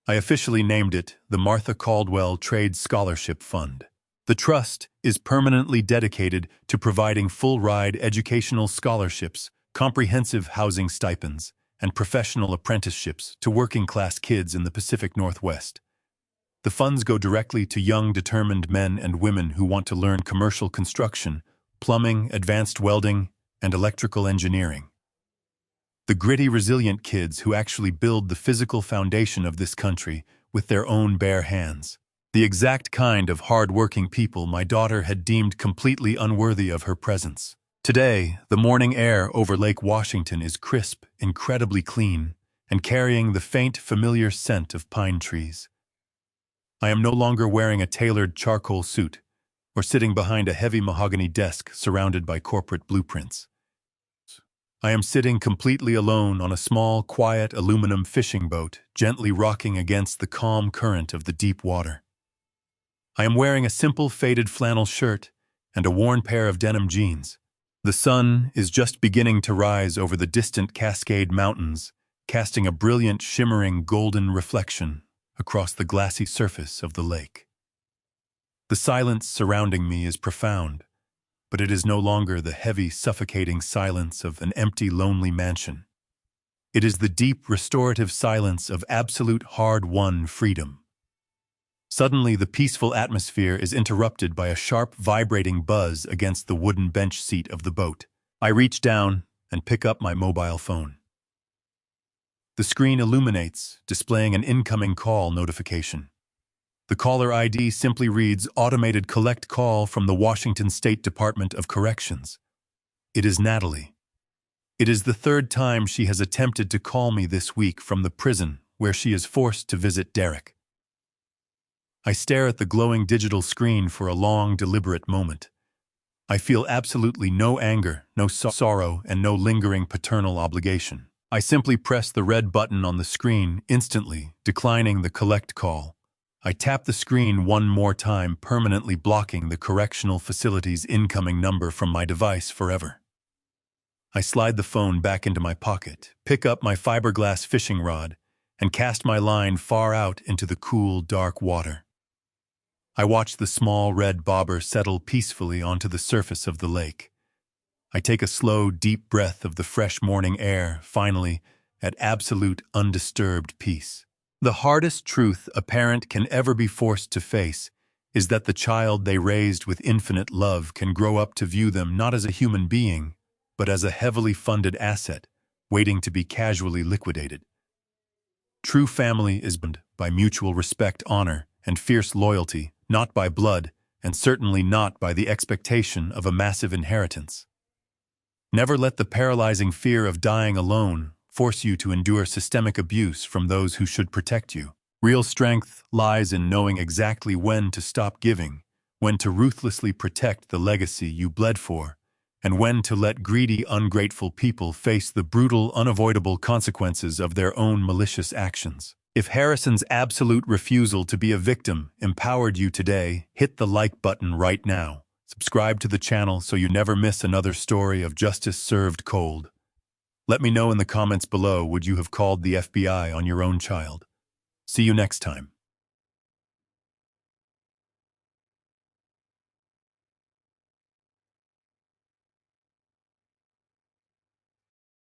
I officially named it the Martha Caldwell Trade Scholarship Fund. The trust is permanently dedicated to providing full-ride educational scholarships, comprehensive housing stipends, and professional apprenticeships to working-class kids in the Pacific Northwest. The funds go directly to young, determined men and women who want to learn commercial construction, plumbing, advanced welding, and electrical engineering. The gritty, resilient kids who actually build the physical foundation of this country with their own bare hands. The exact kind of hard-working people my daughter had deemed completely unworthy of her presence. Today, the morning air over Lake Washington is crisp, incredibly clean, and carrying the faint, familiar scent of pine trees. I am no longer wearing a tailored charcoal suit or sitting behind a heavy mahogany desk surrounded by corporate blueprints. I am sitting completely alone on a small, quiet aluminum fishing boat, gently rocking against the calm current of the deep water. I am wearing a simple faded flannel shirt and a worn pair of denim jeans. The sun is just beginning to rise over the distant Cascade Mountains, casting a brilliant, shimmering golden reflection across the glassy surface of the lake. The silence surrounding me is profound, but it is no longer the heavy, suffocating silence of an empty, lonely mansion. It is the deep, restorative silence of absolute, hard-won freedom. Suddenly, the peaceful atmosphere is interrupted by a sharp, vibrating buzz against the wooden bench seat of the boat. I reach down and pick up my mobile phone. The screen illuminates, displaying an incoming call notification. The caller ID simply reads, "Automated collect call from the Washington State Department of Corrections." It is Natalie. It is the third time she has attempted to call me this week from the prison where she is forced to visit Derek. I stare at the glowing digital screen for a long, deliberate moment. I feel absolutely no anger, no sorrow, and no lingering paternal obligation. I simply press the red button on the screen, instantly declining the collect call. I tap the screen one more time, permanently blocking the correctional facility's incoming number from my device forever. I slide the phone back into my pocket, pick up my fiberglass fishing rod, and cast my line far out into the cool, dark water. I watch the small red bobber settle peacefully onto the surface of the lake. I take a slow, deep breath of the fresh morning air, finally, at absolute undisturbed peace. The hardest truth a parent can ever be forced to face is that the child they raised with infinite love can grow up to view them not as a human being, but as a heavily funded asset, waiting to be casually liquidated. True family is bound by mutual respect, honor, and fierce loyalty, not by blood, and certainly not by the expectation of a massive inheritance. Never let the paralyzing fear of dying alone force you to endure systemic abuse from those who should protect you. Real strength lies in knowing exactly when to stop giving, when to ruthlessly protect the legacy you bled for, and when to let greedy, ungrateful people face the brutal, unavoidable consequences of their own malicious actions. If Harrison's absolute refusal to be a victim empowered you today, hit the like button right now. Subscribe to the channel so you never miss another story of justice served cold. Let me know in the comments below, would you have called the FBI on your own child? See you next time.